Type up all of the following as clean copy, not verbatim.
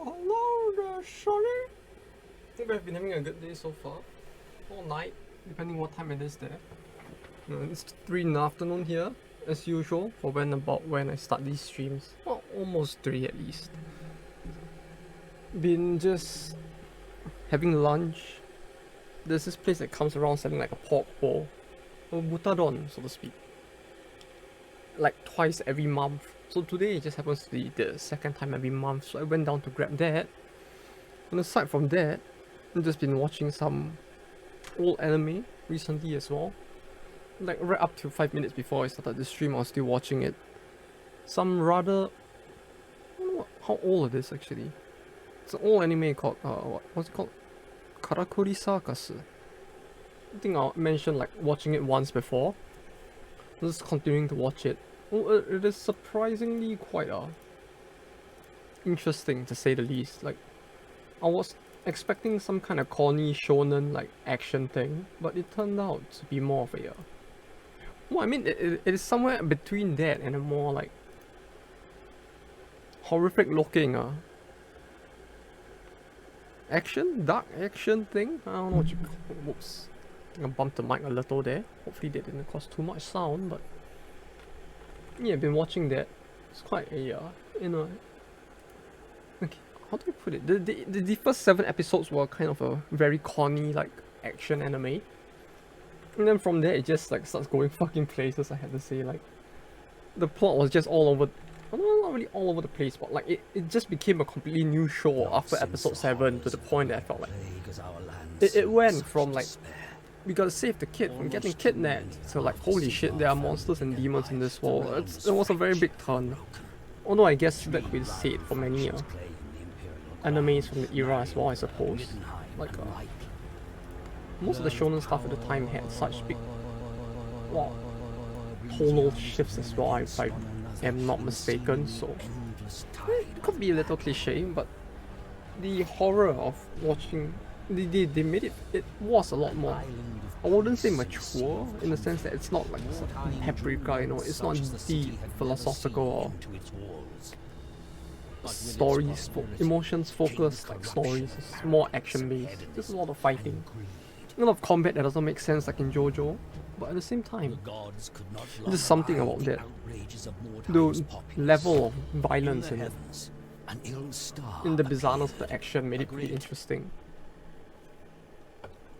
Hello there, Shorty. I think we've been having a good day so far. All night, depending what time it is there. It's 3 in the afternoon here, as usual, for when I start these streams. Well, almost 3 at least. Been just having lunch. There's this place that comes around selling like a pork bowl. A butadon, so to speak. Like twice every month. So today it just happens to be the second time every month, so I went down to grab that. And aside from that, I've just been watching some old anime recently as well. Like right up to 5 minutes before I started the stream, I was still watching it. Some rather... I don't know how old it is actually. It's an old anime called, what's it called? Karakuri Circus. I think I mentioned like watching it once before. I'm just continuing to watch it. Well, it is surprisingly quite interesting to say the least. Like, I was expecting some kind of corny shonen like action thing, but it turned out to be more of a well, I mean, it is somewhere between that and a more like horrific looking action, dark action thing. I don't know what you call it. Whoops, I think I bumped the mic a little there. Hopefully that didn't cause too much sound, but yeah, I've been watching that. It's quite a you know, okay, how do I put it? The first 7 episodes were kind of a very corny like action anime, and then from there it just like starts going fucking places. I have to say, like the plot was just all over. Well, not really all over the place, but like it just became a completely new show after episode 7, to the point that I felt like it went from like we gotta save the kid from getting kidnapped to like holy shit, there are monsters and demons in this world. It was a very big turn. Although I guess that could be said for many animes from the era as well, I suppose. Like most of the shonen stuff at the time had such big tonal shifts as well, if I am not mistaken, so it could be a little cliche, but the horror of watching they made it was a lot more, I wouldn't say mature in the sense that it's not like paprika, you know, it's not deep philosophical or stories, emotions focused like stories. It's more action based. There's a lot of fighting, a lot of combat that doesn't make sense like in JoJo, but at the same time there's something about that, the level of violence in it, in the bizarreness of the action made it pretty interesting.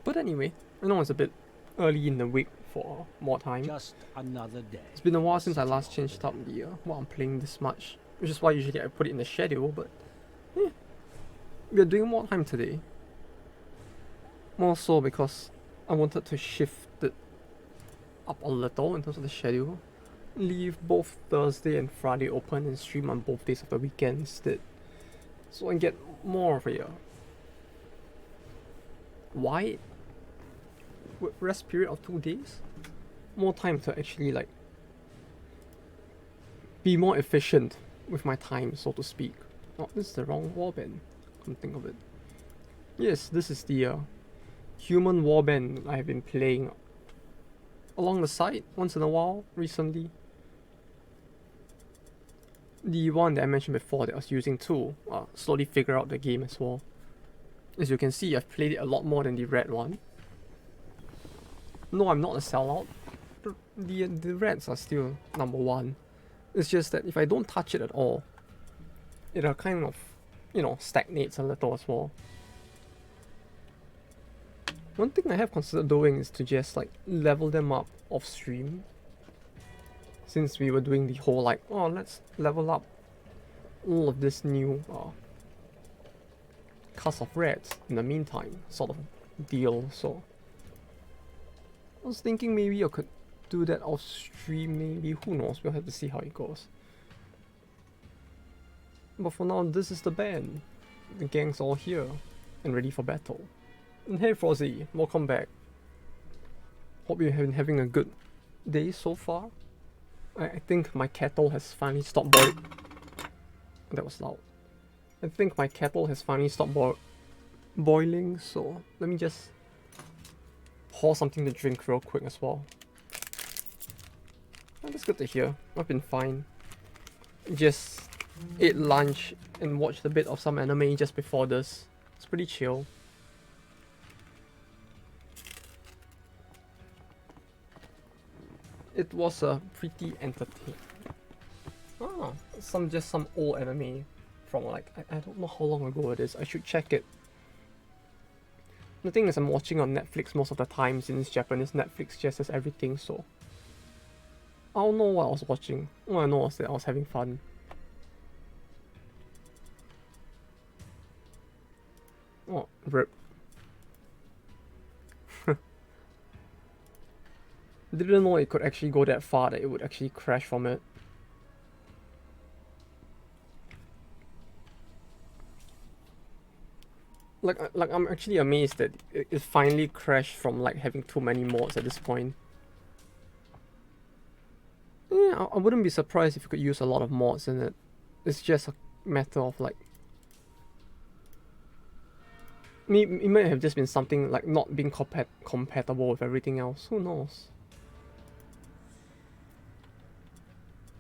But anyway, I know it's a bit early in the week for Mordheim. It's been a while since I last changed up the what I'm playing this much, which is why usually I put it in the schedule, but yeah, we are doing Mordheim today. More so because I wanted to shift it up a little in terms of the schedule. Leave both Thursday and Friday open and stream on both days of the weekend instead. So I get more of a wide rest period of 2 days. More time to actually like be more efficient with my time, so to speak. Oh, this is the wrong warband. Come think of it. Yes, this is the human warband I have been playing along the side once in a while recently. The one that I mentioned before that I was using to slowly figure out the game as well. As you can see, I've played it a lot more than the red one. No, I'm not a sellout. The reds are still number 1. It's just that if I don't touch it at all, it'll kind of, you know, stagnates a little as well. One thing I have considered doing is to just like level them up off stream. Since we were doing the whole like, oh, let's level up all of this new cast of reds in the meantime sort of deal, so I was thinking maybe I could do that off stream, maybe, who knows, we'll have to see how it goes. But for now, this is the band. The gang's all here and ready for battle. And hey Frozzy, welcome back. Hope you've been having a good day so far. I think my kettle has finally stopped boiling. That was loud. I think my kettle has finally stopped boiling, so let me just pour something to drink real quick as well. Oh, that's good to hear. I've been fine. Just ate lunch and watched a bit of some anime just before this. It's pretty chill. It was pretty entertaining. Ah, just some old anime from like I don't know how long ago it is. I should check it. The thing is, I'm watching on Netflix most of the time since Japanese Netflix just has everything, so I don't know what I was watching. All I know was that I was having fun. Oh, rip. Didn't know it could actually go that far that it would actually crash from it. Like I'm actually amazed that it finally crashed from like having too many mods at this point. Yeah, I wouldn't be surprised if you could use a lot of mods in it. It's just a matter of like it might have just been something like not being compatible with everything else. Who knows?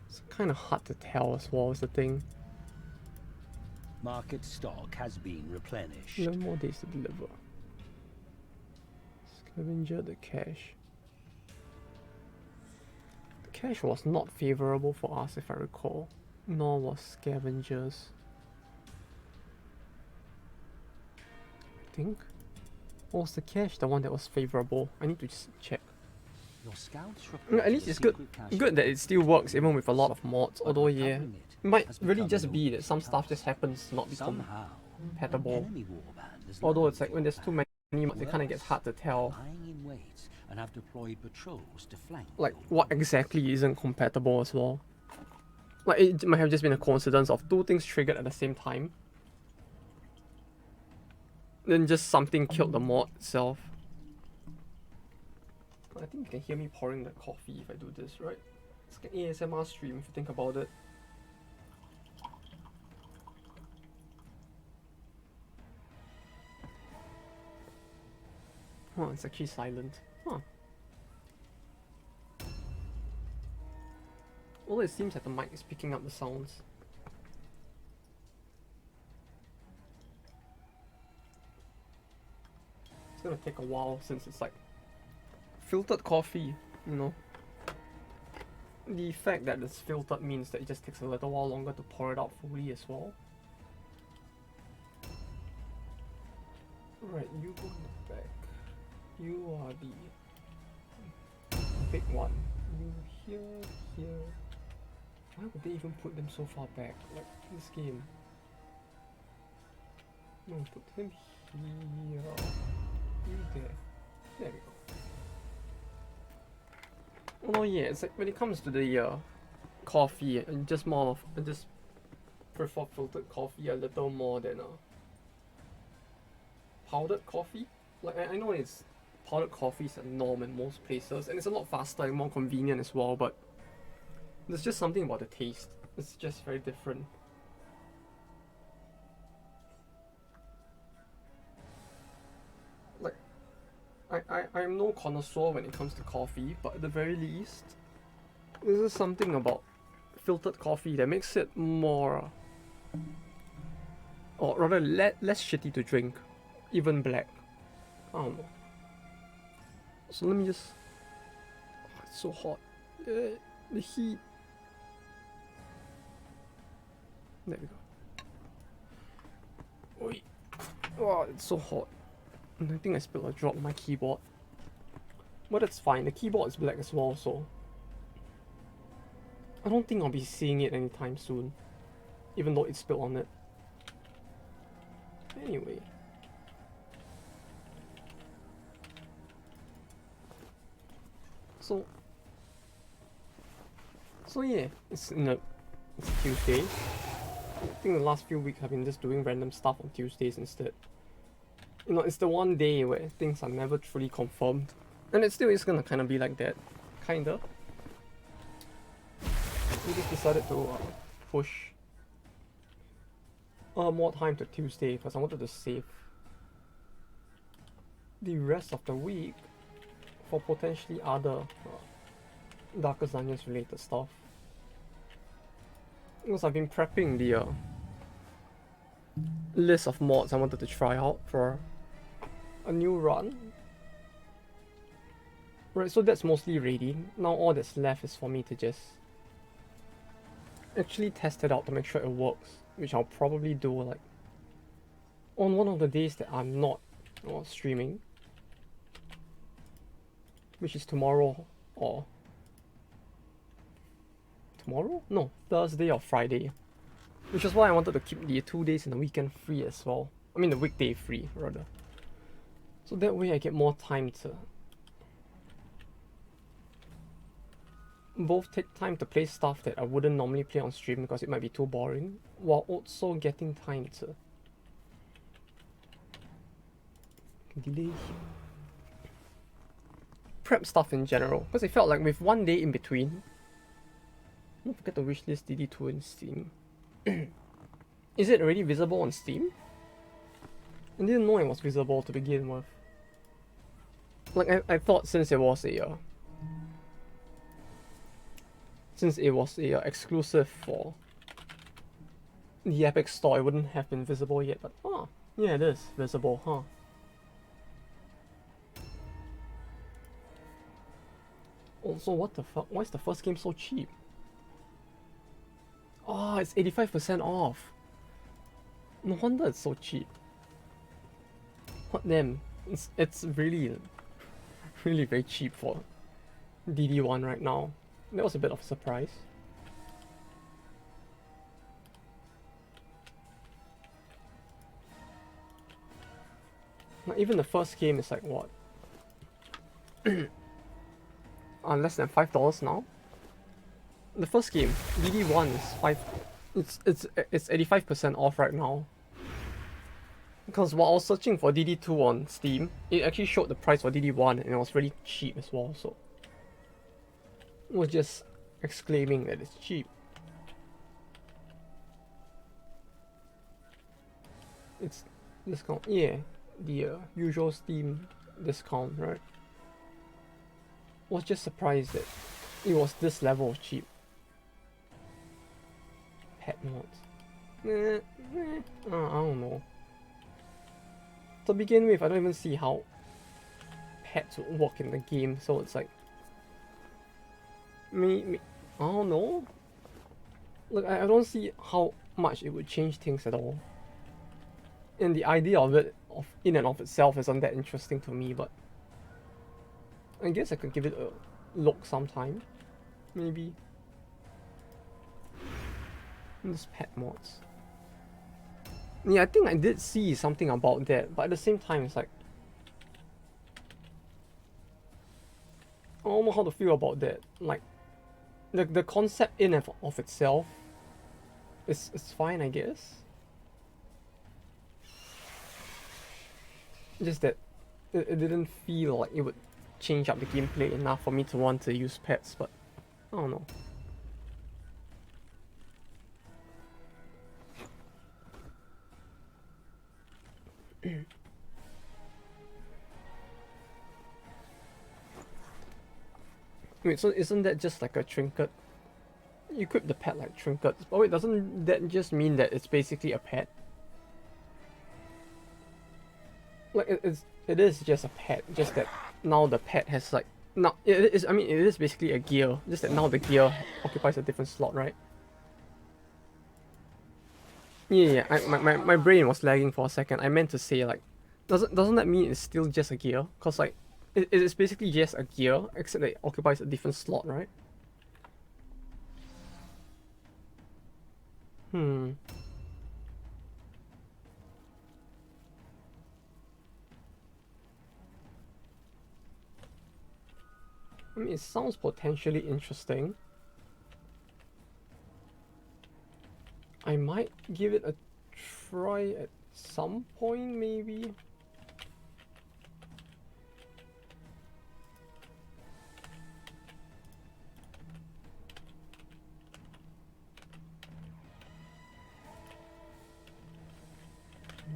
It's kind of hard to tell as well, is the thing. Market stock has been replenished. 11 more days to deliver. Scavenger the cash. The cash was not favorable for us if I recall. Nor was scavengers. I think. Or was the cash the one that was favorable? I need to just check. Your scouts At least it's good that it still works even with a lot of mods, although yeah. It might really just be that some stuff just happens to not be compatible. Although it's like when there's too many mods, it kind of gets hard to tell like what exactly isn't compatible as well. Like it might have just been a coincidence of two things triggered at the same time. Then just something killed the mod itself. I think you can hear me pouring the coffee if I do this, right? It's like an ASMR stream if you think about it. Oh, it's actually silent. Huh. Well, it seems that the mic is picking up the sounds. It's gonna take a while since it's like filtered coffee, you know. The fact that it's filtered means that it just takes a little while longer to pour it out fully as well. Right, you go in the back. You are the big one. You here. Why would they even put them so far back? Like this game. No, put him here. You there. There we go. Oh yeah, it's like when it comes to the coffee, and just more of I just prefer filtered coffee a little more than powdered coffee. Like I know it's powdered coffee is a norm in most places, and it's a lot faster and more convenient as well. But there's just something about the taste. It's just very different. Like I'm no connoisseur when it comes to coffee, but at the very least, there's something about filtered coffee that makes it more, or rather less shitty to drink, even black. I don't know. So let me just. Oh, it's so hot. The heat. There we go. Oi. Oh, it's so hot. And I think I spilled a drop on my keyboard. But that's fine. The keyboard is black as well, so I don't think I'll be seeing it anytime soon, even though it's spilled on it. Anyway. So yeah, it's Tuesday. I think the last few weeks I've been just doing random stuff on Tuesdays instead. You know, it's the one day where things are never truly confirmed, and it still is gonna kind of be like that, kinda. We just decided to push more time to Tuesday because I wanted to save the rest of the week for potentially other Darkest Dungeons related stuff. Because I've been prepping the list of mods I wanted to try out for a new run. Right, so that's mostly ready. Now all that's left is for me to just actually test it out to make sure it works, which I'll probably do like on one of the days that I'm not streaming, which is tomorrow or tomorrow? No, Thursday or Friday. Which is why I wanted to keep the 2 days in the weekend free as well. I mean the weekday free rather. So that way I get more time to both take time to play stuff that I wouldn't normally play on stream because it might be too boring, while also getting time to delay prep stuff in general. Because it felt like with 1 day in between. Don't forget to wishlist DD2 in Steam. Is it already visible on Steam? I didn't know it was visible to begin with. Like I thought since it was a exclusive for the Epic Store, it wouldn't have been visible yet. But yeah, it is visible, huh? Also, what the fuck? Why is the first game so cheap? Oh, it's 85% off. No wonder it's so cheap. What damn? It's really very cheap for DD1 right now. That was a bit of a surprise. Now, even the first game is like what? Less than $5 now. The first game, DD1 is it's 85% off right now. Because while I was searching for DD2 on Steam, it actually showed the price for DD1 and it was really cheap as well, so I was just exclaiming that it's cheap. It's discount, yeah, the usual Steam discount, right? Was just surprised that it was this level of cheap. Pet mods. I don't know. To begin with, I don't even see how pets would work in the game, so it's like I don't know. Look, I don't see how much it would change things at all. And the idea of it in and of itself isn't that interesting to me, but I guess I could give it a look sometime. Maybe. This pet mods. Yeah, I think I did see something about that, but at the same time, it's like I don't know how to feel about that. Like, the concept in and of itself is fine, I guess. Just that it didn't feel like it would change up the gameplay enough for me to want to use pets, but I don't know. Wait, so isn't that just like a trinket? You equip the pet like trinkets. Oh wait, doesn't that just mean that it's basically a pet? Like it is just a pet, just that now the pet has like it is basically a gear, just that now the gear occupies a different slot, right? Yeah, my brain was lagging for a second. I meant to say like, doesn't that mean it's still just a gear? Cause like it is basically just a gear, except that it occupies a different slot, right? I mean, it sounds potentially interesting. I might give it a try at some point, maybe.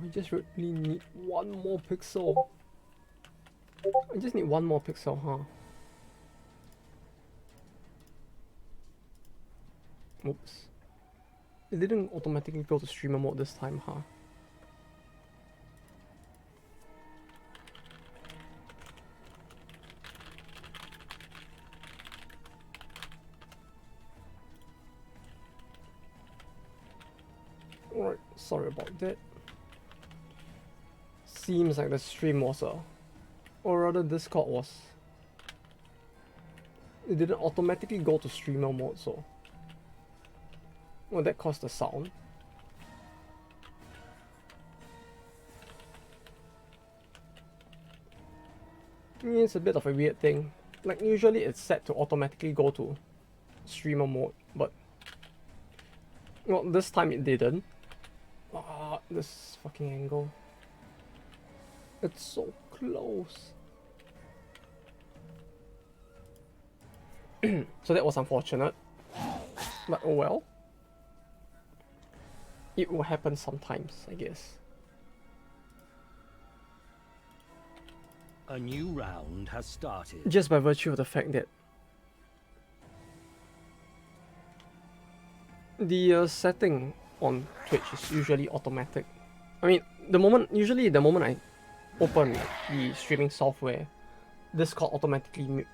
I just really need one more pixel. I just need one more pixel, huh? Oops. It didn't automatically go to streamer mode this time, huh? Alright, sorry about that. Seems like the stream was or rather Discord was. It didn't automatically go to streamer mode, so. Well, that caused the sound. Yeah, it's a bit of a weird thing. Like, usually it's set to automatically go to streamer mode, but well, this time it didn't. Ah, this fucking angle. It's so close. So that was unfortunate. But oh well. It will happen sometimes, I guess. A new round has started. Just by virtue of the fact that the setting on Twitch is usually automatic. I mean, usually the moment I open the streaming software, Discord automatically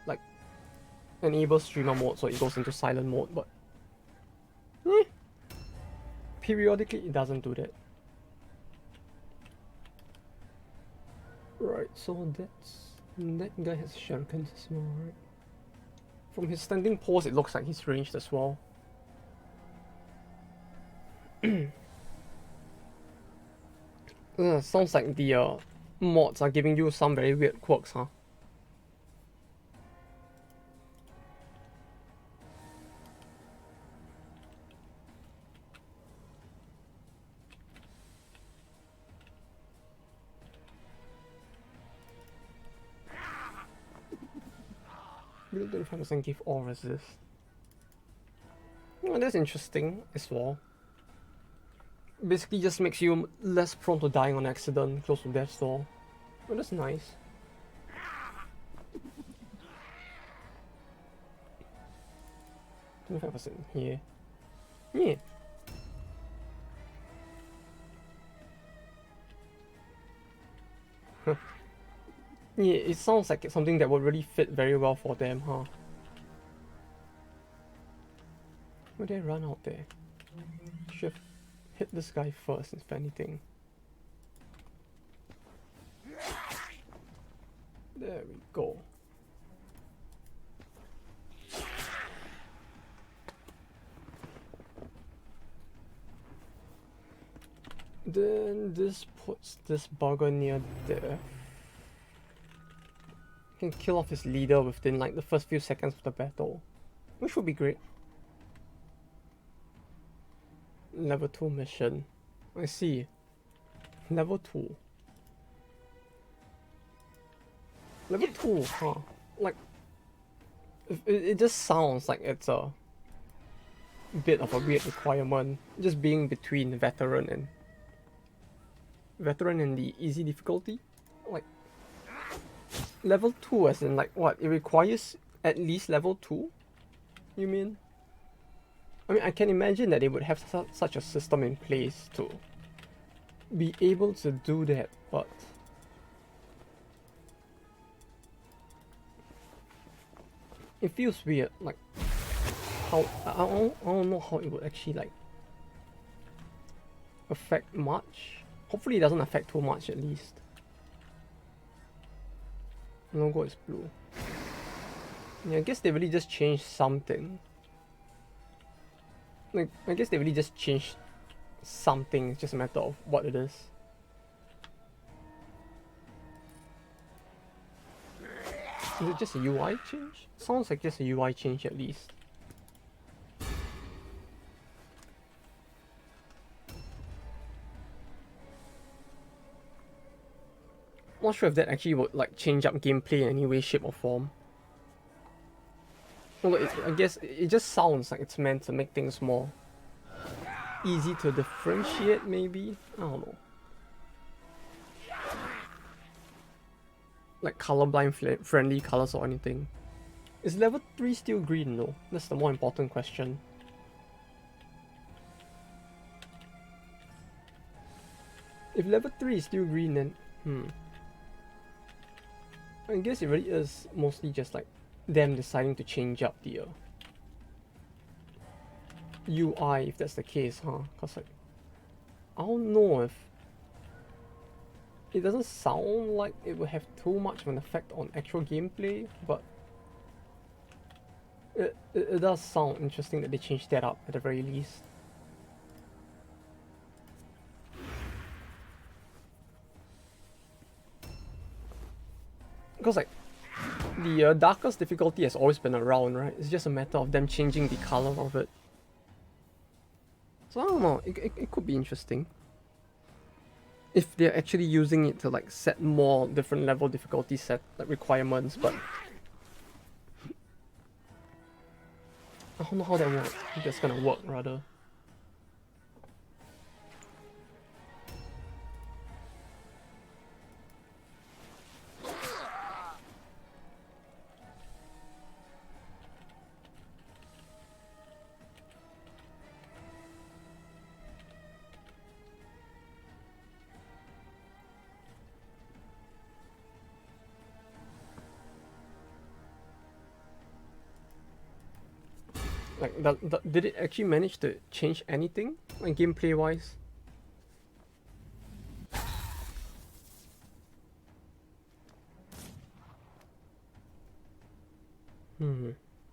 enables streamer mode, so it goes into silent mode. But periodically, it doesn't do that. Right, so that guy has shurikens as well, right? From his standing pose, it looks like he's ranged as well. Sounds like the mods are giving you some very weird quirks, huh? Build 35% give all resist. Oh, that's interesting as well. Basically just makes you less prone to dying on accident, close to death's door. Oh, that's nice. %, yeah. Yeah. Yeah, it sounds like it's something that would really fit very well for them, huh? Would they run out there? Should have hit this guy first, if anything. There we go. Then this puts this bugger near there. Can kill off his leader within like the first few seconds of the battle, which would be great. Level 2 mission. I see. Level 2. Level 2, huh? Like, it just sounds like it's a bit of a weird requirement. Just being between veteran and the easy difficulty. Like, level 2 as in like what? It requires at least level 2? You mean? I mean, I can imagine that they would have such a system in place to be able to do that, but it feels weird. Like, how I don't know how it would actually like affect much. Hopefully, it doesn't affect too much at least. Logo is blue. Yeah, I guess they really just changed something. Like, I guess they really just changed something. It's just a matter of what it is. Is it just a UI change? Sounds like just a UI change at least. Not sure if that actually would like change up gameplay in any way, shape or form. Although I guess it just sounds like it's meant to make things more easy to differentiate, maybe? I don't know. Like colorblind friendly colors or anything. Is level 3 still green though? That's the more important question. If level 3 is still green, then I guess it really is mostly just like them deciding to change up the UI if that's the case, huh? Cause like I don't know if it doesn't sound like it would have too much of an effect on actual gameplay, but it does sound interesting that they changed that up at the very least. Because like the darkest difficulty has always been around, right? It's just a matter of them changing the color of it. So I don't know, it could be interesting if they're actually using it to like set more different level difficulty set like requirements, but I don't know how that works. If that's gonna work rather. Like, did it actually manage to change anything, like gameplay-wise?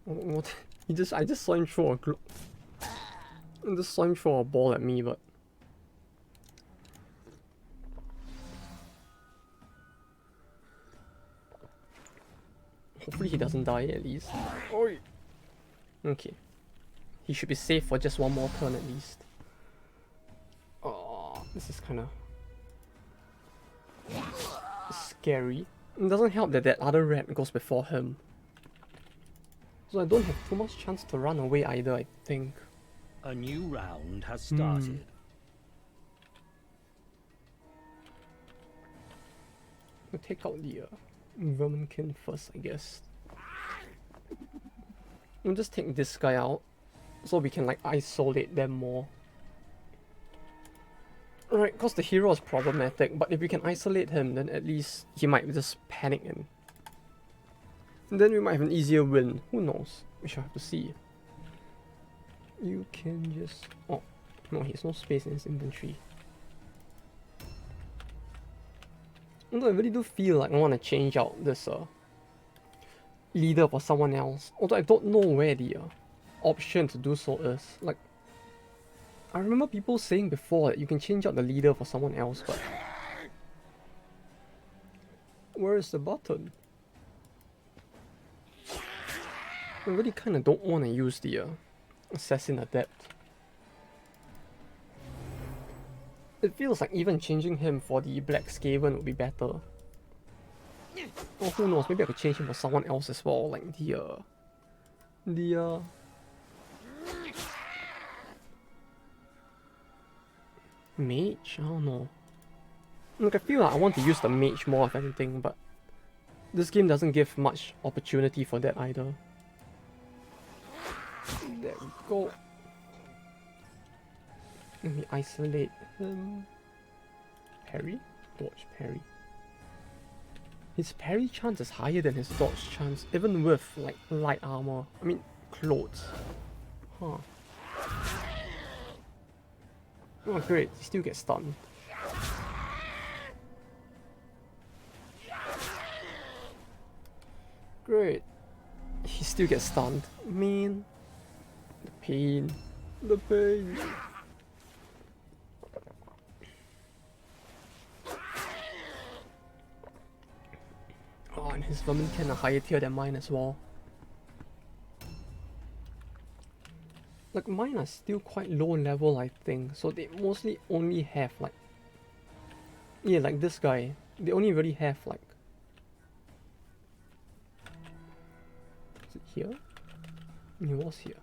What? I just saw him throw a I just saw him throw a ball at me, but hopefully he doesn't die at least. Oi. Okay. He should be safe for just one more turn at least. Oh, this is kind of scary. It doesn't help that that other rat goes before him. So I don't have too much chance to run away either, I think. A new round has started. We'll take out the verminkin first, I guess. We'll just take this guy out so we can like isolate them more. Right, because the hero is problematic, but if we can isolate him, then at least he might just panic and then we might have an easier win. Who knows? We shall have to see. You can just... Oh, no, he has no space in his inventory. Although I really do feel like I want to change out this leader for someone else. Although I don't know where the option to do so is. Like, I remember people saying before that you can change out the leader for someone else, but where is the button? I really kind of don't want to use the Assassin Adept. It feels like even changing him for the Black Skaven would be better. Or who knows, maybe I could change him for someone else as well, like Mage? I don't know. Like, I feel like I want to use the Mage more of anything, but this game doesn't give much opportunity for that either. There we go. Let me isolate him. Parry? Dodge parry. His parry chance is higher than his dodge chance, even with like light armor. I mean, clothes. Huh. Oh great, he still gets stunned. Great. He still gets stunned. Man. The pain. The pain. Oh, and his verminkin are higher tier than mine as well. Like, mine are still quite low level, I think, so they mostly only have like... Yeah, like this guy, they only really have like... Is it here? He was here.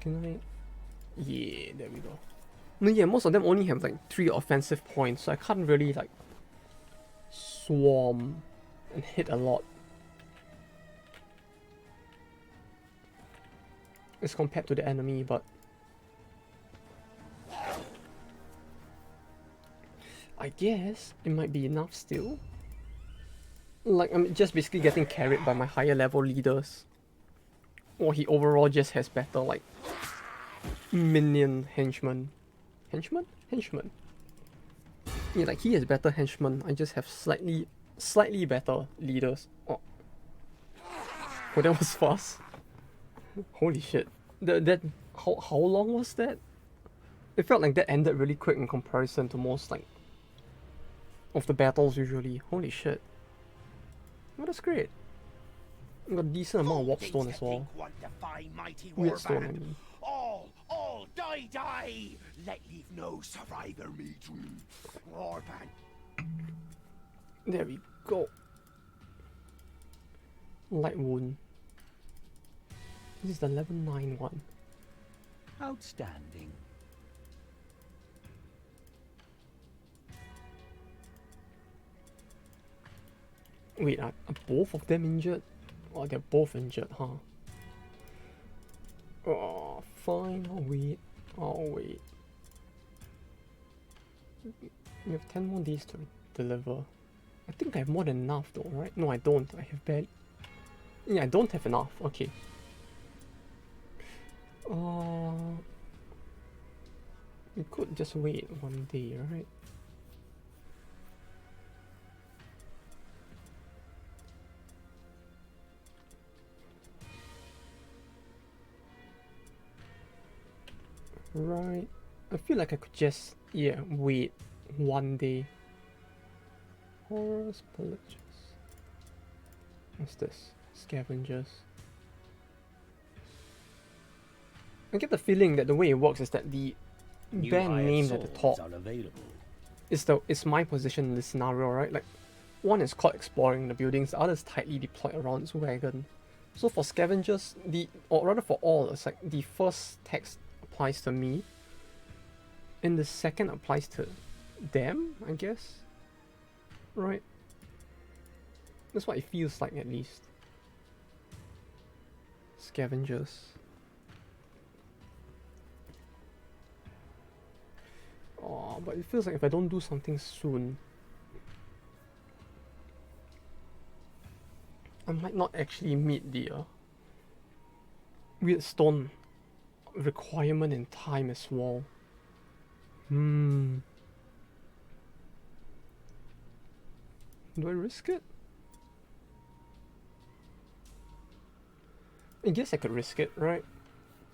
Can I... Yeah, there we go. No, yeah, most of them only have like 3 offensive points, so I can't really like... swarm and hit a lot. as compared to the enemy, but I guess it might be enough still. Like, I'm just basically getting carried by my higher level leaders. Or he overall just has better, like, minion henchmen. Henchmen? Henchmen. Yeah, like, he has better henchmen. I just have slightly better leaders. Oh, that was fast. Holy shit. How long was that? It felt like that ended really quick in comparison to most, like, of the battles usually. Holy shit. Oh, that's great. Got a decent amount of warp stone as well. Weird stone, I mean. All, die! Let leave no survivor me to warband. There we go. Light wound. This is the level 9 one. Outstanding. Wait, are both of them injured? Oh, they're both injured, huh? Oh, fine, I'll wait. We have 10 more days to deliver. I think I have more than enough though, right? No, I don't. I have barely... Yeah, I don't have enough. Okay. We could just wait one day, right? Right. I feel like I could just, yeah, wait one day. Horrors, pillages. What's this? Scavengers. I get the feeling that the way it works is that the band name at the top is my position in this scenario, right? Like, one is called exploring the buildings, the other is tightly deployed around its wagon. So for scavengers, or rather for all, it's like the first text applies to me, and the second applies to them, I guess. Right? That's what it feels like, at least. Scavengers. Oh, but it feels like if I don't do something soon, I might not actually meet the weird stone requirement in time as well. Do I risk it? I guess I could risk it, right?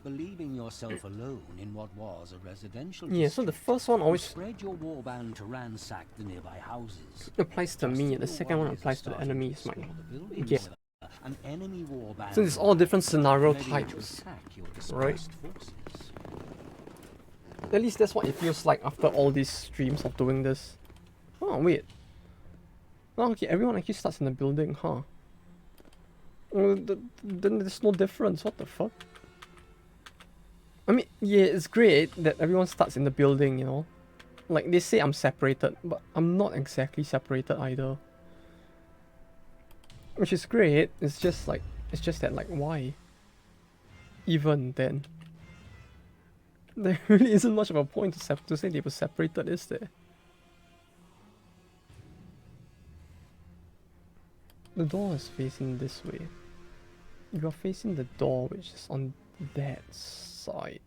Believing yourself alone in what was a residential district, so the first one always spread your warband to ransack the nearby houses. Applies to me, and the second one applies to the enemies. Yes. An enemy warband. Since it's all different scenario types, right? At least that's what it feels like after all these streams of doing this. Oh wait. Oh, okay, everyone actually starts in the building, huh? Well, then there's no difference. What the fuck? I mean, yeah, it's great that everyone starts in the building, you know? Like, they say I'm separated, but I'm not exactly separated either. Which is great, it's just that, like, why? Even then. There really isn't much of a point to say they were separated, is there? The door is facing this way. You are facing the door, which is on that side.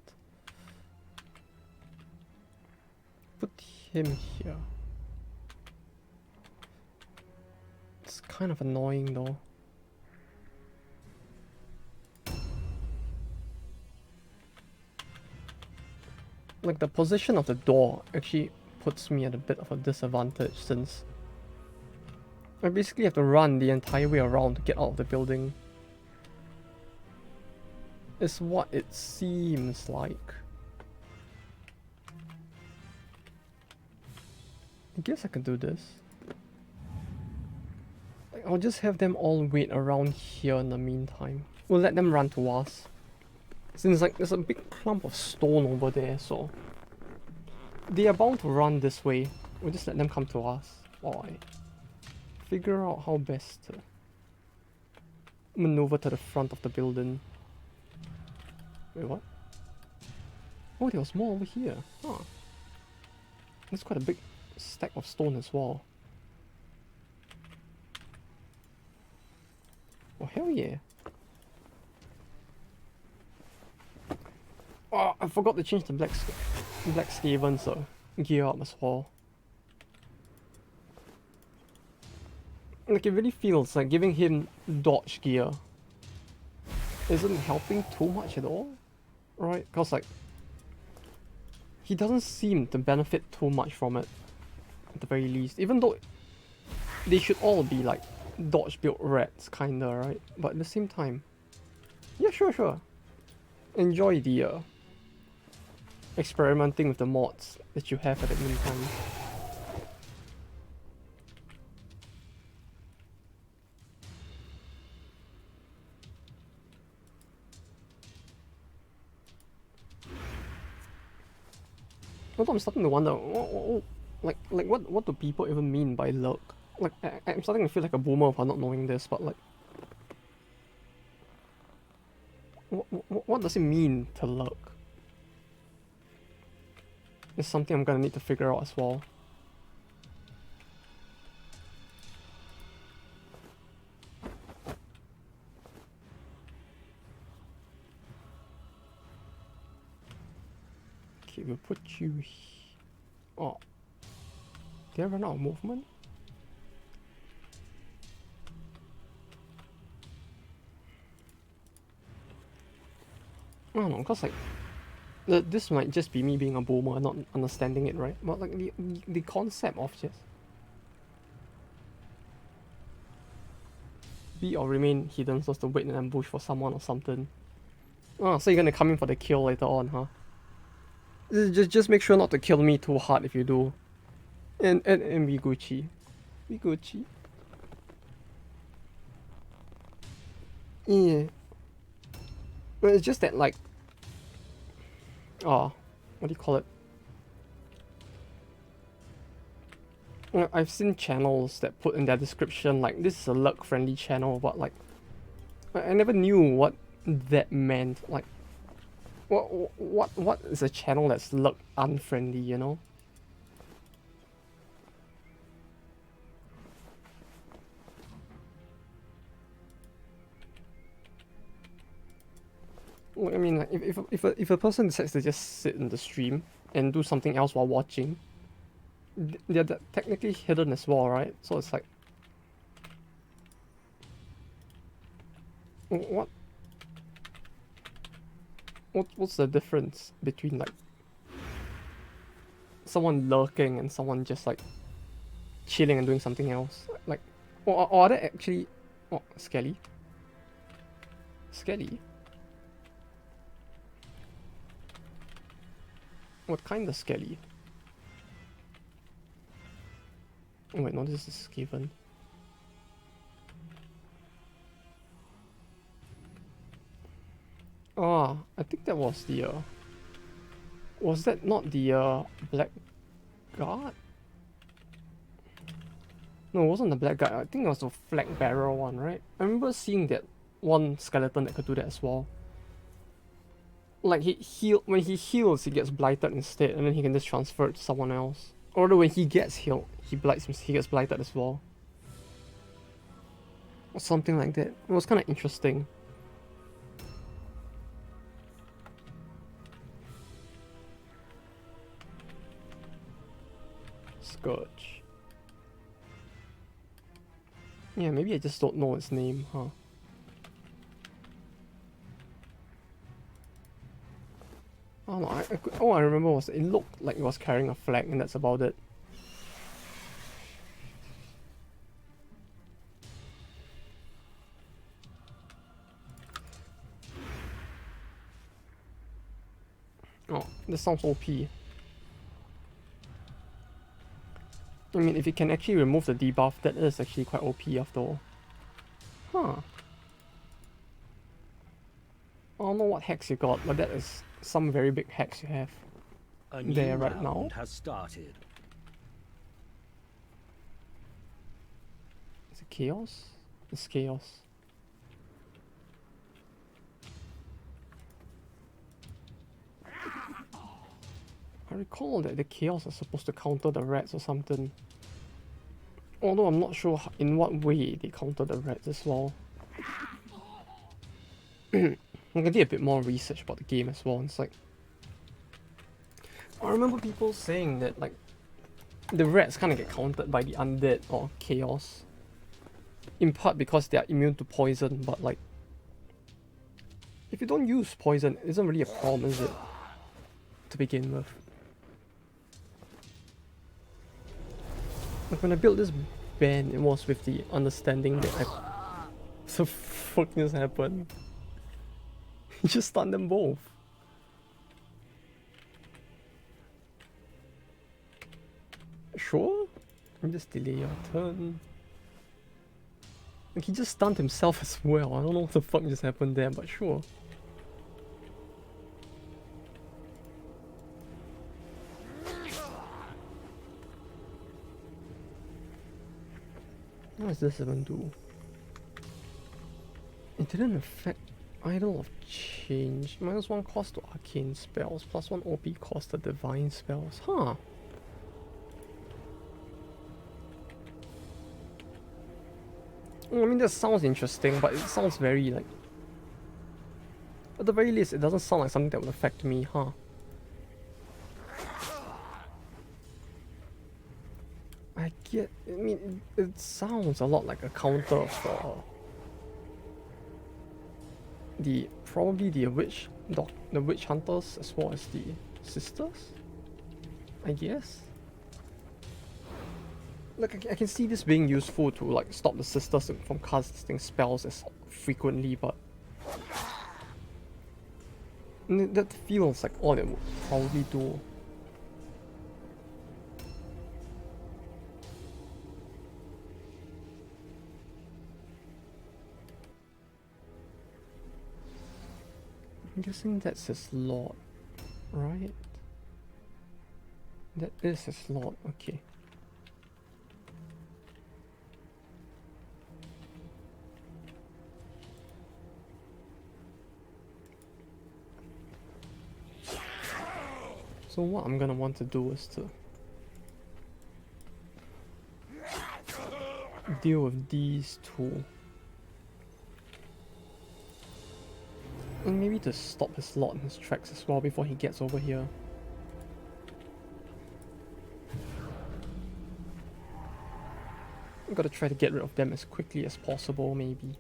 Put him here. It's kind of annoying though. Like, the position of the door actually puts me at a bit of a disadvantage, since I basically have to run the entire way around to get out of the building. Is what it seems like. I guess I can do this. Like, I'll just have them all wait around here in the meantime. We'll let them run to us. Since, like, there's a big clump of stone over there, so they are bound to run this way. We'll just let them come to us while I figure out how best to maneuver to the front of the building. Wait, what? Oh, there was more over here. Huh. That's quite a big stack of stone as well. Oh, hell yeah. Oh, I forgot to change the Black Skaven's gear up as well. Like, it really feels like giving him dodge gear isn't helping too much at all, right? Because, like, he doesn't seem to benefit too much from it, at the very least. Even though they should all be, like, dodge built rats, kinda, right? But at the same time, yeah, sure. Enjoy the experimenting with the mods that you have at the meantime. Although I'm starting to wonder, what do people even mean by lurk? Like, I'm starting to feel like a boomer for not knowing this, but like, what does it mean to lurk? It's something I'm gonna need to figure out as well. Okay, we'll put you oh. Did I run out of movement? I don't know, because like, this might just be me being a boomer and not understanding it, right? But like, the concept of just be or remain hidden so as to wait in an ambush for someone or something. Oh, so you're gonna come in for the kill later on, huh? Just make sure not to kill me too hard if you do. And be Gucci. Be Gucci. Yeah. But it's just that, like, what do you call it? I've seen channels that put in their description like, this is a lurk friendly channel, but like, I never knew what that meant. Like, what is a channel that's lurk unfriendly, you know? I mean, like, if a person decides to just sit in the stream and do something else while watching, they're technically hidden as well, right? So it's like, what's the difference between like someone lurking and someone just like chilling and doing something else? Like, or are they actually Skelly? What kind of Skelly? Oh wait, no, this is Skaven. Ah, I think that was the was that not the Black Guard? No, it wasn't the Black Guard. I think it was the Flag Bearer one, right? I remember seeing that one skeleton that could do that as well. Like, when he heals, he gets blighted instead, and then he can just transfer it to someone else. Or when he gets healed, he gets blighted as well. Or something like that. It was kind of interesting. Scourge. Yeah, maybe I just don't know its name, huh? I don't know, all I remember was it looked like it was carrying a flag, and that's about it. Oh, this sounds OP. I mean, if you can actually remove the debuff, that is actually quite OP after all. Huh. I don't know what hex you got, but that is some very big hex you have there right now. Has started. Is it chaos? It's chaos. recall that the chaos is supposed to counter the rats or something. Although I'm not sure in what way they counter the rats as well. I did a bit more research about the game as well. It's like, I remember people saying that like the rats kind of get countered by the undead or chaos, in part because they are immune to poison. But like, if you don't use poison, it isn't really a problem, is it? To begin with. Like when I built this band, it was with the understanding that I... So fuck just happened. You just stun them both. Sure? And just delay your turn. Like he just stunned himself as well. I don't know what the fuck just happened there, but sure. What does this even do? It didn't affect Idol of Change. -1 cost to arcane spells, +1 OP cost to divine spells. Huh. I mean, that sounds interesting, but it sounds very like... At the very least, it doesn't sound like something that would affect me, huh? I mean, it sounds a lot like a counter for probably the witch hunters as well as the sisters, I guess. Like I can see this being useful to like stop the sisters from casting spells as frequently, but that feels like all it would probably do. I'm guessing that's his lord, right? That is his lord, okay. So what I'm gonna want to do is to deal with these two. And maybe to stop his lord in his tracks as well before he gets over here. I've got to try to get rid of them as quickly as possible, maybe.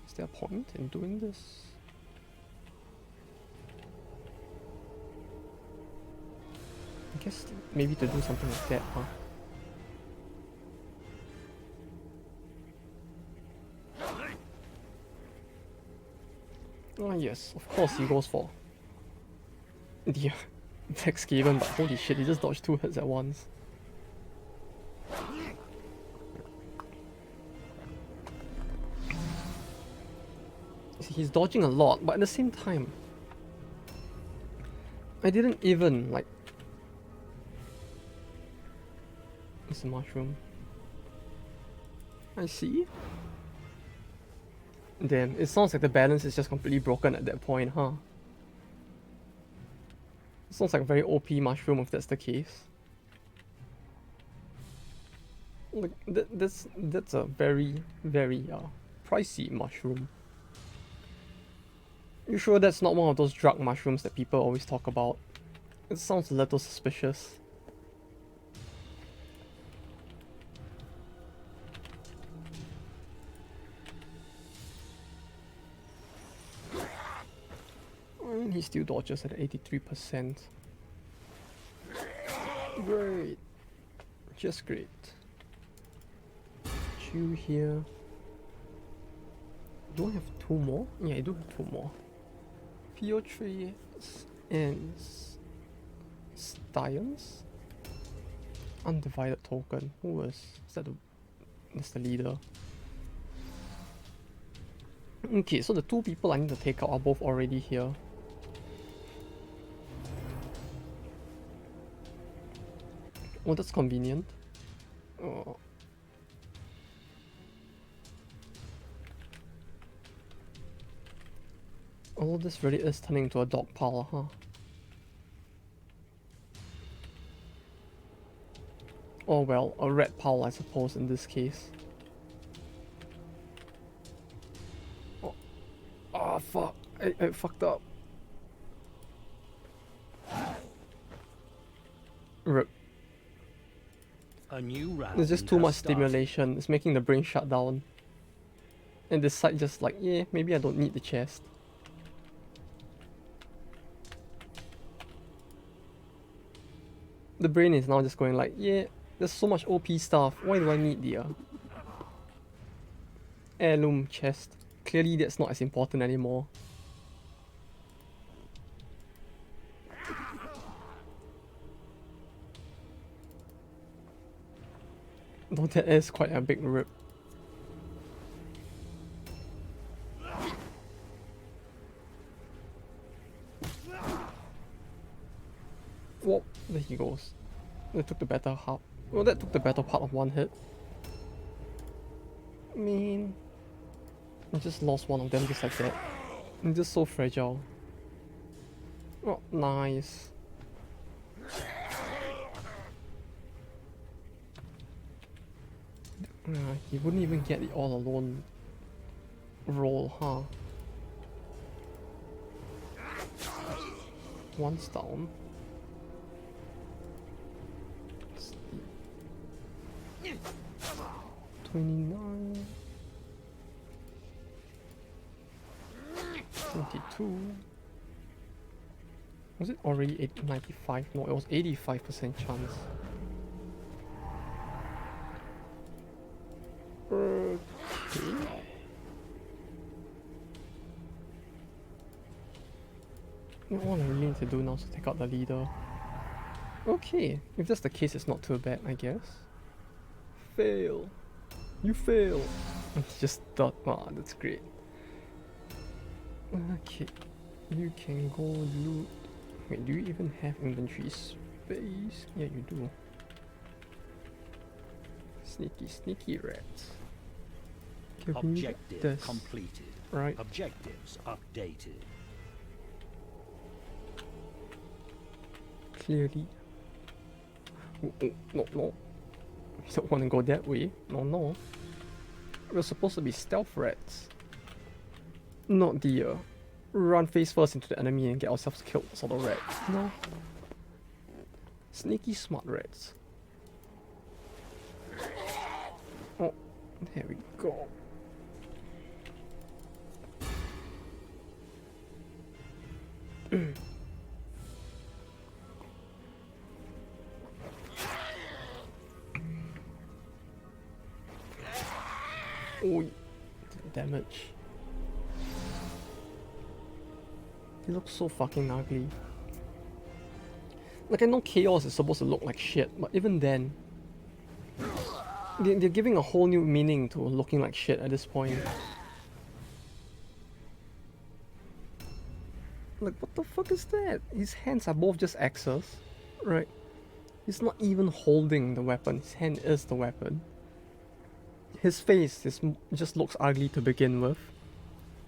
Is there a point in doing this? I guess maybe to do something like that, huh? Oh yes, of course he goes for the Vexcaven, but holy shit, he just dodged 2 hits at once. See, he's dodging a lot, but at the same time, I didn't even like... It's a mushroom. I see. Damn, it sounds like the balance is just completely broken at that point, huh? It sounds like a very OP mushroom if that's the case. Like, that's a very, very pricey mushroom. You sure that's not one of those drug mushrooms that people always talk about? It sounds a little suspicious. And he still dodges at 83%. Great. Just great. Chew here. Do I have 2 more? Yeah, I do have 2 more. Piotr and Styons. Undivided token. Who is that? That's the leader. Okay, so the 2 people I need to take out are both already here. Oh, that's convenient. Oh. Although this really is turning into a dog pile, huh? Oh well, a rat pile I suppose in this case. Oh fuck, I fucked up. Rip. A new round. There's just too has much started. stimulation, it's making the brain shut down. And this side just like, yeah, maybe I don't need the chest. The brain is now just going like, yeah, there's so much OP stuff, why do I need the heirloom chest? Clearly that's not as important anymore. Though that is quite a big rip. Whoa, there he goes. That took the better half. Well, that took the better part of one hit. I mean, I just lost one of them just like that. I'm just so fragile. Oh, nice. He wouldn't even get the all alone roll, huh? One's down. 29. 22. Was it already 95? No, it was 85% chance. Okay. All I really need to do now is to take out the leader. Okay, if that's the case, it's not too bad, I guess. Fail. You fail. Just thought, ah, that's great. Okay, you can go loot. Wait, do you even have inventory space? Yeah, you do. Sneaky, sneaky rats. Give me Objective this. completed. Right. Objectives updated. Clearly. Oh, oh, no, no. You don't want to go that way. No, no. We're supposed to be stealth rats. Not the run face first into the enemy and get ourselves killed sort of rats. No. Sneaky smart rats. Oh, there we go. Oh, damage. He looks so fucking ugly. Like, I know Chaos is supposed to look like shit, but even then, they're giving a whole new meaning to looking like shit at this point. Like, what the fuck is that? His hands are both just axes, right? He's not even holding the weapon, his hand is the weapon. His face just looks ugly to begin with.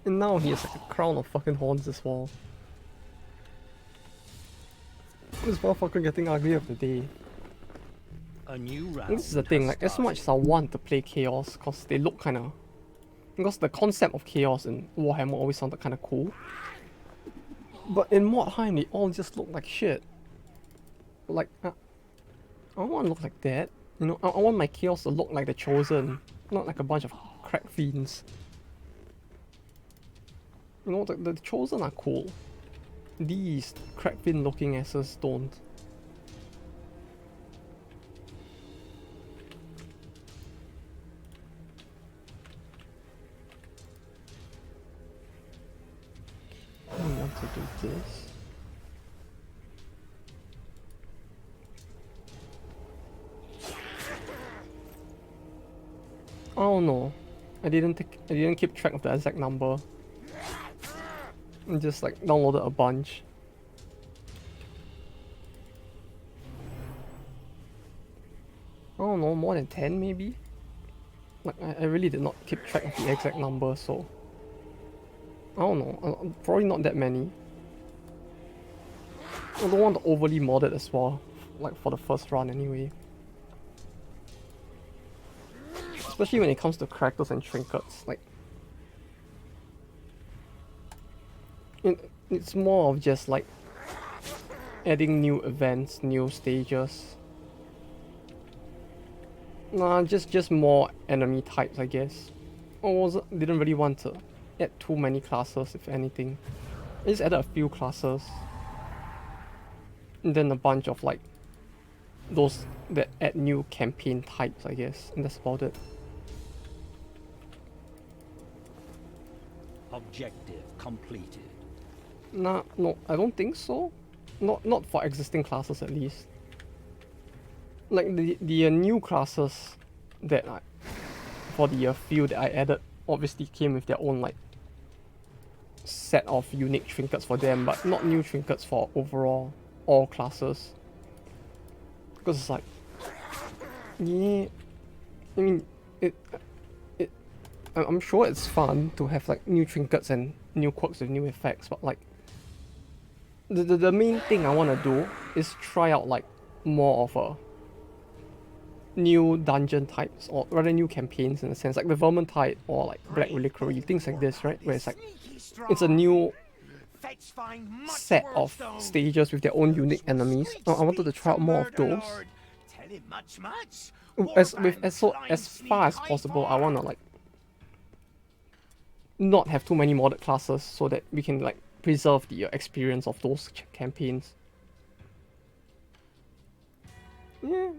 And now he has like a crown of fucking horns as well. This motherfucker getting ugly of the day. A new round. And this is the thing, like, as much as I want to play Chaos, cause they look kinda... Because the concept of Chaos in Warhammer always sounded kinda cool. But in Mordheim, they all just look like shit. Like, I don't want to look like that. You know, I want my Chaos to look like the Chosen, not like a bunch of crack fiends. You know, the Chosen are cool. These crack fiend looking asses don't. I want to do this. Oh no, I didn't keep track of the exact number. I just like downloaded a bunch. I don't know, more than 10 maybe? Like I really did not keep track of the exact number, so I don't know, probably not that many. I don't want to overly mod it as well, like for the first run anyway. Especially when it comes to characters and trinkets, like it's more of just like adding new events, new stages. Nah, just more enemy types, I guess. Didn't really want to add too many classes, if anything. I just added a few classes. And then a bunch of like those that add new campaign types, I guess. And that's about it. Objective completed. Nah, no, I don't think so. Not for existing classes at least. Like the new classes that for the few that I added obviously came with their own like set of unique trinkets for them, but not new trinkets for overall all classes. Because it's like, yeah, I mean, I'm sure it's fun to have like new trinkets and new quirks with new effects, but like the main thing I want to do is try out like more of a new dungeon types, or rather new campaigns in a sense, like the Vermintide or like Black Reliquary, things like this, right? Where it's like it's a new set of stages with their own unique enemies. I wanted to try out more of those. As far as possible, I wanna like not have too many modded classes so that we can like preserve the experience of those campaigns. Yeah,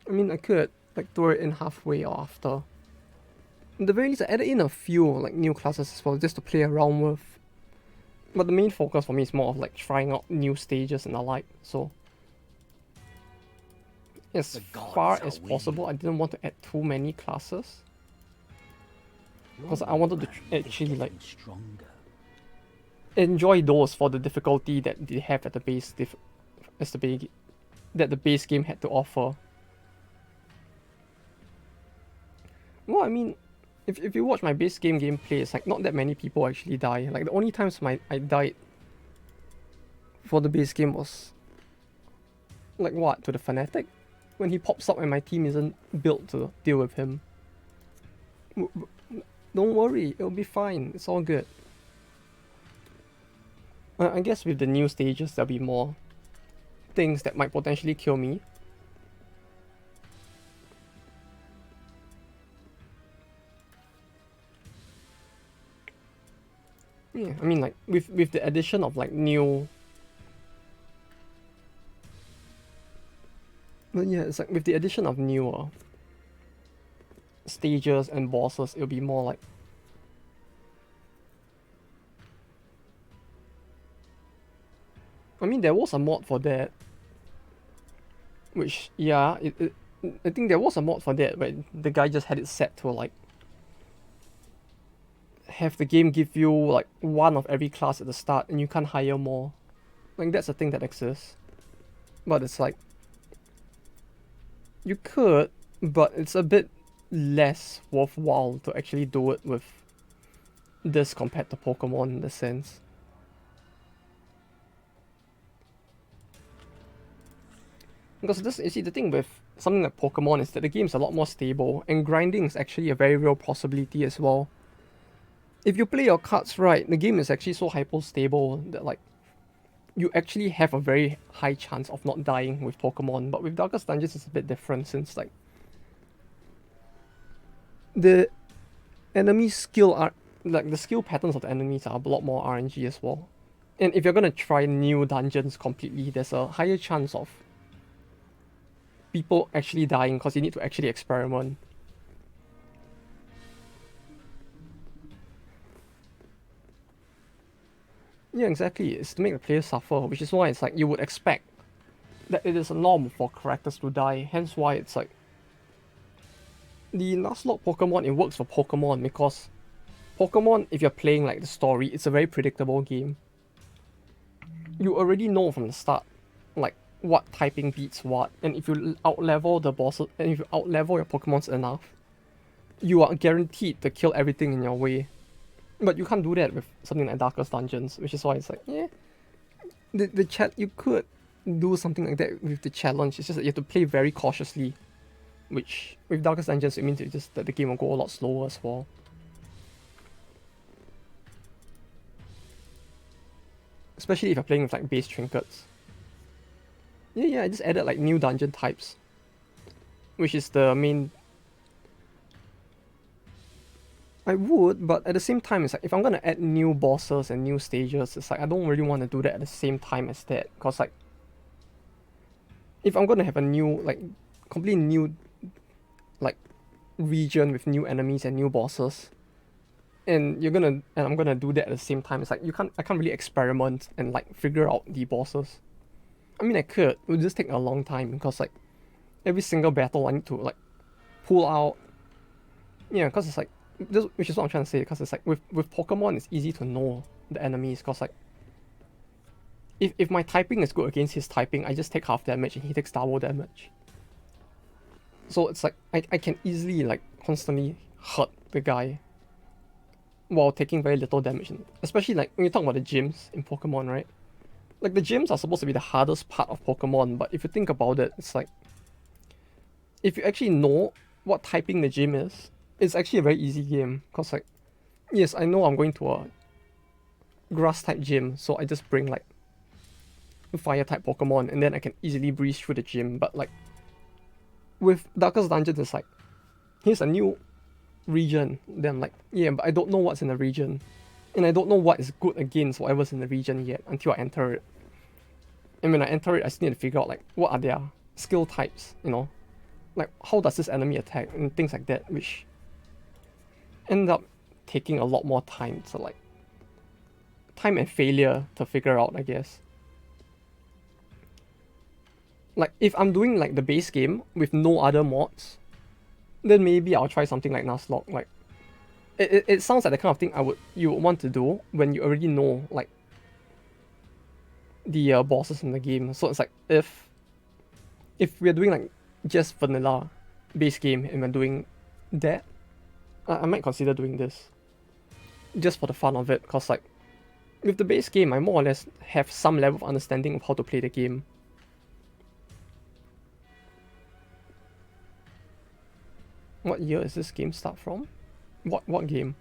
I mean I could like throw it in halfway or after. At the very least, I added in a few like new classes as well, just to play around with. But the main focus for me is more of like trying out new stages and the like. So as far as possible, I didn't want to add too many classes because I wanted to actually like enjoy those for the difficulty that they have at the base that the base game had to offer. Well, I mean, if you watch my base game gameplay, it's like not that many people actually die. Like the only times I died for the base game was like what, to the Fanatic? When he pops up and my team isn't built to deal with him. Don't worry, it'll be fine, it's all good. I guess with the new stages there'll be more things that might potentially kill me. Yeah, I mean like with the addition of like new... But yeah, it's like with the addition of newer stages and bosses, it'll be more like... I mean, there was a mod for that. Which, yeah, I think there was a mod for that, but the guy just had it set to like... have the game give you like one of every class at the start and you can't hire more. Like that's a thing that exists. But it's like... You could, but it's a bit less worthwhile to actually do it with this compared to Pokemon in the sense. Because this, you see, the thing with something like Pokemon is that the game's a lot more stable, and grinding is actually a very real possibility as well. If you play your cards right, the game is actually so hyper-stable that like you actually have a very high chance of not dying with Pokemon. But with Darkest Dungeons it's a bit different since like the enemy skill are like the skill patterns of the enemies are a lot more RNG as well. And if you're gonna try new dungeons completely, there's a higher chance of people actually dying because you need to actually experiment. Yeah, exactly. It's to make the players suffer, which is why it's like you would expect that it is a norm for characters to die. Hence why it's like the Nuzlocke Pokemon, it works for Pokemon because Pokemon, if you're playing like the story, it's a very predictable game. You already know from the start like what typing beats what, and if you outlevel the bosses and if you outlevel your Pokemons enough, you are guaranteed to kill everything in your way. But you can't do that with something like Darkest Dungeons, which is why it's like, yeah, the chat you could do something like that with the challenge. It's just that you have to play very cautiously, which with Darkest Dungeons it means it just that the game will go a lot slower as well. Especially if you're playing with like base trinkets. Yeah, I just added like new dungeon types, which is the main. I would, but at the same time, it's like if I'm gonna add new bosses and new stages, it's like I don't really want to do that at the same time as that, cause like if I'm gonna have a new like completely new like region with new enemies and new bosses, and I'm gonna do that at the same time, it's like I can't really experiment and like figure out the bosses. I mean I could, it would just take a long time because like every single battle I need to like pull out. Yeah, because it's like this, which is what I'm trying to say. Because it's like with Pokemon, it's easy to know the enemies. Because like if my typing is good against his typing, I just take half damage and he takes double damage. So it's like I can easily like constantly hurt the guy while taking very little damage. Especially like when you talk about the gyms in Pokemon, right? Like the gyms are supposed to be the hardest part of Pokemon, but if you think about it, it's like if you actually know what typing the gym is, it's actually a very easy game. Cause like, yes, I know I'm going to a grass type gym, so I just bring like fire type Pokemon, and then I can easily breeze through the gym. But like with Darkest Dungeons, it's like here's a new region. Then I'm like, yeah, but I don't know what's in the region, and I don't know what is good against whatever's in the region yet until I enter it. And when I enter it, I still need to figure out like what are their skill types, you know, like how does this enemy attack and things like that, which end up taking a lot more time to like time and failure to figure out, I guess. Like if I'm doing like the base game with no other mods, then maybe I'll try something like Nuzlocke. Like it sounds like the kind of thing you would want to do when you already know like the bosses in the game. So it's like if we're doing like just vanilla base game and we're doing that, I might consider doing this just for the fun of it, because like with the base game I more or less have some level of understanding of how to play the game. What year is this game start from? What game?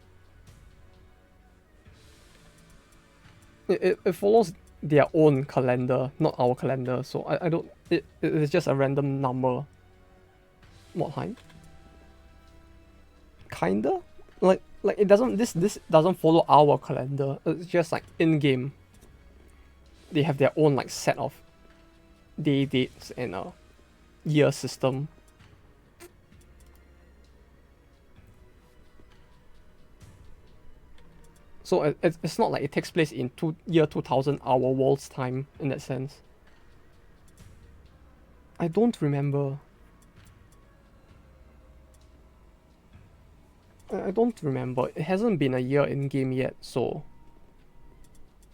It follows their own calendar, not our calendar, so I don't, it's just a random number. Mordheim? Kinda? Like it doesn't, this doesn't follow our calendar, it's just like in-game. They have their own like set of day dates and a year system. So it's not like it takes place in year 2000 our world's time in that sense. I don't remember. I don't remember. It hasn't been a year in game yet, so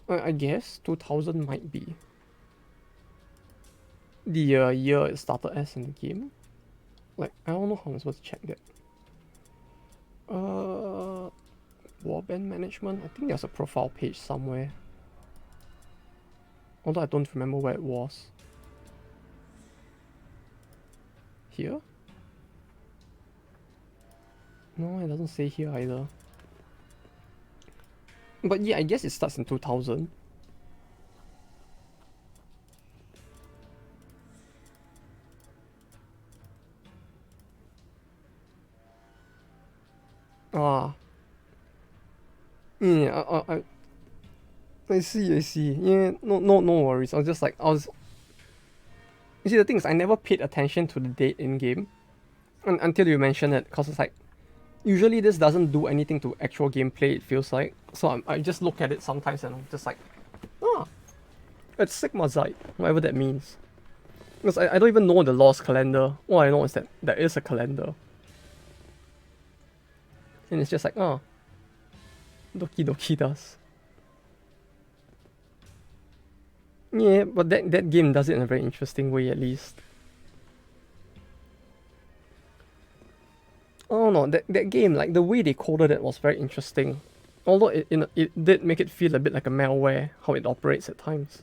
I guess 2000 might be the year it started as in the game. Like I don't know how I'm supposed to check that. Warband management. I think there's a profile page somewhere. Although I don't remember where it was. Here? No, it doesn't say here either. But yeah, I guess it starts in 2000. Ah. Yeah, I see. Yeah, no worries. You see, the thing is, I never paid attention to the date in game until you mentioned it, because it's like, usually this doesn't do anything to actual gameplay, it feels like. So I just look at it sometimes and I'm just like, it's Sigma Zeit, whatever that means. Because I don't even know the Lost calendar. All I know is that there is a calendar. And it's just like, Doki Doki does. Yeah, but that game does it in a very interesting way, at least. I don't know, that game, like the way they coded it was very interesting. Although it did make it feel a bit like a malware, how it operates at times.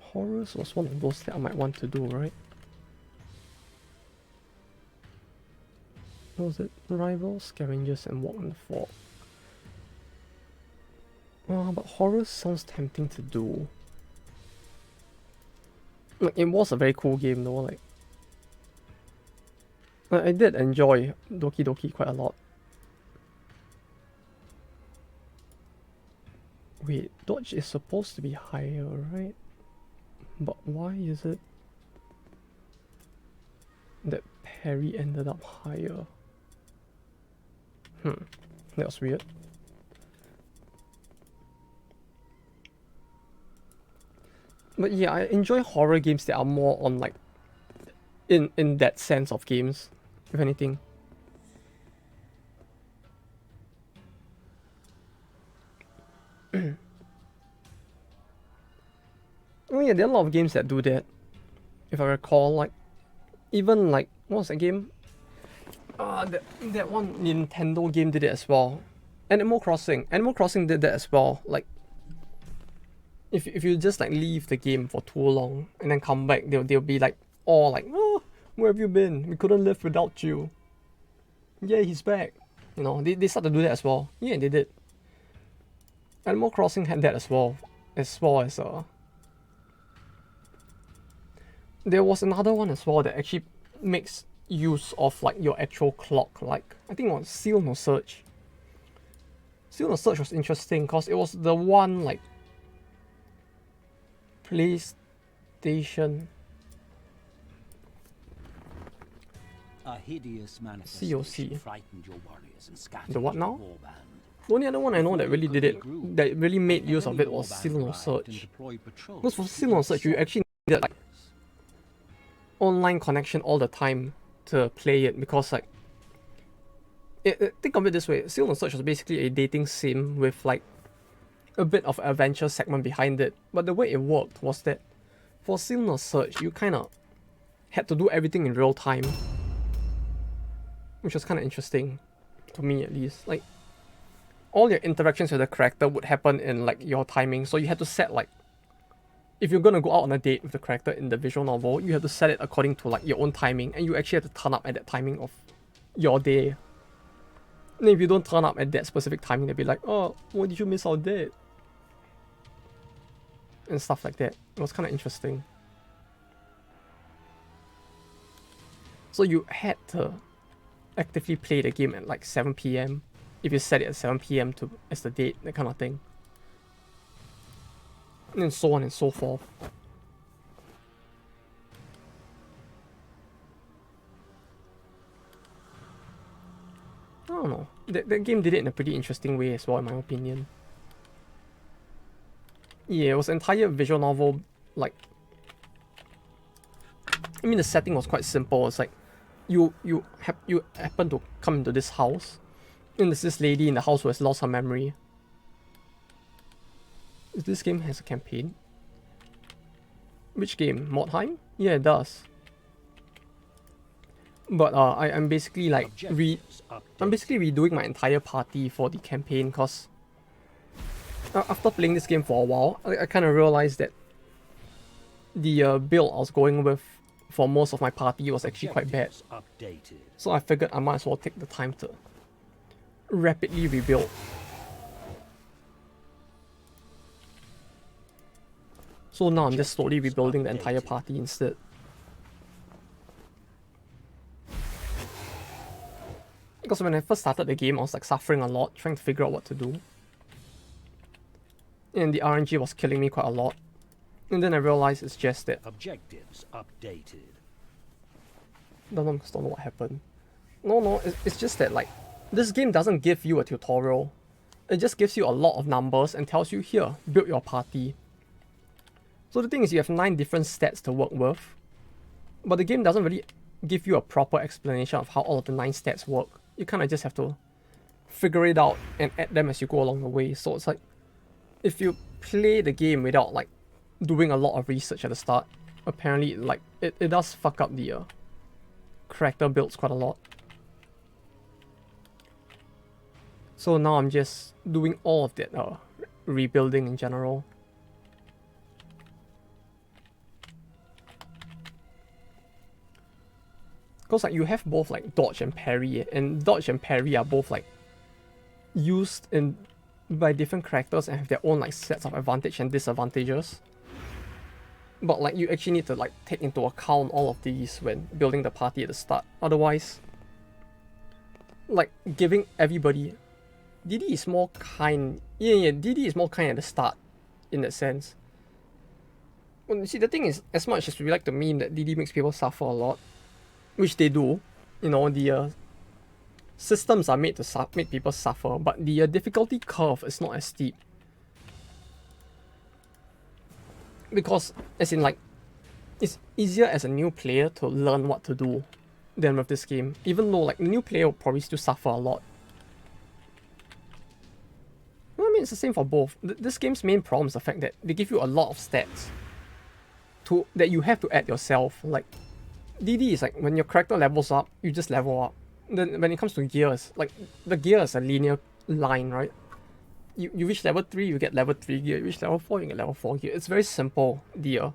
Horrors was one of those that I might want to do, right? What was it? Rivals, scavengers, and walk on the fog. But horrors sounds tempting to do. Like, it was a very cool game though, like. I did enjoy Doki Doki quite a lot. Wait, dodge is supposed to be higher, right? But why is it that parry ended up higher? That was weird. But yeah, I enjoy horror games that are more on like in that sense of games, if anything. Oh yeah, there are a lot of games that do that. If I recall, like even like what was that game? That one Nintendo game did it as well. Animal Crossing. Animal Crossing did that as well. Like if you just like leave the game for too long and then come back, they'll be like all like, oh, where have you been? We couldn't live without you. Yeah, he's back. You know, they start to do that as well. Yeah, they did. Animal Crossing had that as well as there was another one as well that actually makes use of like your actual clock. Like I think it was Seal No Search. Seal No Search was interesting because it was the one like PlayStation. A hideous manifestation frightened your warriors and scattered the what now? your warband. The only other one I know that really did it, that really made use of it, was Seal No Search. Because for Seal No Search, you actually needed like online connection all the time to play it, because like think of it this way: Seal No Search was basically a dating sim with like a bit of adventure segment behind it. But the way it worked was that for Seal No Search, you kind of had to do everything in real time, which was kind of interesting to me, at least. Like all your interactions with the character would happen in like your timing, so you had to set like, if you're gonna go out on a date with the character in the visual novel, you have to set it according to like your own timing, and you actually have to turn up at that timing of your day. And if you don't turn up at that specific timing, they'll be like, oh, why did you miss our date? And stuff like that. It was kind of interesting. So you had to actively play the game at like 7 PM if you set it at 7 PM to as the date, that kind of thing. And then so on and so forth. I don't know. That game did it in a pretty interesting way as well, in my opinion. Yeah, it was an entire visual novel, like... I mean, the setting was quite simple. It's like, you happen to come into this house, and there's this lady in the house who has lost her memory. This game has a campaign? Which game? Mordheim? Yeah, it does. But I'm basically like redoing my entire party for the campaign, because after playing this game for a while, I kind of realized that the build I was going with for most of my party was actually quite bad. So I figured I might as well take the time to rapidly rebuild. So now I'm just slowly rebuilding the entire party instead. Because when I first started the game, I was like suffering a lot, trying to figure out what to do. And the RNG was killing me quite a lot. And then I realized it's just that... Objectives updated. Don't know what happened. No, it's just that like, this game doesn't give you a tutorial. It just gives you a lot of numbers and tells you, here, build your party. So the thing is, you have 9 different stats to work with, but the game doesn't really give you a proper explanation of how all of the 9 stats work. You kind of just have to figure it out and add them as you go along the way. So it's like, if you play the game without like doing a lot of research at the start, apparently like it does fuck up the character builds quite a lot. So now I'm just doing all of that rebuilding in general. Because like you have both like dodge and parry, and dodge and parry are both like used in by different characters and have their own like sets of advantage and disadvantages. But like you actually need to like take into account all of these when building the party at the start. Otherwise, like giving everybody, DD is more kind. Yeah, DD is more kind at the start, in that sense. Well, you see, the thing is, as much as we like to meme that DD makes people suffer a lot, which they do, you know, the systems are made to make people suffer, but the difficulty curve is not as steep. Because, as in like, it's easier as a new player to learn what to do than with this game. Even though like the new player will probably still suffer a lot. Well, I mean, it's the same for both. This game's main problem is the fact that they give you a lot of stats that you have to add yourself. Like, DD is like, when your character levels up, you just level up. Then when it comes to gears, like, the gear is a linear line, right? You reach level 3, you get level 3 gear. You reach level 4, you get level 4 gear. It's very simple, the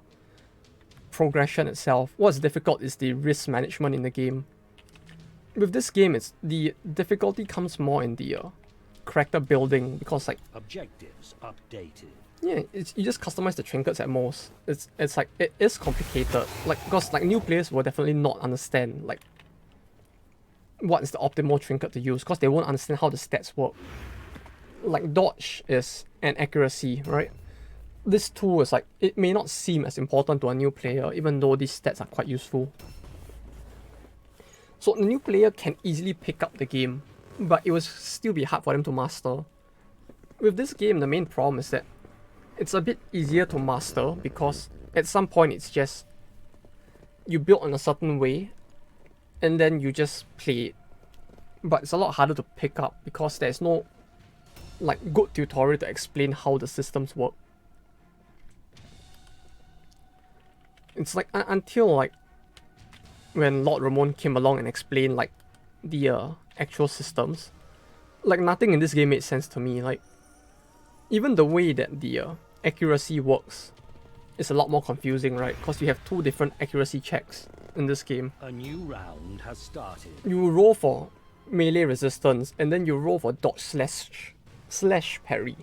progression itself. What's difficult is the risk management in the game. With this game, it's the difficulty comes more in the character building, because like objectives updated. Yeah, you just customize the trinkets at most. It's like, it is complicated. Like, because like new players will definitely not understand like what is the optimal trinket to use, because they won't understand how the stats work. Like dodge is an accuracy, right? This tool is like, it may not seem as important to a new player, even though these stats are quite useful. So the new player can easily pick up the game, but it will still be hard for them to master. With this game, the main problem is that it's a bit easier to master, because at some point it's just you build in a certain way and then you just play it. But it's a lot harder to pick up because there's no like good tutorial to explain how the systems work. It's like until like when Lord Ramon came along and explained like the actual systems, like nothing in this game made sense to me. Like even the way that the accuracy works is a lot more confusing, right? Because you have two different accuracy checks in this game. A new round has started. You roll for melee resistance and then you roll for dodge slash parry.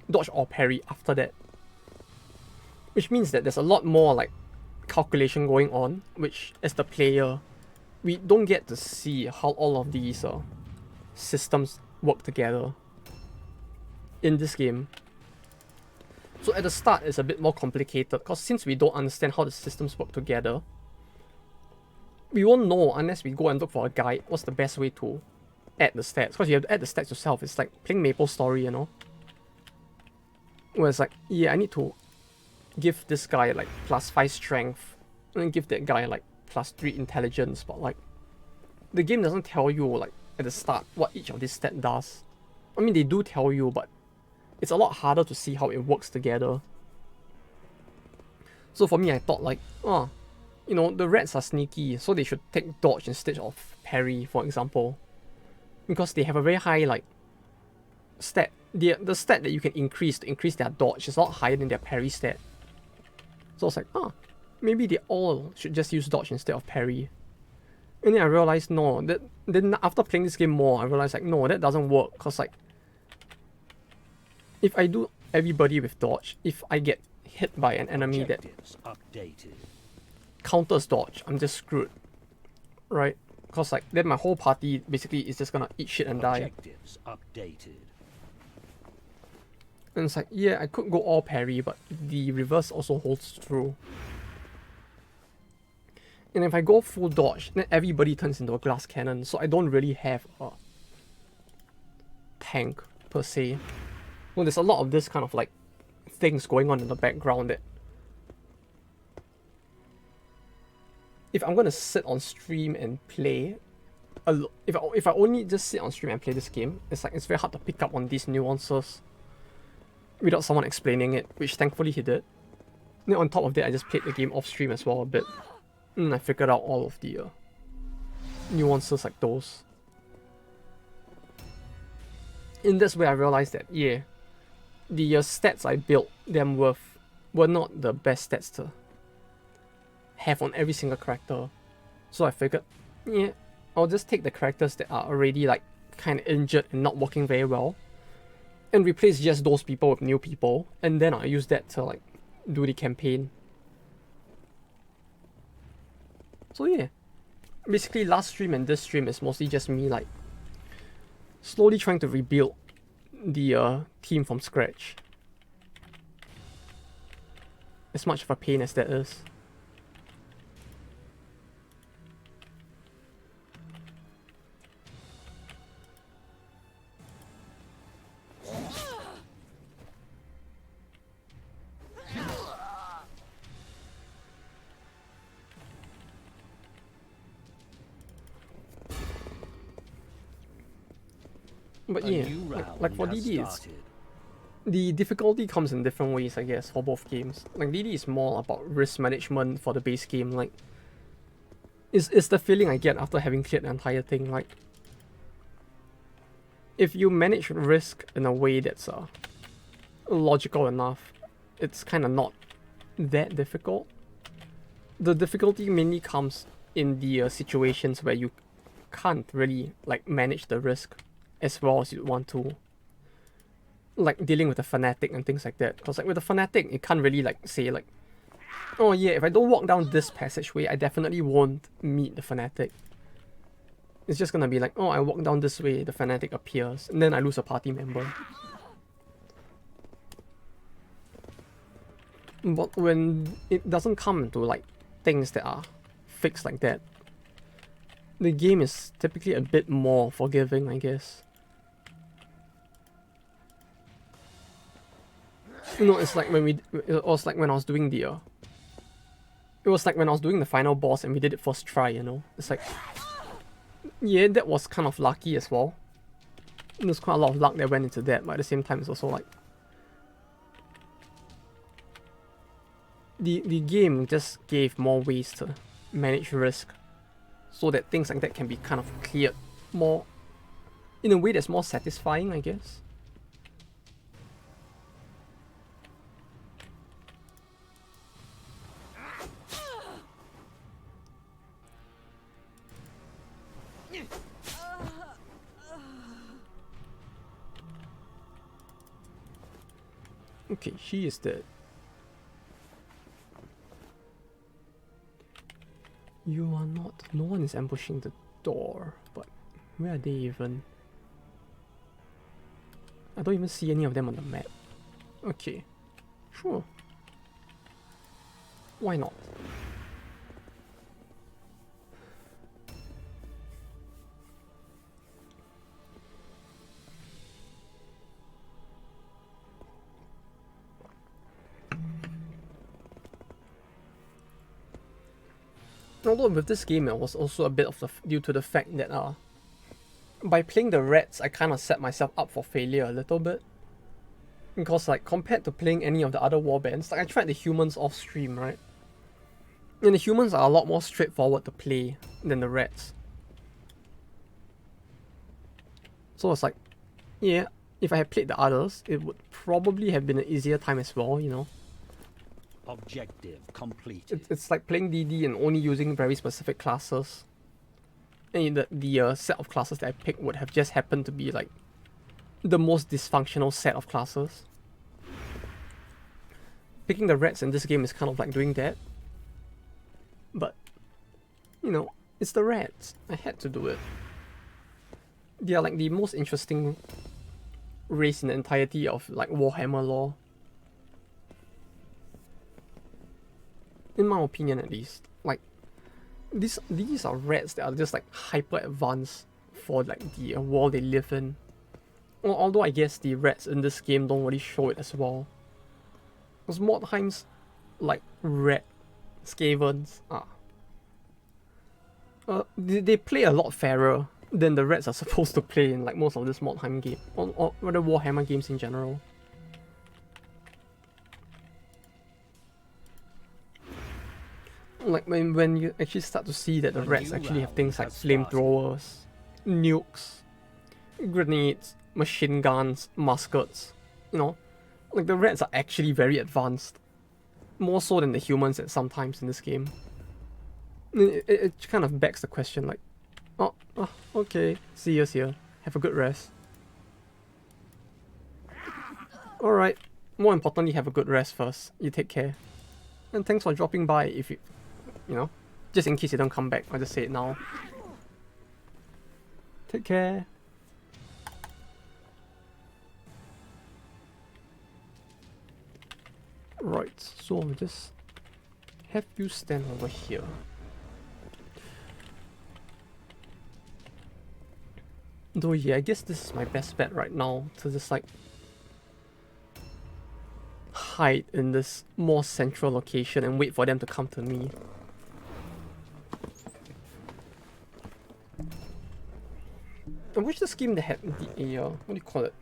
Dodge or parry after that. Which means that there's a lot more like calculation going on, which as the player, we don't get to see how all of these systems work together in this game. So at the start it's a bit more complicated, because since we don't understand how the systems work together, we won't know unless we go and look for a guide what's the best way to add the stats, because you have to add the stats yourself. It's like playing MapleStory, you know? Where it's like, yeah, I need to give this guy like +5 strength, and then give that guy like +3 intelligence, but like, the game doesn't tell you like at the start what each of these stat does. I mean, they do tell you, but it's a lot harder to see how it works together. So for me, I thought like, you know, the rats are sneaky, so they should take dodge instead of parry, for example. Because they have a very high like stat. The stat that you can increase to increase their dodge is a lot higher than their parry stat. So I was like, maybe they all should just use dodge instead of parry. And then I realized no, then after playing this game more, I realized like no, that doesn't work, because like if I do everybody with dodge, if I get hit by an enemy that counters dodge, I'm just screwed, right? Because like then my whole party basically is just gonna eat shit and die. And it's like, yeah, I could go all parry, but the reverse also holds true. And if I go full dodge, then everybody turns into a glass cannon, so I don't really have a tank per se. Well, there's a lot of this kind of like things going on in the background that if I'm gonna sit on stream and play, if I only just sit on stream and play this game, it's like it's very hard to pick up on these nuances without someone explaining it, which thankfully he did. Then on top of that, I just played the game off stream as well a bit, and I figured out all of the nuances like those. And that's where I realized that, yeah, the stats I built them with were not the best stats to have on every single character. So I figured, yeah, I'll just take the characters that are already like kind of injured and not working very well and replace just those people with new people, and then I'll use that to like do the campaign. So yeah, basically last stream and this stream is mostly just me like slowly trying to rebuild the team from scratch. As much of a pain as that is. But yeah, like for DD, the difficulty comes in different ways, I guess, for both games. Like DD is more about risk management for the base game. Like, it's the feeling I get after having cleared the entire thing. Like, if you manage risk in a way that's logical enough, it's kind of not that difficult. The difficulty mainly comes in the situations where you can't really like manage the risk as well as you want to, like dealing with a fanatic and things like that. Because like with a fanatic, you can't really like say like, oh yeah, if I don't walk down this passageway, I definitely won't meet the fanatic. It's just gonna be like, oh, I walk down this way, the fanatic appears, and then I lose a party member. But when it doesn't come to like things that are fixed like that, the game is typically a bit more forgiving, I guess. You know, it's like when it was like when I was doing the it was like when I was doing the final boss and we did it first try, you know? It's like, yeah, that was kind of lucky as well. There's quite a lot of luck that went into that, but at the same time it's also like the game just gave more ways to manage risk so that things like that can be kind of cleared more in a way that's more satisfying, I guess. Okay, she is dead. You are not. No one is ambushing the door, but where are they even? I don't even see any of them on the map. Okay, sure. Why not? Although with this game it was also a bit of due to the fact that by playing the rats I kind of set myself up for failure a little bit. Because like compared to playing any of the other warbands, like I tried the humans off stream, right? And the humans are a lot more straightforward to play than the rats. So it's like, yeah, if I had played the others, it would probably have been an easier time as well, you know? Objective completed. It's like playing DD and only using very specific classes. And the set of classes that I picked would have just happened to be like the most dysfunctional set of classes. Picking the rats in this game is kind of like doing that. But, you know, it's the rats. I had to do it. They are like the most interesting race in the entirety of like Warhammer lore. In my opinion at least. Like, these are rats that are just like hyper advanced for like the world they live in. Although I guess the rats in this game don't really show it as well. Because Mordheim's like rat Skavens are they play a lot fairer than the rats are supposed to play in like most of this Mordheim game, or rather Warhammer games in general. Like when you actually start to see that the rats actually have things like flamethrowers, nukes, grenades, machine guns, muskets, you know, like the rats are actually very advanced, more so than the humans at sometimes in this game. It kind of begs the question like, oh, okay, see you here, have a good rest. Alright, more importantly, have a good rest first, you take care. And thanks for dropping by. If you know, just in case you don't come back, I'll just say it now. Take care. Right, so I'll just have you stand over here. Though yeah, I guess this is my best bet right now, to just like hide in this more central location and wait for them to come to me. I wish this game had the what do you call it?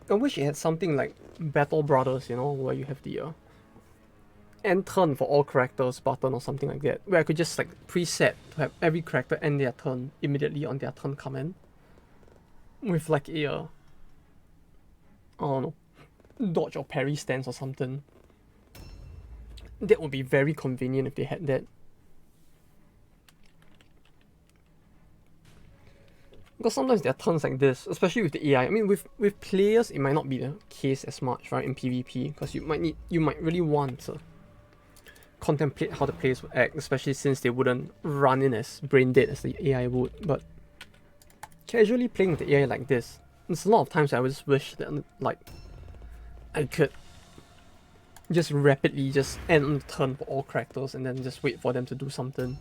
I wish it had something like Battle Brothers, you know, where you have the end turn for all characters button or something like that, where I could just like preset to have every character end their turn immediately on their turn command. With like a I don't know, dodge or parry stance or something. That would be very convenient if they had that. Because sometimes there are turns like this, especially with the AI. I mean, with players, it might not be the case as much, right, in PvP, because you might really want to contemplate how the players would act, especially since they wouldn't run in as brain dead as the AI would. But casually playing with the AI like this, there's a lot of times I would just wish that like I could just rapidly just end the turn for all characters and then just wait for them to do something.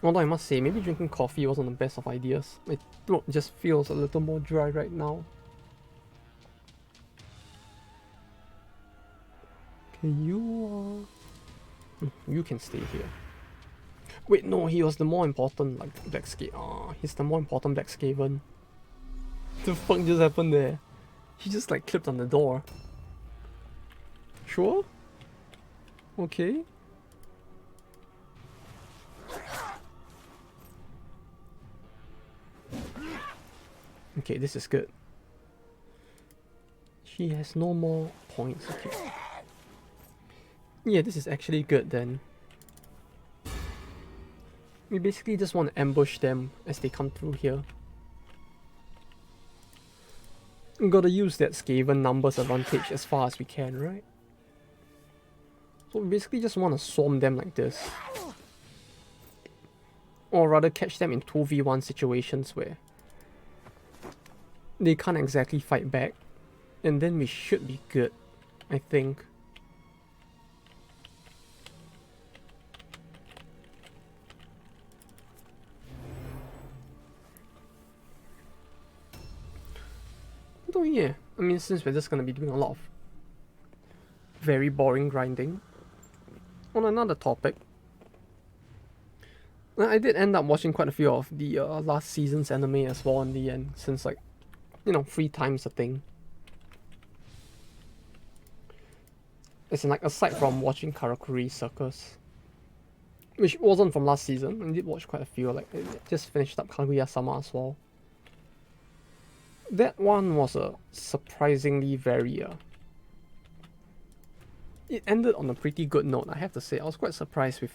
Although I must say, maybe drinking coffee wasn't the best of ideas. My throat just feels a little more dry right now. Okay, you can stay here. Wait, no, he was the more important, like, Black Skaven. Ah, he's the more important Black Skaven. The fuck just happened there? He just, like, clipped on the door. Sure? Okay. Okay, this is good. She has no more points. Okay. Yeah, this is actually good then. We basically just want to ambush them as they come through here. We gotta use that Skaven numbers advantage as far as we can, right? So we basically just want to swarm them like this. Or rather catch them in 2v1 situations where they can't exactly fight back. And then we should be good, I think. Though yeah, I mean, since we're just gonna be doing a lot of very boring grinding. On another topic, I did end up watching quite a few of the last season's anime as well in the end, since like, you know, free time's a thing. As in like, aside from watching Karakuri Circus, which wasn't from last season, I did watch quite a few, like I just finished up Kaguya-sama as well. That one was a surprisingly very it ended on a pretty good note, I have to say. I was quite surprised with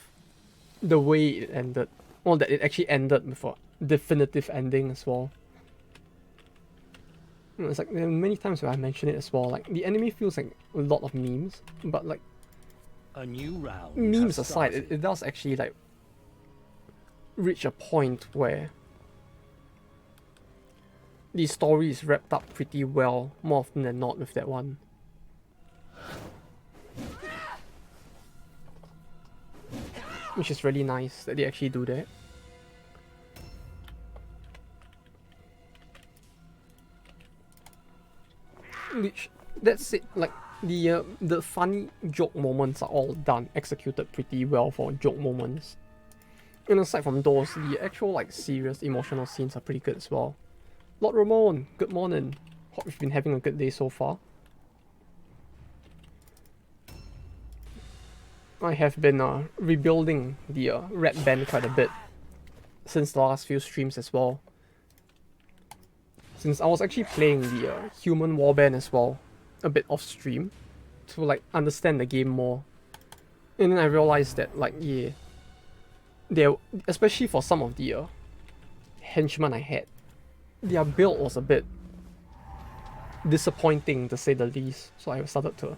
the way it ended. Well, that it actually ended with a definitive ending as well. It's like there are many times where I mentioned it as well, like the anime feels like a lot of memes, but like a new round memes aside, it does actually like reach a point where the story is wrapped up pretty well, more often than not, with that one. Which is really nice that they actually do that. Which, that's it, like the funny joke moments are all done, executed pretty well for joke moments. And aside from those, the actual like serious emotional scenes are pretty good as well. Lord Ramon, good morning. Hope you've been having a good day so far. I have been rebuilding the red band quite a bit since the last few streams as well. Since I was actually playing the human warband as well, a bit off stream, to like understand the game more. And then I realized that like yeah, there, especially for some of the henchmen I had, their build was a bit disappointing to say the least. So I started to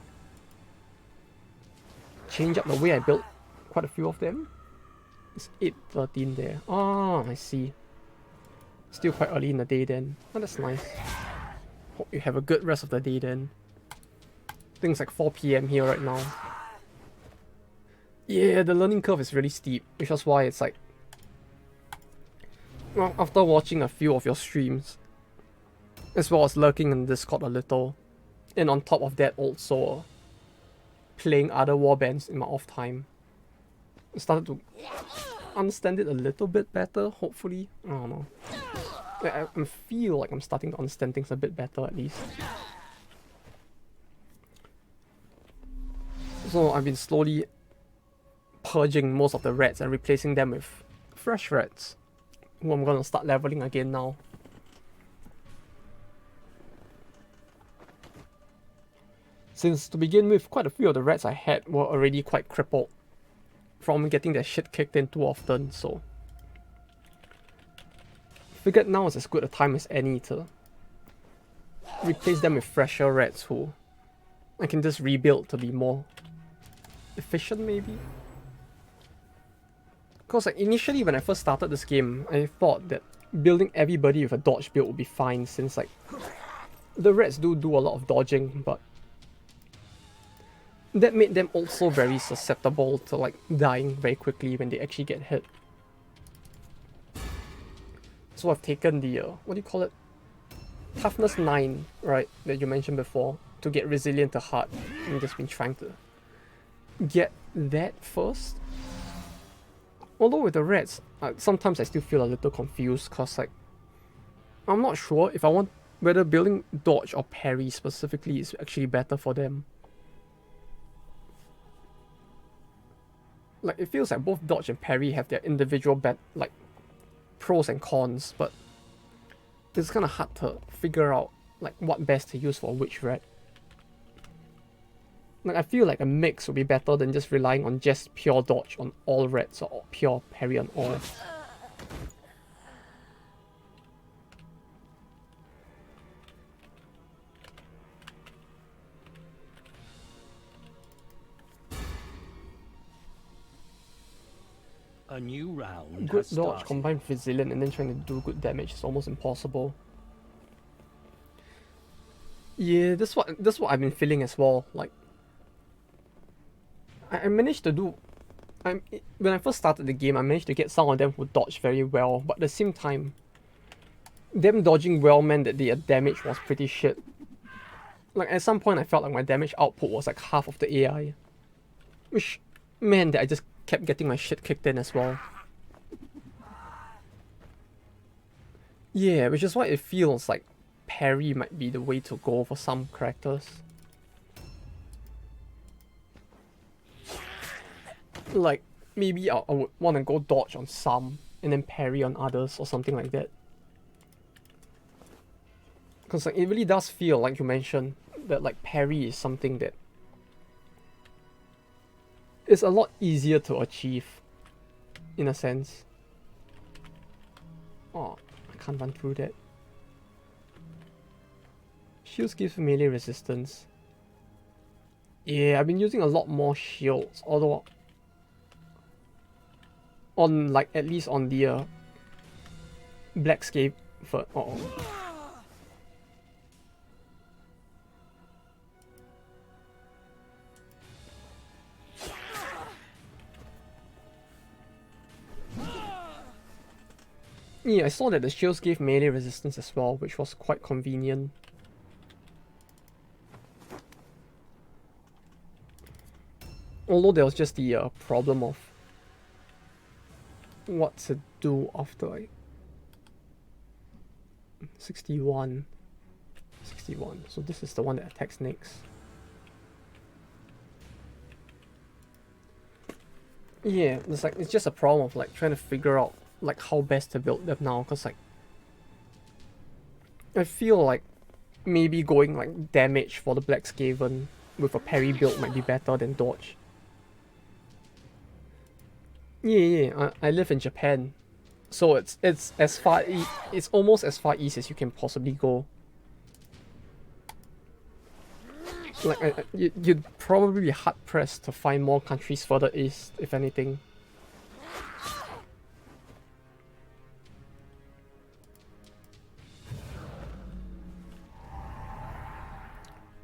change up the way I built quite a few of them. It's 8:13 there. Ah, I see. Still quite early in the day then. Oh, that's nice. Hope you have a good rest of the day then. I think it's like 4 PM here right now. Yeah, the learning curve is really steep, which is why it's like... Well, after watching a few of your streams, as well as lurking in Discord a little, and on top of that also playing other warbands in my off time, I started to understand it a little bit better, hopefully. I don't know. I feel like I'm starting to understand things a bit better at least. So I've been slowly purging most of the rats and replacing them with fresh rats, who I'm gonna start leveling again now. Since to begin with, quite a few of the rats I had were already quite crippled from getting their shit kicked in too often, so figured now is as good a time as any to replace them with fresher rats who I can just rebuild to be more efficient maybe. Because like initially when I first started this game, I thought that building everybody with a dodge build would be fine, since like the rats do a lot of dodging, but that made them also very susceptible to like dying very quickly when they actually get hit. So I've taken the, what do you call it? Toughness 9, right, that you mentioned before, to get resilient to hard. I've just been trying to get that first. Although with the rats, sometimes I still feel a little confused, cause like, I'm not sure if I want, whether building dodge or parry specifically is actually better for them. Like, it feels like both dodge and parry have their individual like pros and cons, but it's kind of hard to figure out like what best to use for which rat. Like, I feel like a mix would be better than just relying on just pure dodge on all rats or pure parry on all. A new round Good has dodge started. combined with resilient and then trying to do good damage is almost impossible. Yeah, that's what I've been feeling as well. Like, I managed to do... when I first started the game, I managed to get some of them who dodged very well, but at the same time, them dodging well meant that their damage was pretty shit. Like, at some point I felt like my damage output was like half of the AI, which meant that I just kept getting my shit kicked in as well. Yeah, which is why it feels like parry might be the way to go for some characters. Like, maybe I would want to go dodge on some and then parry on others or something like that. Because like, it really does feel, like you mentioned, that like parry is something that is a lot easier to achieve, in a sense. Oh, I can't run through that. Shields give melee resistance. Yeah, I've been using a lot more shields, although on like at least on the Blackscape for yeah, I saw that the shields gave melee resistance as well, which was quite convenient. Although there was just the problem of what to do after 61. 61. So this is the one that attacks next. Yeah, it's just a problem of like trying to figure out like how best to build them now, cause like I feel like maybe going like damage for the Black Skaven with a parry build might be better than dodge. Yeah, I live in Japan, so it's as far it's almost as far east as you can possibly go. Like you'd probably be hard pressed to find more countries further east, if anything.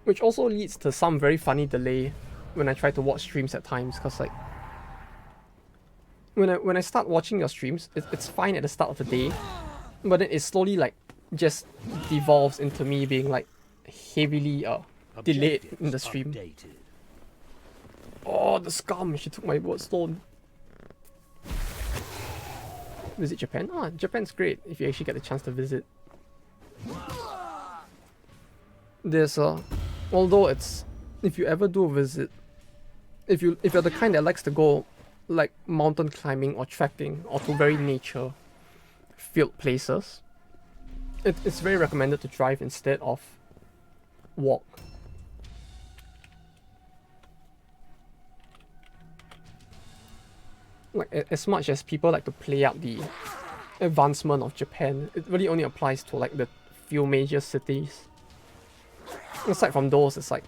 Which also leads to some very funny delay when I try to watch streams at times, cause like when I start watching your streams, it's fine at the start of the day, but then it slowly like just devolves into me being like heavily delayed in the stream. Updated. Oh, the scum! She took my word stone. Visit Japan? Ah, Japan's great if you actually get the chance to visit. There's although it's, if you ever do visit, if you're the kind that likes to go like mountain climbing or trekking or to very nature filled places, it's very recommended to drive instead of walk. Like as much as people like to play up the advancement of Japan, it really only applies to like the few major cities. Aside from those, it's like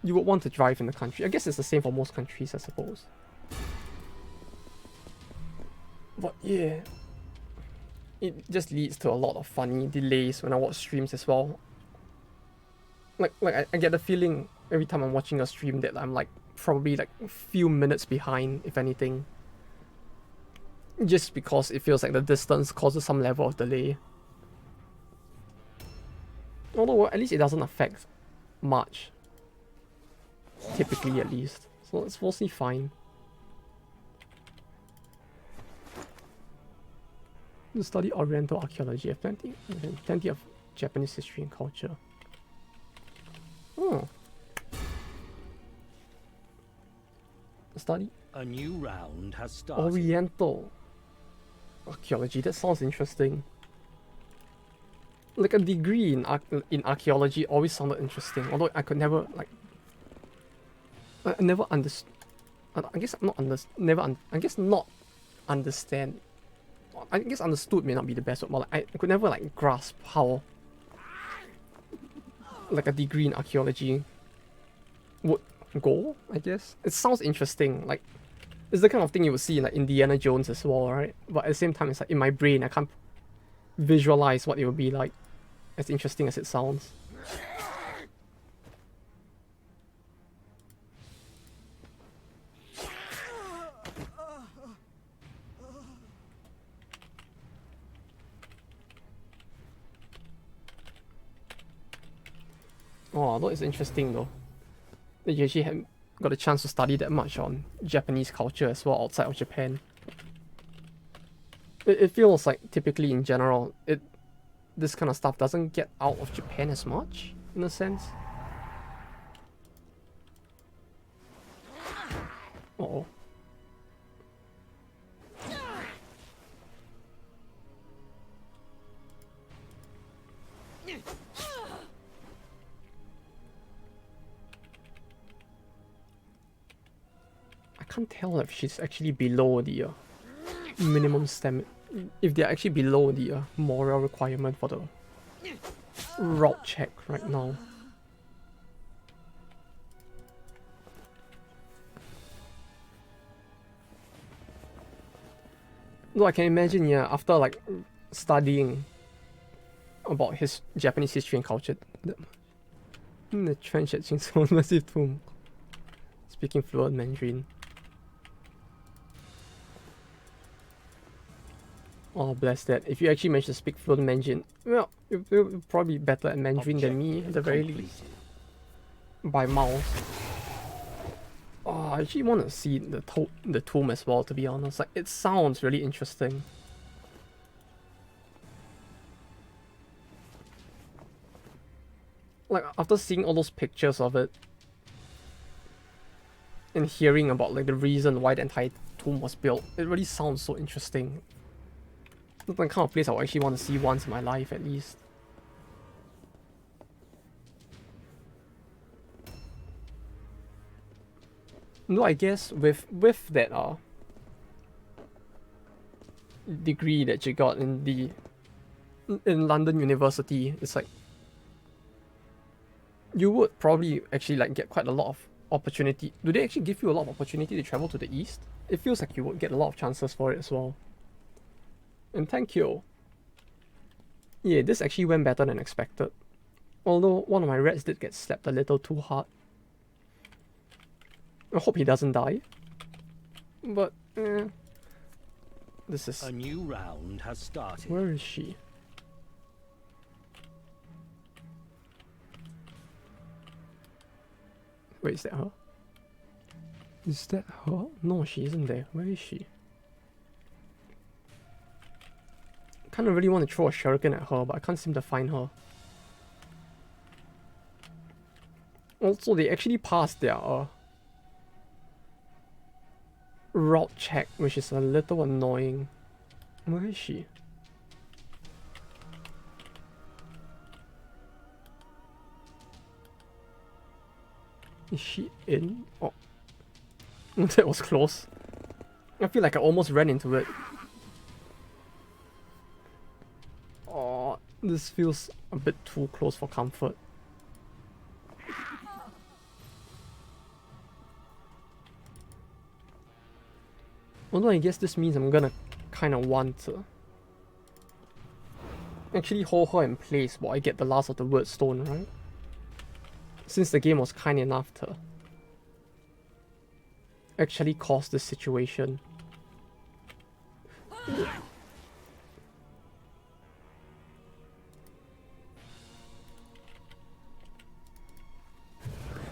you would want to drive in the country. I guess it's the same for most countries, I suppose. But yeah, it just leads to a lot of funny delays when I watch streams as well. Like I get the feeling every time I'm watching a stream that I'm like probably like a few minutes behind, if anything. Just because it feels like the distance causes some level of delay. Although at least it doesn't affect much. Typically at least. So it's mostly fine. To study Oriental archaeology, I have plenty of Japanese history and culture. Oh. Study A new round has started. Oriental archaeology, that sounds interesting. Like a degree in archaeology always sounded interesting, although I could never like I never understood. I guess not understand. I guess understood may not be the best word, but like, I could never like grasp how like a degree in archaeology would go. I guess it sounds interesting. Like it's the kind of thing you would see in like Indiana Jones as well, right? But at the same time, it's like in my brain I can't visualize what it would be like. As interesting as it sounds. Oh, that is interesting though. That you actually got a chance to study that much on Japanese culture as well outside of Japan. It feels like typically in general, this kind of stuff doesn't get out of Japan as much, in a sense. Uh-oh. I can't tell if she's actually below the minimum stamina. If they're actually below the moral requirement for the route check right now. No, I can imagine, yeah, after like studying about his Japanese history and culture, the trench at Qing's massive tomb, speaking fluent Mandarin. Oh, bless that. If you actually manage to speak fluent Mandarin, well, you're probably better at Mandarin than me, at the very least. By miles. Oh, I actually want to see the tomb as well, to be honest. Like, it sounds really interesting. like after seeing all those pictures of it and hearing about like the reason why the entire tomb was built, it really sounds so interesting. It's the kind of place I would actually want to see once in my life at least. No, I guess with that degree that you got in London University, it's like you would probably actually like get quite a lot of opportunity. Do they actually give you a lot of opportunity to travel to the east? It feels like you would get a lot of chances for it as well. And thank you. Yeah, this actually went better than expected. Although one of my rats did get slapped a little too hard. I hope he doesn't die. But, this is... A new round has started. Where is she? Wait, is that her? Is that her? No, she isn't there. Where is she? I kind of really want to throw a shuriken at her, but I can't seem to find her. Also, they actually passed their route check, which is a little annoying. Where is she? Is she in? Oh. That was close. I feel like I almost ran into it. Oh, this feels a bit too close for comfort. Although I guess this means I'm gonna kind of want to actually hold her in place while I get the last of the word stone, right? Since the game was kind enough to actually cause this situation.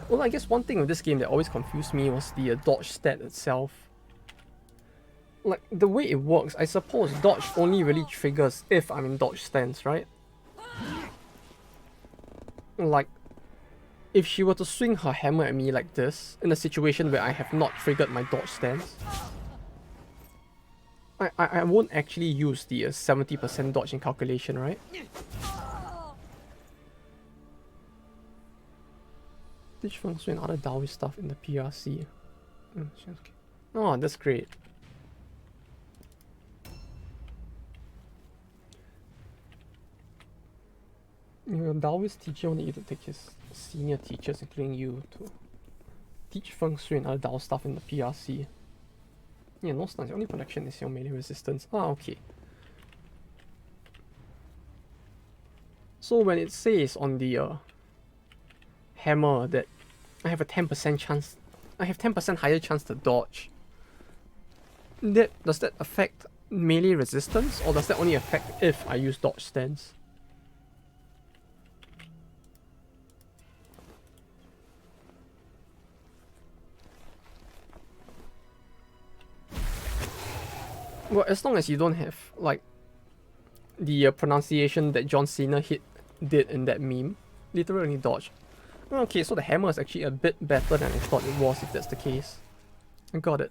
Well, I guess one thing with this game that always confused me was the dodge stat itself. Like, the way it works, I suppose dodge only really triggers if I'm in dodge stance, right? Like, if she were to swing her hammer at me like this, in a situation where I have not triggered my dodge stance, I won't actually use the 70% dodging calculation, right? Teach Feng Shui and other Taoist stuff in the PRC. Oh, that's great. Your Taoist teacher wanted you to take his senior teachers, including you, to teach Feng Shui and other Tao stuff in the PRC. Yeah, no stance. Your only protection is your melee resistance. Ah, okay. So when it says on the hammer that I have a 10% chance, I have 10% higher chance to dodge, does that affect melee resistance, or does that only affect if I use dodge stance? Well, as long as you don't have, like, the pronunciation that John Cena did in that meme, literally dodge. Okay, so the hammer is actually a bit better than I thought it was, if that's the case. I got it.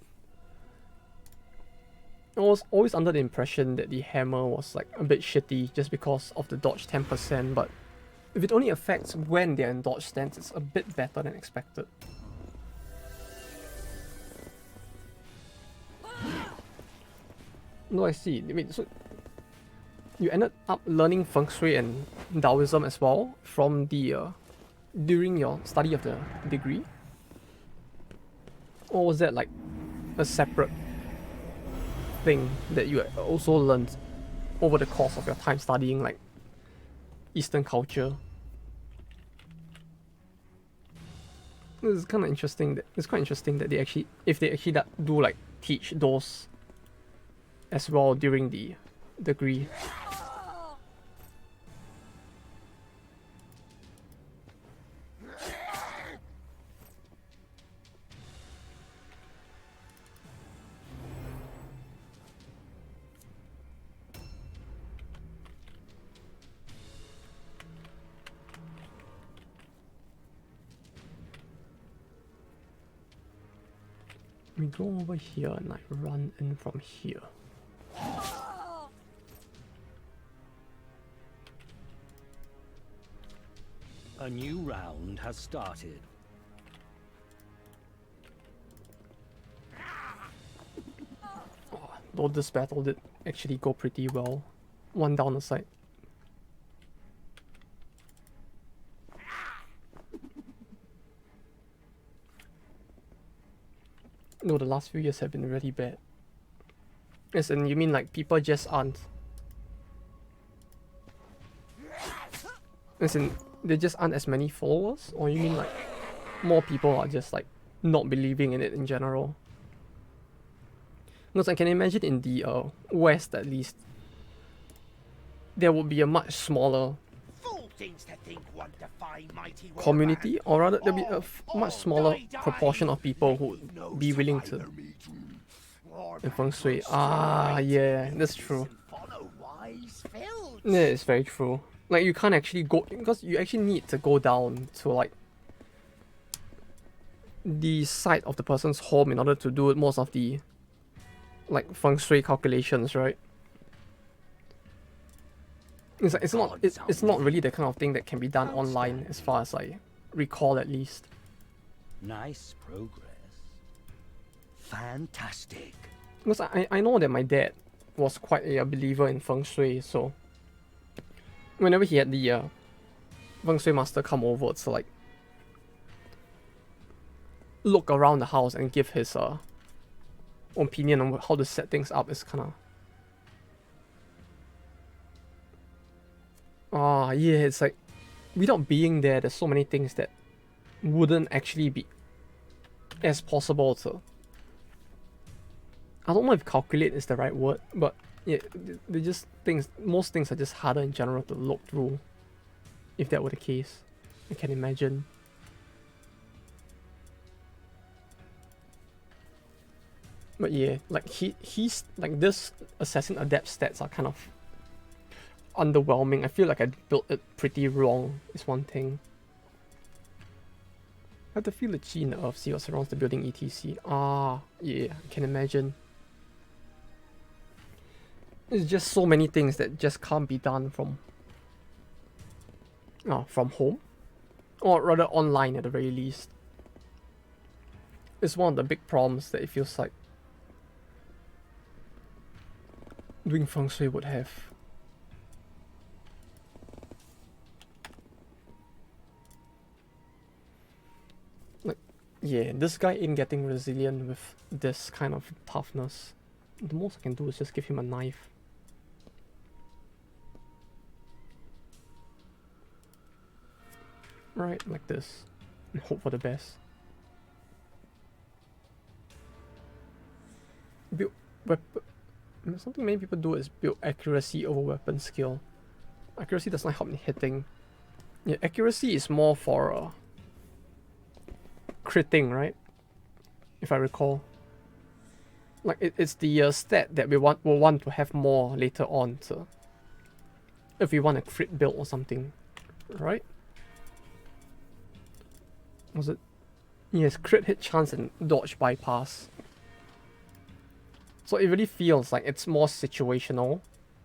I was always under the impression that the hammer was, like, a bit shitty just because of the dodge 10%, but if it only affects when they're in dodge stance, it's a bit better than expected. No, I see. Wait, so you ended up learning Feng Shui and Taoism as well from the during your study of the degree? Or was that like a separate thing that you also learned over the course of your time studying like Eastern culture? It's kind of interesting that it's quite interesting that they actually, if they actually do like teach those as well during the degree. We go over here and like run in from here. A new round has started. Though this battle did actually go pretty well. One down the side. No, the last few years have been really bad. As in, you mean like people just aren't... As in, there just aren't as many followers? Or you mean like more people are just like not believing in it in general? Because I can imagine in the West at least, there would be a much smaller community, or rather there'll be a much smaller proportion of people who would be willing to in feng shui. Ah, yeah, that's true. Yeah, it's very true. Like you can't actually go, because you actually need to go down to like the site of the person's home in order to do most of the like feng shui calculations, right? It's like, it's not really the kind of thing that can be done online, as far as I recall at least. Nice progress. Fantastic. Because I know that my dad was quite a believer in feng shui, so whenever he had the feng shui master come over to like look around the house and give his opinion on how to set things up, is kind of... Ah, yeah, it's like, without being there, there's so many things that wouldn't actually be as possible to... I don't know if calculate is the right word, but yeah, they just things, most things are just harder in general to look through, if that were the case. I can imagine. But yeah, like he's like, this Assassin Adept stats are kind of underwhelming. I feel like I built it pretty wrong, is one thing. I have to feel the chi in the earth, see what surrounds the building, etc. Ah, yeah, I can imagine. There's just so many things that just can't be done from home, or rather online at the very least. It's one of the big problems that it feels like doing feng shui would have. Like, yeah, this guy ain't getting resilient with this kind of toughness. The most I can do is just give him a knife. Right, like this. And hope for the best. Build weapon. Something many people do is build accuracy over weapon skill. Accuracy does not help in hitting. Yeah, accuracy is more for critting, right? If I recall. Like it's the stat that will want to have more later on, so if we want a crit build or something, right? Was it? Yes, crit hit chance and dodge bypass. So it really feels like it's more situational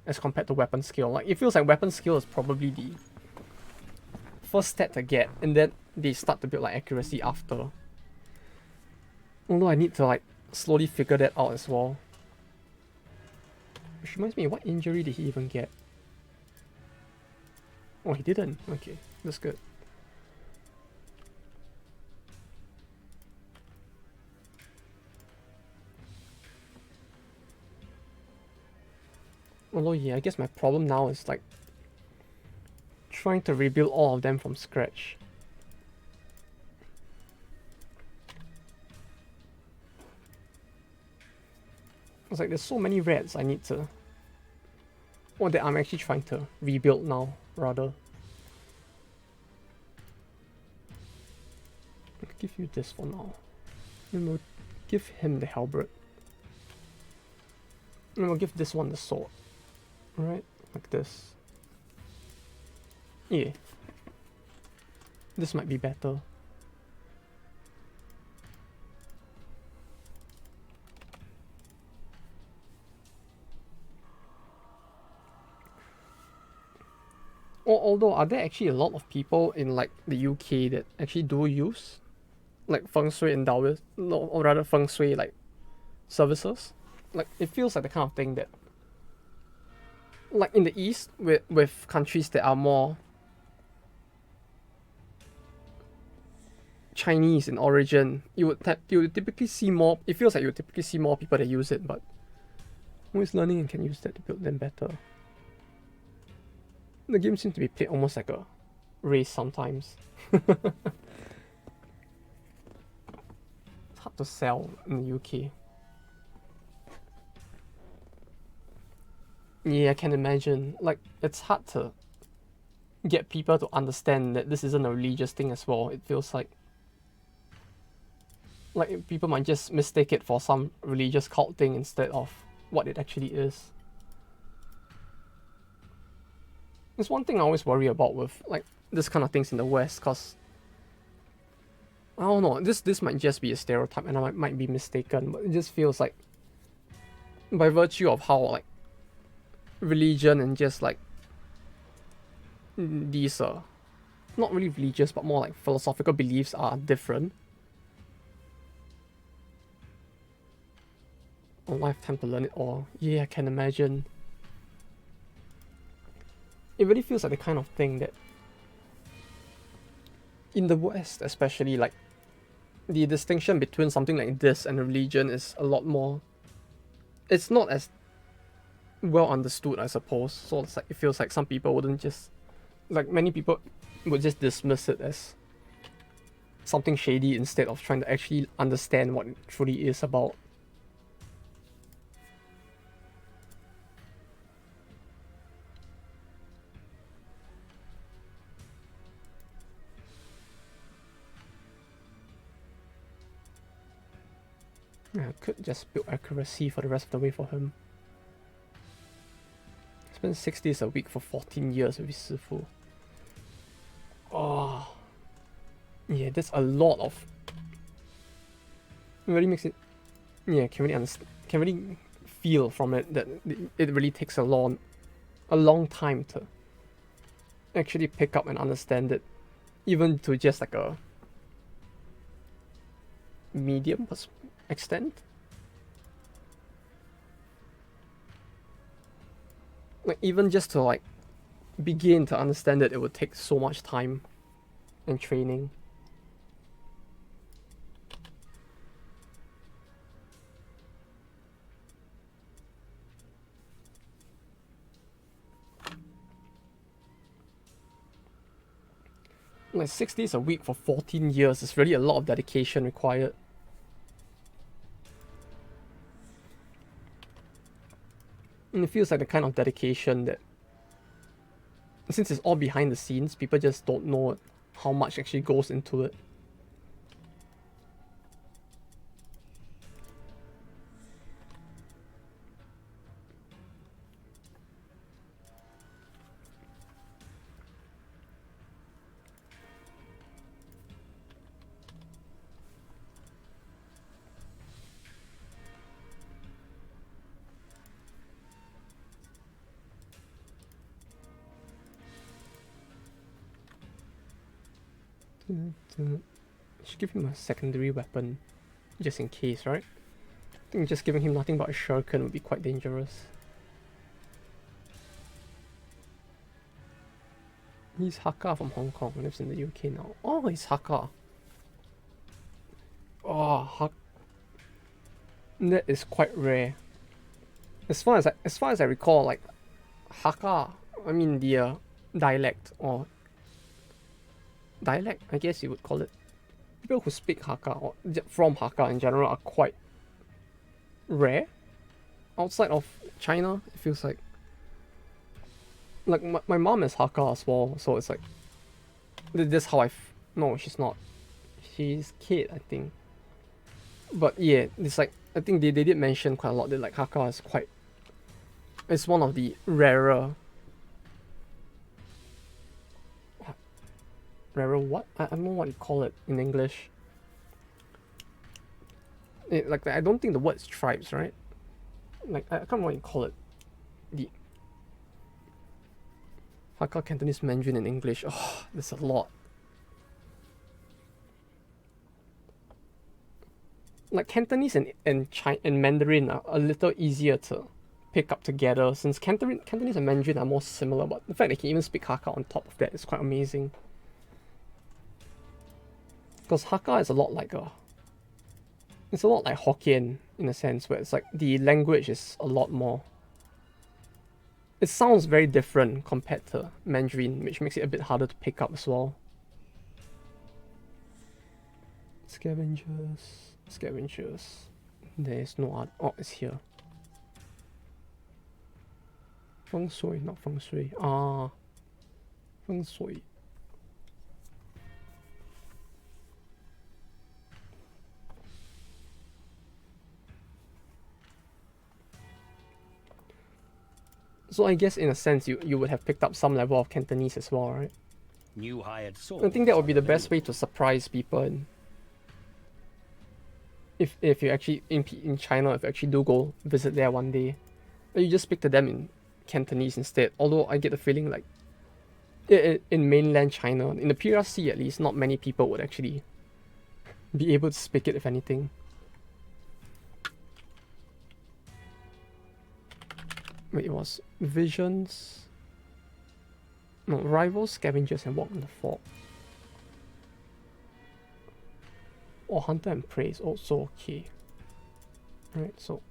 as compared to weapon skill. Like it feels like weapon skill is probably the first stat to get, and then they start to build like accuracy after. Although I need to like slowly figure that out as well. Which reminds me, what injury did he even get? Oh, he didn't. Okay, that's good. Although yeah, I guess my problem now is like trying to rebuild all of them from scratch. It's like there's so many reds I need to... or that I'm actually trying to rebuild now, rather. I'll give you this for now. And we'll give him the halberd. And we'll give this one the sword. Right? Like this. Yeah. This might be better. Although, are there actually a lot of people in like the UK that actually do use like feng shui and Taoist, no, or rather feng shui like services? Like it feels like the kind of thing that, like in the East, with countries that are more Chinese in origin, you would typically see more. It feels like you would typically see more people that use it, but who is learning and can use that to build them better? The game seems to be played almost like a race sometimes. It's hard to sell in the UK. Yeah, I can imagine. Like, it's hard to get people to understand that this isn't a religious thing as well. It feels like people might just mistake it for some religious cult thing instead of what it actually is. It's one thing I always worry about with like this kind of things in the West, cause I don't know. This might just be a stereotype, and I might be mistaken, but it just feels like by virtue of how like religion and just like these not really religious but more like philosophical beliefs are different. A lifetime to learn it all. Yeah, I can imagine. It really feels like the kind of thing that in the West especially, like the distinction between something like this and religion is a lot more, it's not as well understood, I suppose. So it's like it feels like some people wouldn't just, like many people would just dismiss it as something shady instead of trying to actually understand what it truly is about. Yeah, I could just build accuracy for the rest of the way for him. Spend 6 days a week for 14 years with his Sifu. Oh, yeah, that's a lot of. It really makes it. Yeah, can really understand. Can really feel from it that it really takes a long time to actually pick up and understand it, even to just like a medium extent. Like even just to like begin to understand it, it would take so much time and training. Like 6 days a week for 14 years is really a lot of dedication required. And it feels like the kind of dedication that, since it's all behind the scenes, people just don't know how much actually goes into it. Should give him a secondary weapon, just in case, right? I think just giving him nothing but a shuriken would be quite dangerous. He's Hakka from Hong Kong, lives in the UK now. Oh, he's Hakka. Oh, that is quite rare. As far as I recall, like Hakka, I mean the dialect, or dialect, I guess you would call it. People who speak Hakka or from Hakka in general are quite rare. Outside of China, it feels like my mom is Hakka as well, so it's like this how no, she's not. She's Kate, I think. But yeah, it's like I think they did mention quite a lot that like Hakka is quite. It's one of the rarer. Rarer what? I don't know what you call it in English. Like I don't think the word is tribes, right? Like I can't remember what you call it. The Hakka, Cantonese, Mandarin, and English. Oh, there's a lot. Like Cantonese and Mandarin are a little easier to pick up together since Cantonese and Mandarin are more similar, but the fact they can even speak Hakka on top of that is quite amazing. Because Hakka is a lot like it's a lot like Hokkien in a sense, where it's like the language is a lot more. It sounds very different compared to Mandarin, which makes it a bit harder to pick up as well. Scavengers. There's no art. Oh, it's here. Feng Shui, not Feng Shui. Ah, Feng Shui. So I guess in a sense you would have picked up some level of Cantonese as well, right? New hired I think that would be the best way to surprise people. If you actually in China, if you actually do go visit there one day, you just speak to them in Cantonese instead. Although I get the feeling like in mainland China, in the PRC at least, not many people would actually be able to speak it, if anything. Wait, it was visions. No, rivals, scavengers, and walk in the fog. Or hunter and prey is also okay. Right, so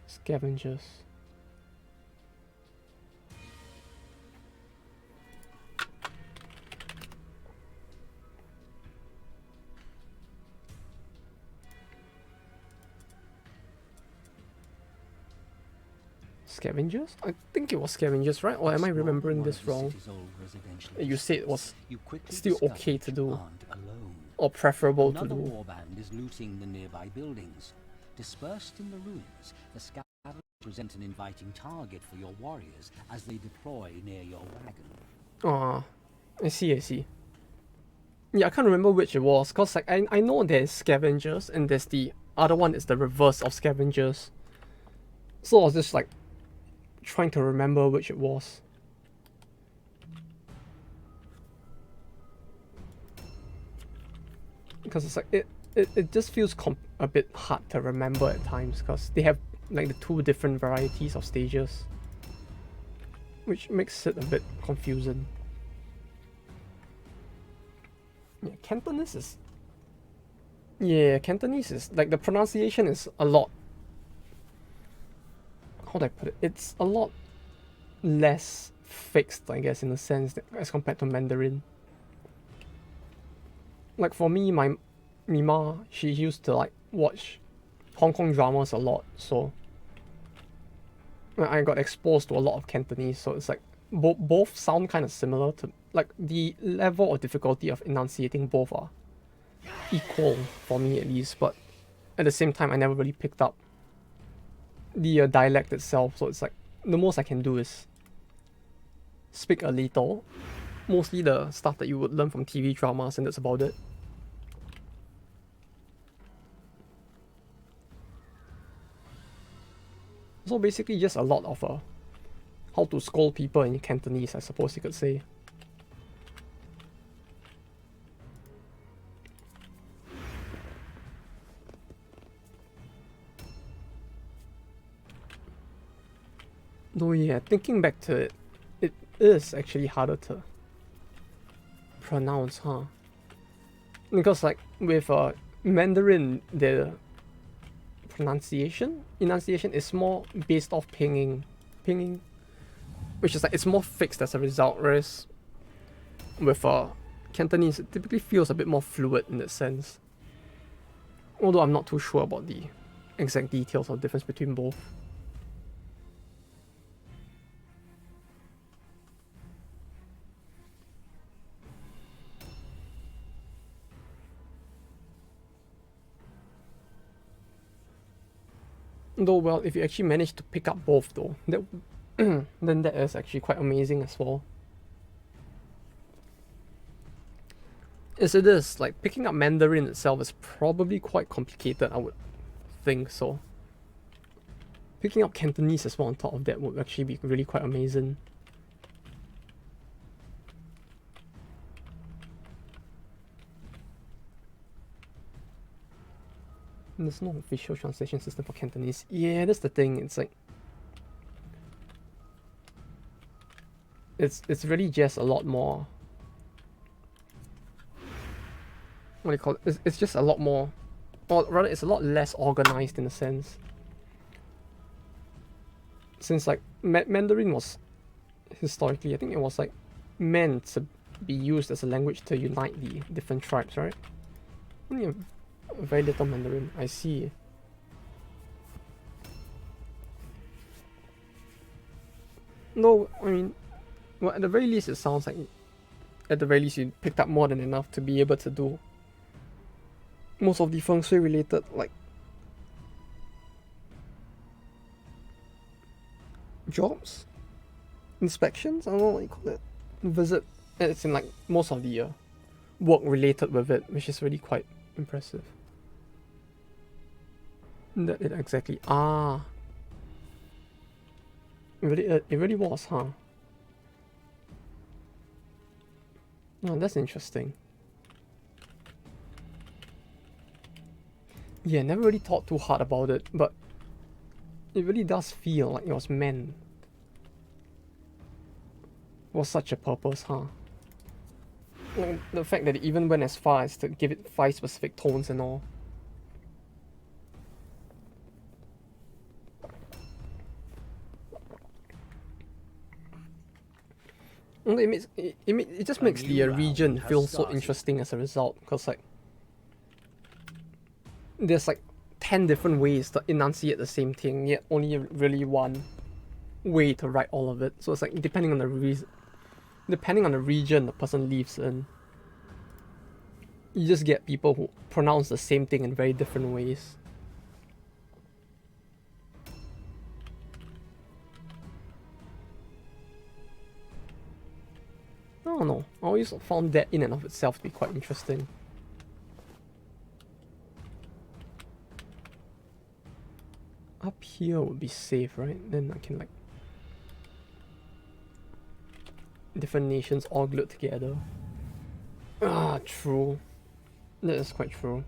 scavengers. Scavengers? I think it was scavengers, right? Or am I remembering this wrong? You said it was still okay to do, or preferable to do. Another warband is looting the nearby buildings. Dispersed in the ruins, the scavengers present an inviting target for your warriors as they deploy near your wagon. Ah, I see. Yeah, I can't remember which it was, cause like I know there's scavengers and there's the other one is the reverse of scavengers. So I was just like trying to remember which it was. Because it's like it just feels a bit hard to remember at times because they have like the two different varieties of stages, which makes it a bit confusing. Yeah, Cantonese is like the pronunciation is a lot. How do I put it? It's a lot less fixed, I guess, in a sense as compared to Mandarin. Like for me, my Mima, she used to like watch Hong Kong dramas a lot, so I got exposed to a lot of Cantonese. So it's like both sound kind of similar to like the level of difficulty of enunciating both are equal for me at least, but at the same time I never really picked up the dialect itself, so it's like the most I can do is speak a little, mostly the stuff that you would learn from TV dramas, and that's about it. So basically just a lot of how to scold people in Cantonese, I suppose you could say. Though yeah, thinking back to it, it is actually harder to pronounce, huh? Because like with Mandarin, the enunciation is more based off pinging, which is like it's more fixed as a result, whereas with Cantonese, it typically feels a bit more fluid in that sense. Although I'm not too sure about the exact details of the difference between both. Though, well, if you actually manage to pick up both though, that then that is actually quite amazing as well. As it is, like picking up Mandarin itself is probably quite complicated, I would think so. Picking up Cantonese as well on top of that would actually be really quite amazing. There's no official translation system for Cantonese. Yeah, that's the thing. It's like it's really just a lot more. What do you call it? It's just a lot more, or rather, it's a lot less organized in a sense. Since like Mandarin was historically, I think it was like meant to be used as a language to unite the different tribes, right? Only very little Mandarin. I see. No, I mean, well, at the very least, it sounds like at the very least you picked up more than enough to be able to do most of the feng shui related like jobs, inspections. I don't know what you call it. Visit. It's in like most of the work related with it, which is really quite impressive. That it exactly it really was, huh? Oh, that's interesting. Yeah, never really thought too hard about it, but it really does feel like it was meant for such a purpose, huh? Like the fact that it even went as far as to give it 5 specific tones and all. It just makes the region feel so interesting as a result, because like there's like 10 different ways to enunciate the same thing, yet only really one way to write all of it. So it's like depending on the region the person lives in, you just get people who pronounce the same thing in very different ways. I don't know. I always found that in and of itself to be quite interesting. Up here would be safe, right? Then I can like different nations all glued together. Ah, true. That is quite true.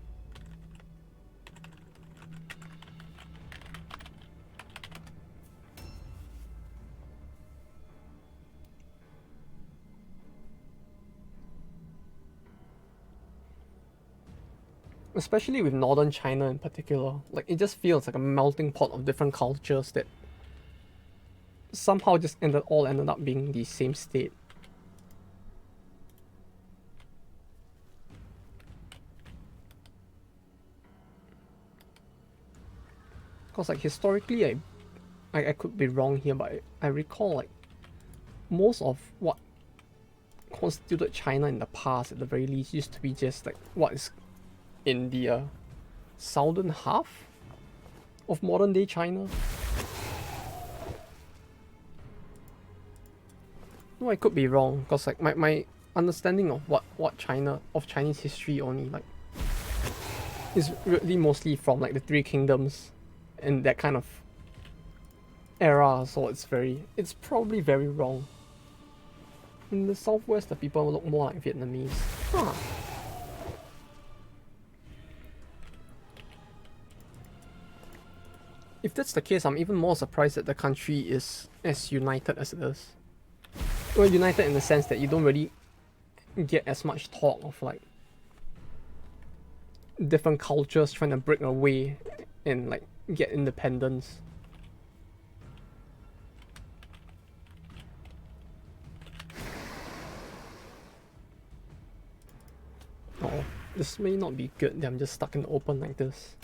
Especially with northern China in particular, like it just feels like a melting pot of different cultures that somehow just ended up being the same state. Cause like historically, I could be wrong here, but I recall like most of what constituted China in the past, at the very least, used to be just like what is in the southern half of modern day China. No, I could be wrong, because like my understanding of what Chinese history only like is really mostly from like the Three Kingdoms and that kind of era, so it's probably very wrong. In the southwest, the people look more like Vietnamese. Huh. If that's the case, I'm even more surprised that the country is as united as it is. Well, united in the sense that you don't really get as much talk of like different cultures trying to break away and like get independence. Oh, this may not be good that I'm just stuck in the open like this.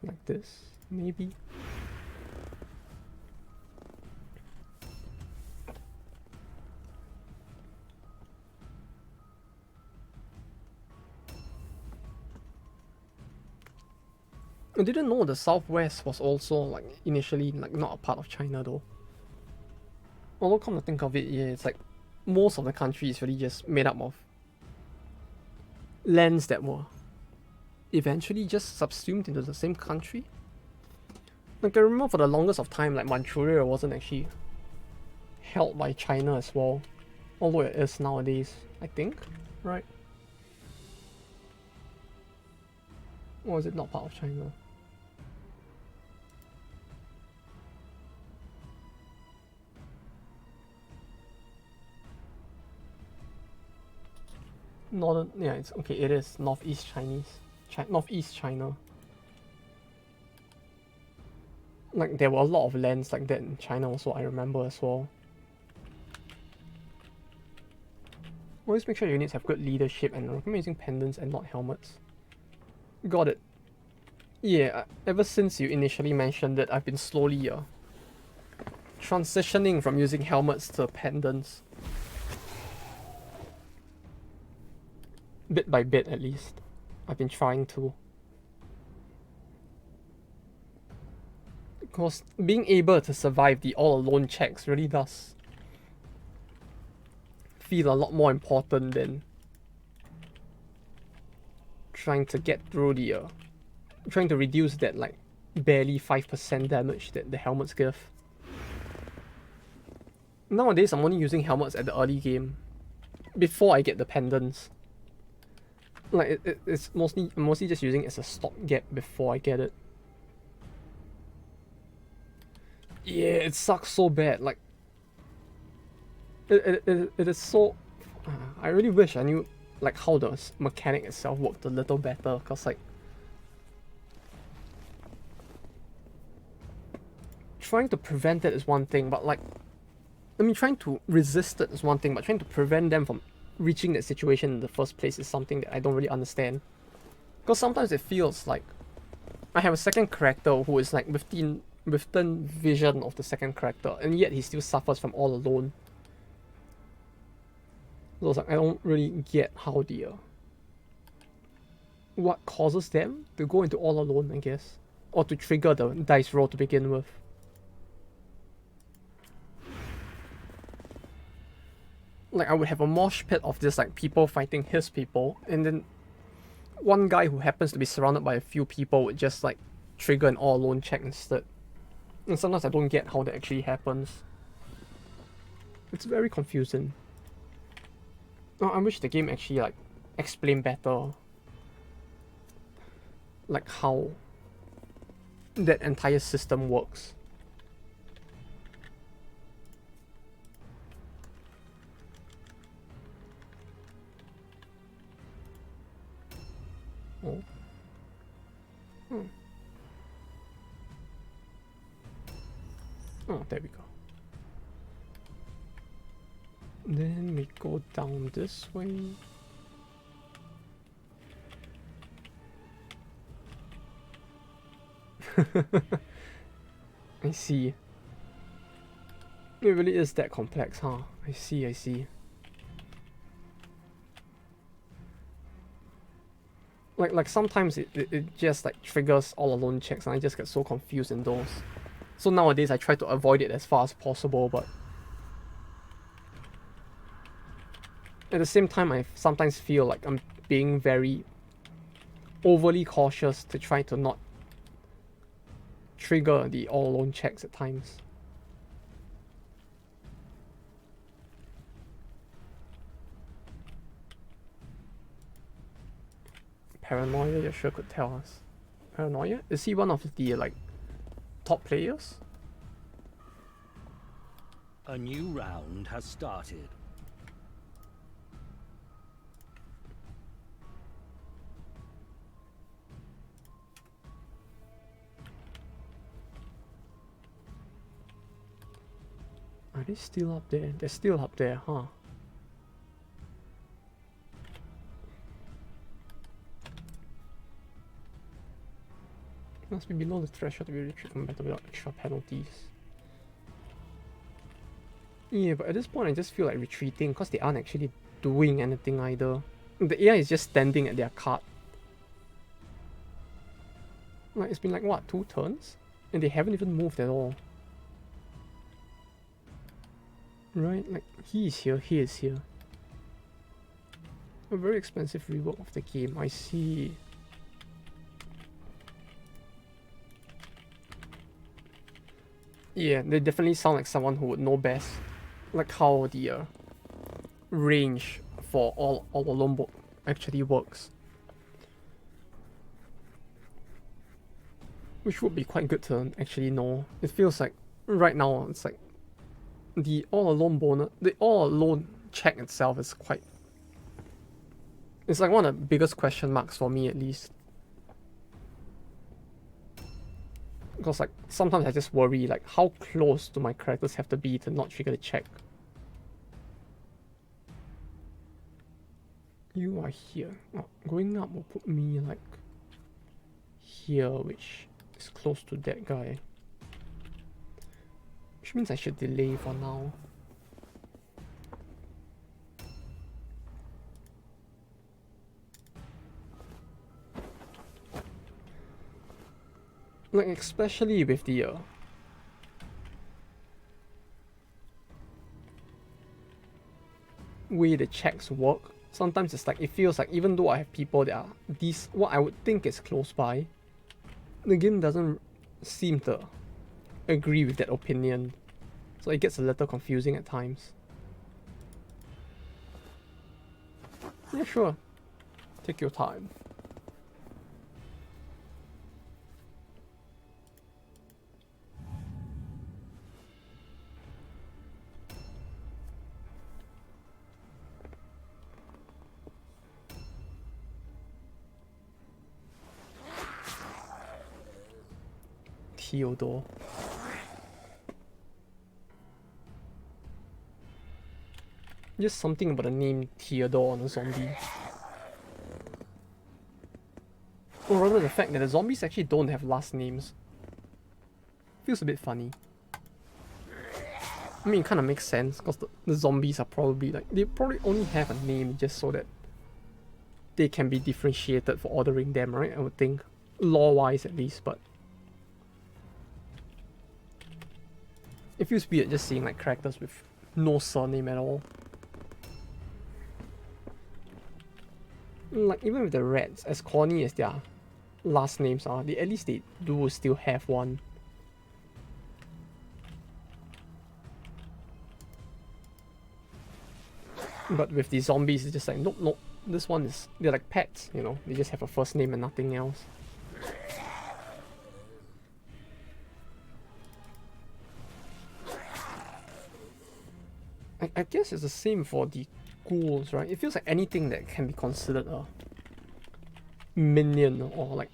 Like this, maybe. I didn't know the southwest was also like initially like not a part of China though. although come to think of it, yeah, it's like most of the country is really just made up of lands that were eventually just subsumed into the same country. Like I remember for the longest of time, like Manchuria wasn't actually held by China as well, although it is nowadays, I think, right? Or is it not part of China? Northern, yeah, it's okay. It is northeast northeast China. Like there were a lot of lands like that in China also. I remember as well. Always make sure your units have good leadership and recommend using pendants and not helmets. Got it. Yeah, ever since you initially mentioned it, I've been slowly transitioning from using helmets to pendants. Bit by bit, at least. I've been trying to. Because being able to survive the all-alone checks really does feel a lot more important than trying to get through the trying to reduce that like barely 5% damage that the helmets give. Nowadays I'm only using helmets at the early game before I get the pendants. Like it's mostly I'm mostly just using it as a stopgap before I get it. Yeah, it sucks so bad. Like it is so. I really wish I knew like how the mechanic itself worked a little better, cause like trying to prevent it is one thing, but like I mean trying to resist it is one thing, but trying to prevent them from reaching that situation in the first place is something that I don't really understand. Because sometimes it feels like I have a second character who is like within vision of the second character, and yet he still suffers from all alone. So it's like I don't really get how the what causes them to go into all alone, I guess, or to trigger the dice roll to begin with. Like I would have a mosh pit of this like people fighting his people, and then one guy who happens to be surrounded by a few people would just like trigger an all alone check instead. And sometimes I don't get how that actually happens. It's very confusing. I wish the game actually like explained better like how that entire system works. Oh. Oh, there we go. Then we go down this way. I see. It really is that complex, huh? I see, I see. Like sometimes it just like triggers all alone checks and I just get so confused in those. So nowadays I try to avoid it as far as possible, but at the same time I sometimes feel like I'm being very overly cautious to try to not trigger the all alone checks at times. Paranoia, you sure could tell us. Paranoia? Is he one of the like top players? A new round has started. Are they still up there? They're still up there, huh? Must be below the threshold to be retreated from battle without extra penalties. Yeah, but at this point I just feel like retreating because they aren't actually doing anything either. The AI is just standing at their cart. Like it's been like what, 2 turns? And they haven't even moved at all. Right? Like, he is here, he is here. A very expensive rework of the game, I see. Yeah, they definitely sound like someone who would know best. Like how the range for all alone actually works. Which would be quite good to actually know. It feels like right now it's like the all alone bonus, the all alone check itself is quite. It's like one of the biggest question marks for me at least. Because like sometimes I just worry like how close do my characters have to be to not trigger the check. You are here. Oh, going up will put me like here, which is close to that guy. Which means I should delay for now. Like especially with the way the checks work, sometimes it's like it feels like even though I have people that are these what I would think is close by, the game doesn't seem to agree with that opinion. So it gets a little confusing at times. Yeah, sure. Take your time. Theodore. Just something about the name Theodore on a zombie. Or rather the fact that the zombies actually don't have last names. Feels a bit funny. I mean, it kind of makes sense because the zombies are probably like, they probably only have a name just so that they can be differentiated for ordering them, right? I would think. Law-wise at least, but it feels weird just seeing like characters with no surname at all. Like even with the rats, as corny as their last names are, at least they do still have one. But with the zombies, it's just like, nope, nope, this one is, they're like pets, you know, they just have a first name and nothing else. I guess it's the same for the ghouls, right? It feels like anything that can be considered a minion or like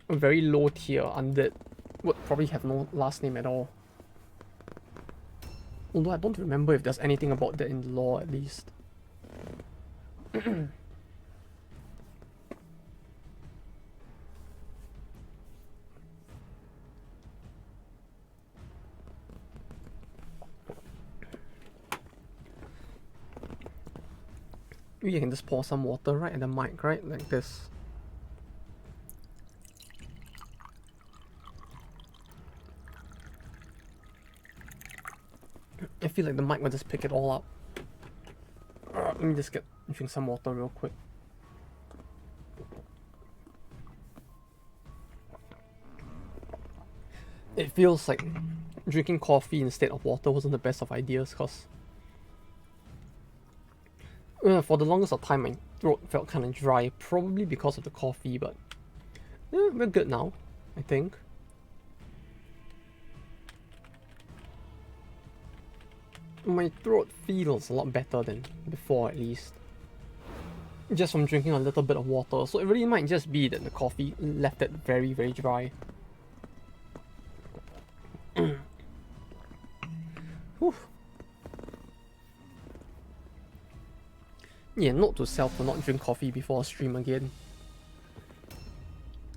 a very low tier undead would probably have no last name at all. Although I don't remember if there's anything about that in the law at least. You can just pour some water right at the mic, right? Like this. I feel like the mic will just pick it all up. Let me just drink some water real quick. It feels like drinking coffee instead of water wasn't the best of ideas because for the longest of time my throat felt kind of dry, probably because of the coffee, but yeah, we're good now, I think. My throat feels a lot better than before at least. Just from drinking a little bit of water, so it really might just be that the coffee left it very, very dry. Yeah, note to self to not drink coffee before a stream again.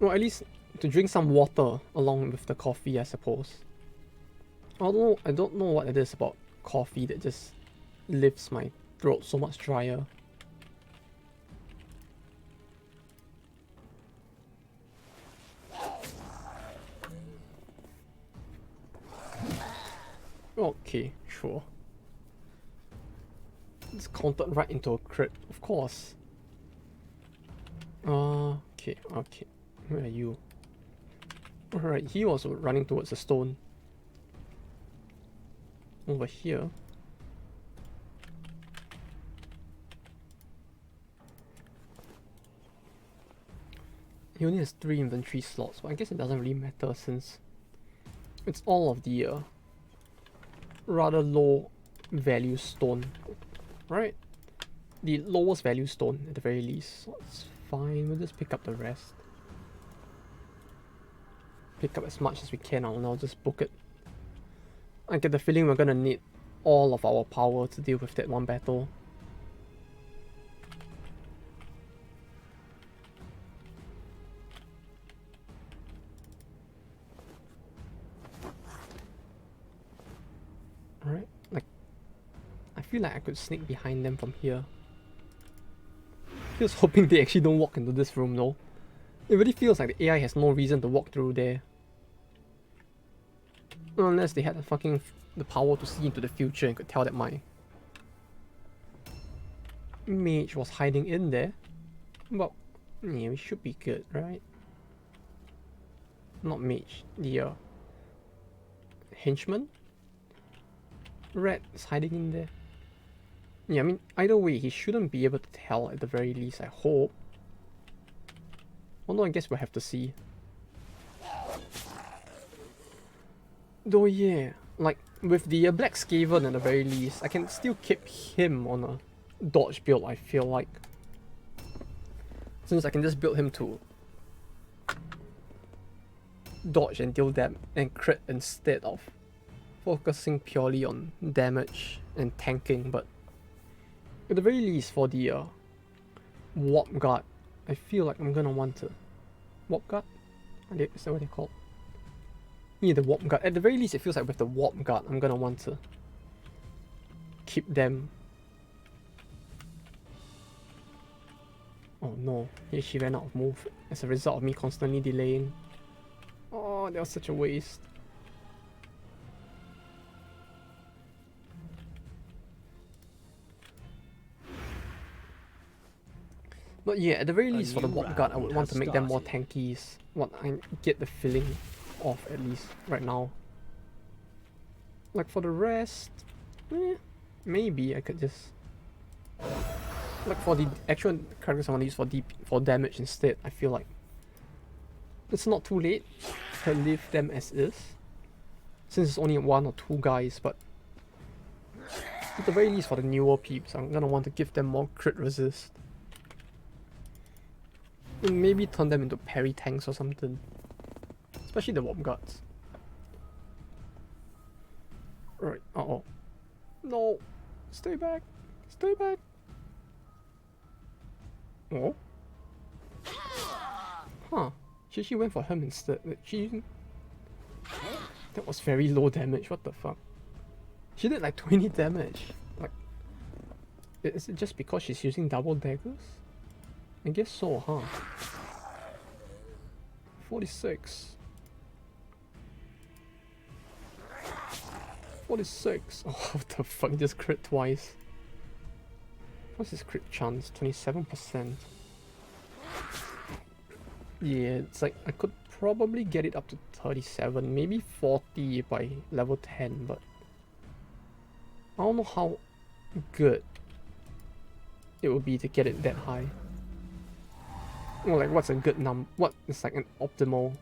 Or at least to drink some water along with the coffee, I suppose. Although I don't know what it is about coffee that just leaves my throat so much drier. Okay, sure. It's counted right into a crit, of course. Okay. Where are you? Alright, he was running towards the stone. Over here. He only has 3 inventory slots, but I guess it doesn't really matter since it's all of the rather low value stone, right? The lowest value stone at the very least, so it's fine. We'll just pick up the rest. Pick up as much as we can and I'll just book it. I get the feeling we're gonna need all of our power to deal with that one battle. Alright, like, I feel like I could sneak behind them from here. Just hoping they actually don't walk into this room though. It really feels like the AI has no reason to walk through there. Unless they had the power to see into the future and could tell that my mage was hiding in there. But yeah, we should be good, right? Not mage, the henchman? Rat is hiding in there. Yeah, I mean, either way, he shouldn't be able to tell at the very least, I hope. Although I guess we'll have to see. Though yeah, like with the Black Skaven at the very least, I can still keep him on a dodge build, I feel like. Since I can just build him to dodge and deal damage and crit instead of focusing purely on damage and tanking, but at the very least for the warp guard, I feel like I'm gonna want to warp guard? Is that what they're called? Yeah, the warp guard. At the very least, it feels like with the warp guard, I'm gonna want to keep them. Oh no, here she ran out of move as a result of me constantly delaying. Oh, that was such a waste. But yeah, at the very least for the warp guard, I would want to make them more tankies. What I get the feeling of at least right now. Like for the rest, maybe I could just like for the actual characters I want to use for damage instead. I feel like it's not too late to leave them as is, since it's only 1 or 2 guys. But at the very least for the newer peeps, I'm gonna want to give them more crit resist. And maybe turn them into parry tanks or something. Especially the warp guards. Right, uh-oh. No! Stay back! Stay back! Oh? Huh. She went for him instead. That was very low damage, what the fuck? She did like 20 damage. Like, is it just because she's using double daggers? I guess so, huh? 46. 46. Oh, what the fuck? Just crit twice. What's his crit chance? 27%. Yeah, it's like I could probably get it up to 37, maybe 40 by level 10, but I don't know how good it would be to get it that high. Well, like what's a good number? What is like an optimal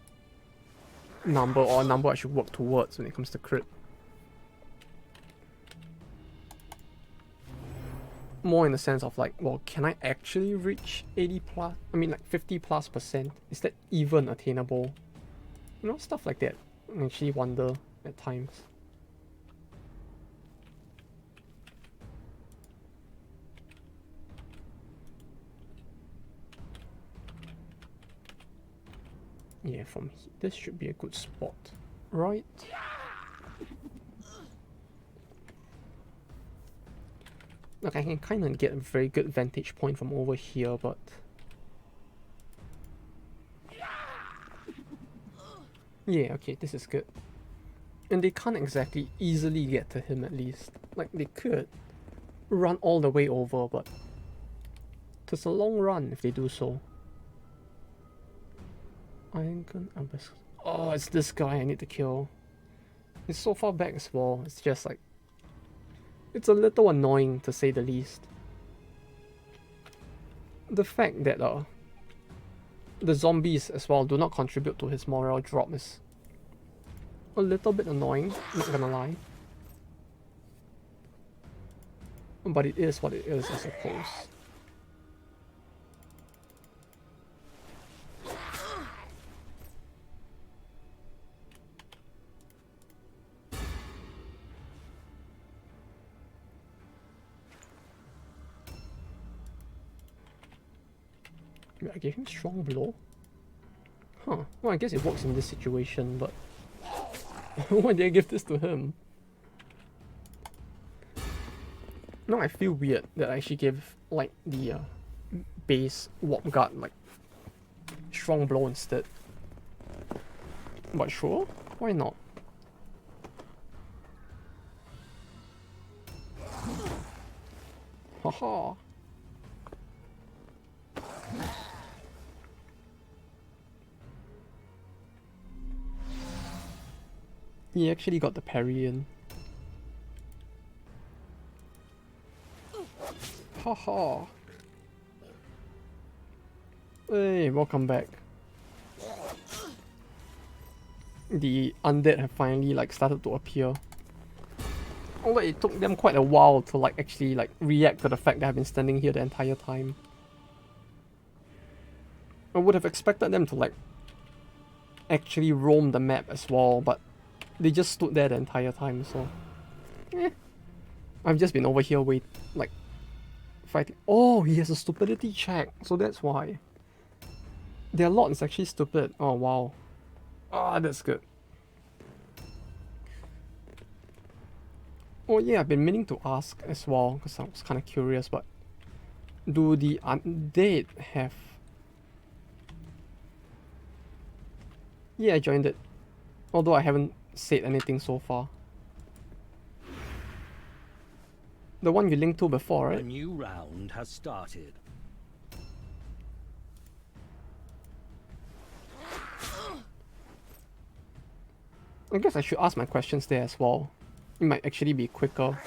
number or a number I should work towards when it comes to crit? More in the sense of like, well, can I actually reach 80 plus? I mean, like 50+%? Is that even attainable? You know, stuff like that. I actually wonder at times. Yeah, from here, this should be a good spot, right? Look, I can kind of get a very good vantage point from over here, but yeah, okay, this is good. And they can't exactly easily get to him at least. Like, they could, run all the way over, but it's a long run if they do so. Oh, it's this guy I need to kill. It's so far back as well. It's just like, it's a little annoying to say the least. The fact that the zombies as well do not contribute to his morale drop is a little bit annoying, not gonna lie. But it is what it is, I suppose. I gave him strong blow? Huh. Well, I guess it works in this situation, but why did I give this to him? No, I feel weird that I actually gave like the base warp guard like strong blow instead. But sure, why not? Haha. He actually got the parry in. Haha. Hey, welcome back. The undead have finally like started to appear. Although it took them quite a while to like actually like react to the fact that I've been standing here the entire time. I would have expected them to like actually roam the map as well, but they just stood there the entire time, so I've just been over here like fighting. Oh, he has a stupidity check, so that's why. Their lot is actually stupid. Oh wow. Ah, that's good. Oh yeah, I've been meaning to ask as well, because I was kind of curious, but do the undead have... Yeah, I joined it. Although I haven't said anything so far. The one you linked to before, right? A new round has started. I guess I should ask my questions there as well. It might actually be quicker.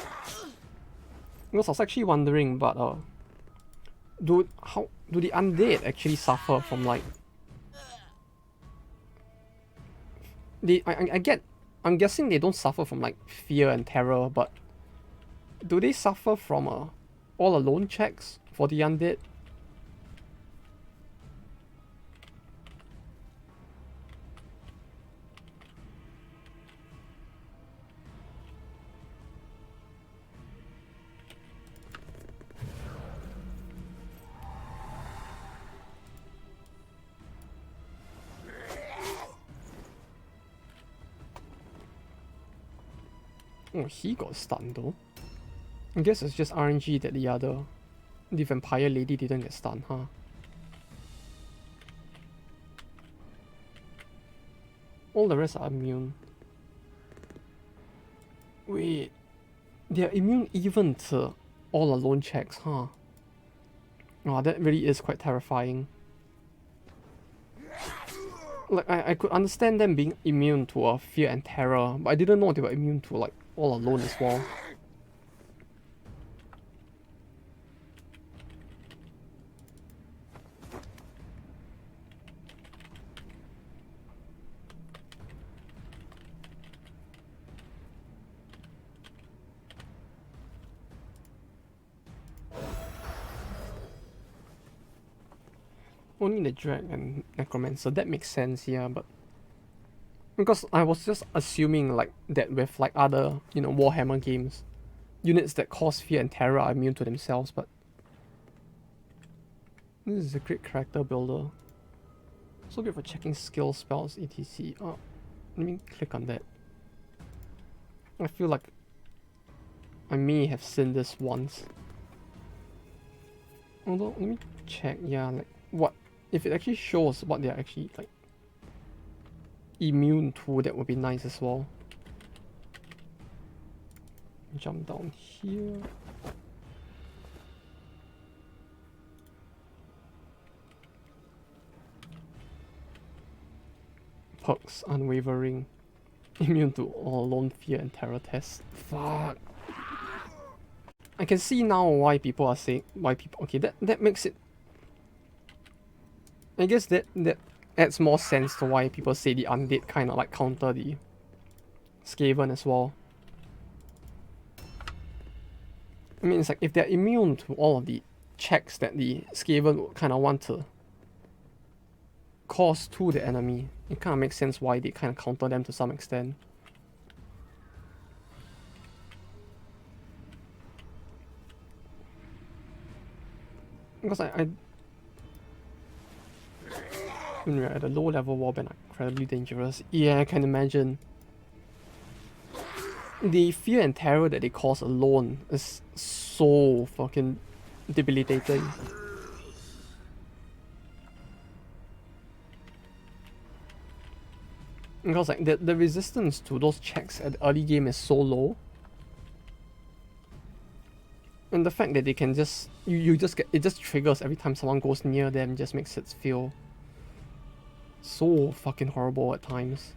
Because I was actually wondering, but do the undead actually suffer from like... I'm guessing they don't suffer from like fear and terror, but do they suffer from all alone checks for the undead? Oh, he got stunned though. I guess it's just RNG that the vampire lady didn't get stunned, huh? All the rest are immune. Wait, they're immune even to all alone checks, huh? Oh, that really is quite terrifying. Like, I could understand them being immune to fear and terror, but I didn't know they were immune to like all alone as well. Only the Drag and Necromancer, that makes sense, yeah, but... Because I was just assuming like that with like other, you know, Warhammer games, units that cause fear and terror are immune to themselves, but... This is a great character builder. So good for checking skill spells, etc. Oh, let me click on that. I feel like I may have seen this once. Although, let me check, yeah, like what... If it actually shows what they're actually like immune to, that would be nice as well. Jump down here. perks, unwavering, immune to all alone fear and terror tests. Fuck. I can see now why people are saying okay, that makes it, I guess that adds more sense to why people say the undead kind of like counter the Skaven as well. I mean, it's like if they're immune to all of the checks that the Skaven would kind of want to cause to the enemy, it kind of makes sense why they kind of counter them to some extent. Because when we're at a low level warband are incredibly dangerous. Yeah, I can imagine. The fear and terror that they cause alone is so fucking debilitating. Because like the resistance to those checks at the early game is so low. And the fact that they can just you just get it just triggers every time someone goes near them just makes it feel so fucking horrible at times.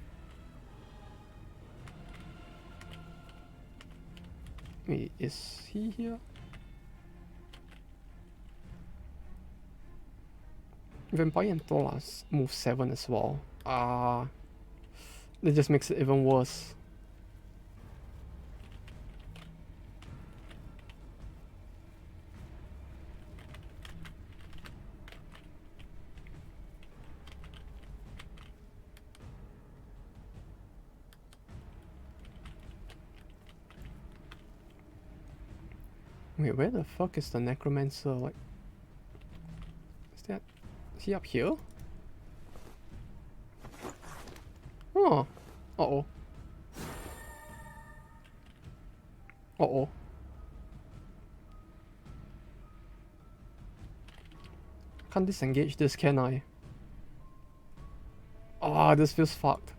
Wait, is he here? Vampire and Tholas move 7 as well. That just makes it even worse. Wait, where the fuck is the necromancer? Like, is he up here? Oh, uh-oh. Uh-oh. Can't disengage this, can I? Ah, this feels fucked.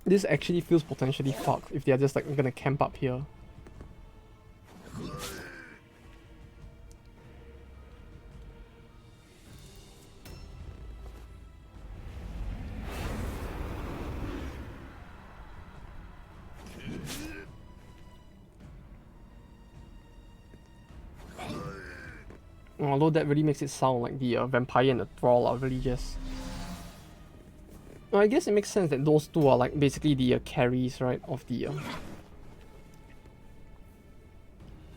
This actually feels potentially fucked if they're just like gonna camp up here. Although that really makes it sound like the vampire and the thrall are really just... I guess it makes sense that those two are like basically the carries, right, of the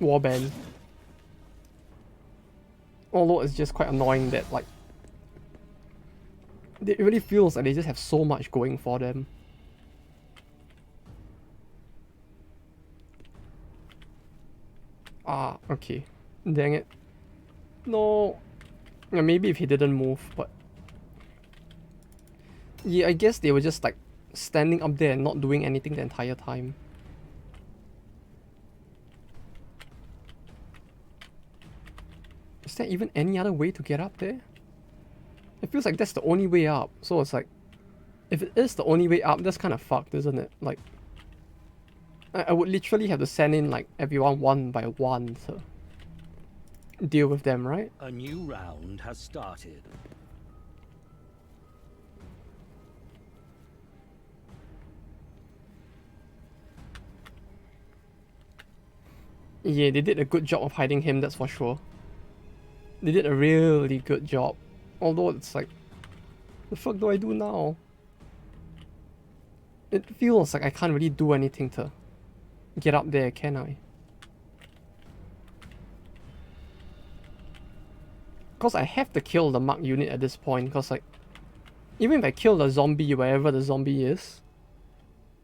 warband. Although it's just quite annoying that like it really feels like they just have so much going for them. Ah, okay. Dang it. No. Yeah, maybe if he didn't move, but... Yeah, I guess they were just like standing up there and not doing anything the entire time. Is there even any other way to get up there? It feels like that's the only way up, so it's like... If it is the only way up, that's kind of fucked, isn't it? Like... I would literally have to send in like everyone one by one to deal with them, right? A new round has started. Yeah, they did a good job of hiding him, that's for sure. They did a really good job. Although it's like, the fuck do I do now? It feels like I can't really do anything to get up there, can I? Because I have to kill the mark unit at this point, because like, even if I kill the zombie wherever the zombie is,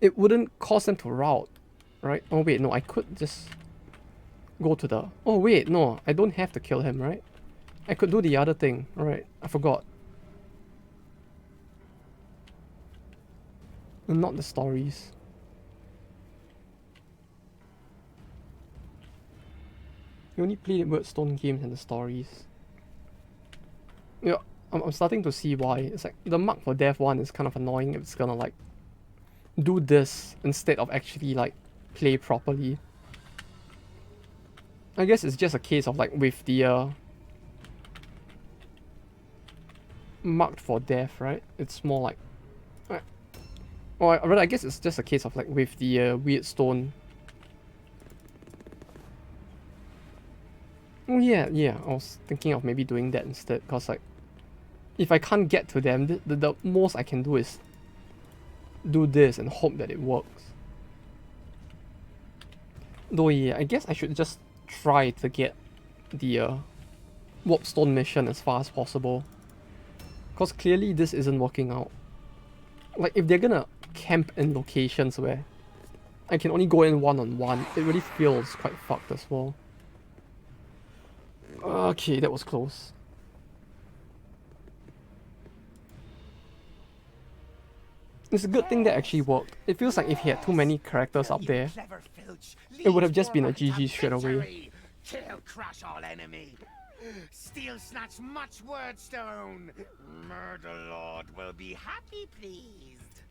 it wouldn't cause them to rout, right? Oh wait, no, I could just go to the... Oh wait, no, I don't have to kill him, right? I could do the other thing, alright, I forgot. Not the stories. You only play the Wordstone games and the stories. Yeah, I'm starting to see why. It's like, the mark for death one is kind of annoying if it's gonna like do this instead of actually like play properly. I guess it's just a case of like with the marked for death, right? It's more like, or rather, I guess it's just a case of like with the weird stone. Oh yeah, I was thinking of maybe doing that instead, because like, if I can't get to them, the most I can do is do this and hope that it works. Though yeah, I guess I should just try to get the warpstone mission as far as possible. Because clearly this isn't working out. Like, if they're gonna camp in locations where I can only go in one-on-one, it really feels quite fucked as well. Okay, that was close. It's a good thing that actually worked. It feels like if he had too many characters up there, it would have just been a GG straight away. Kill, crush all enemy. Steal, snatch much wordstone. Murder Lord will be happy pleased.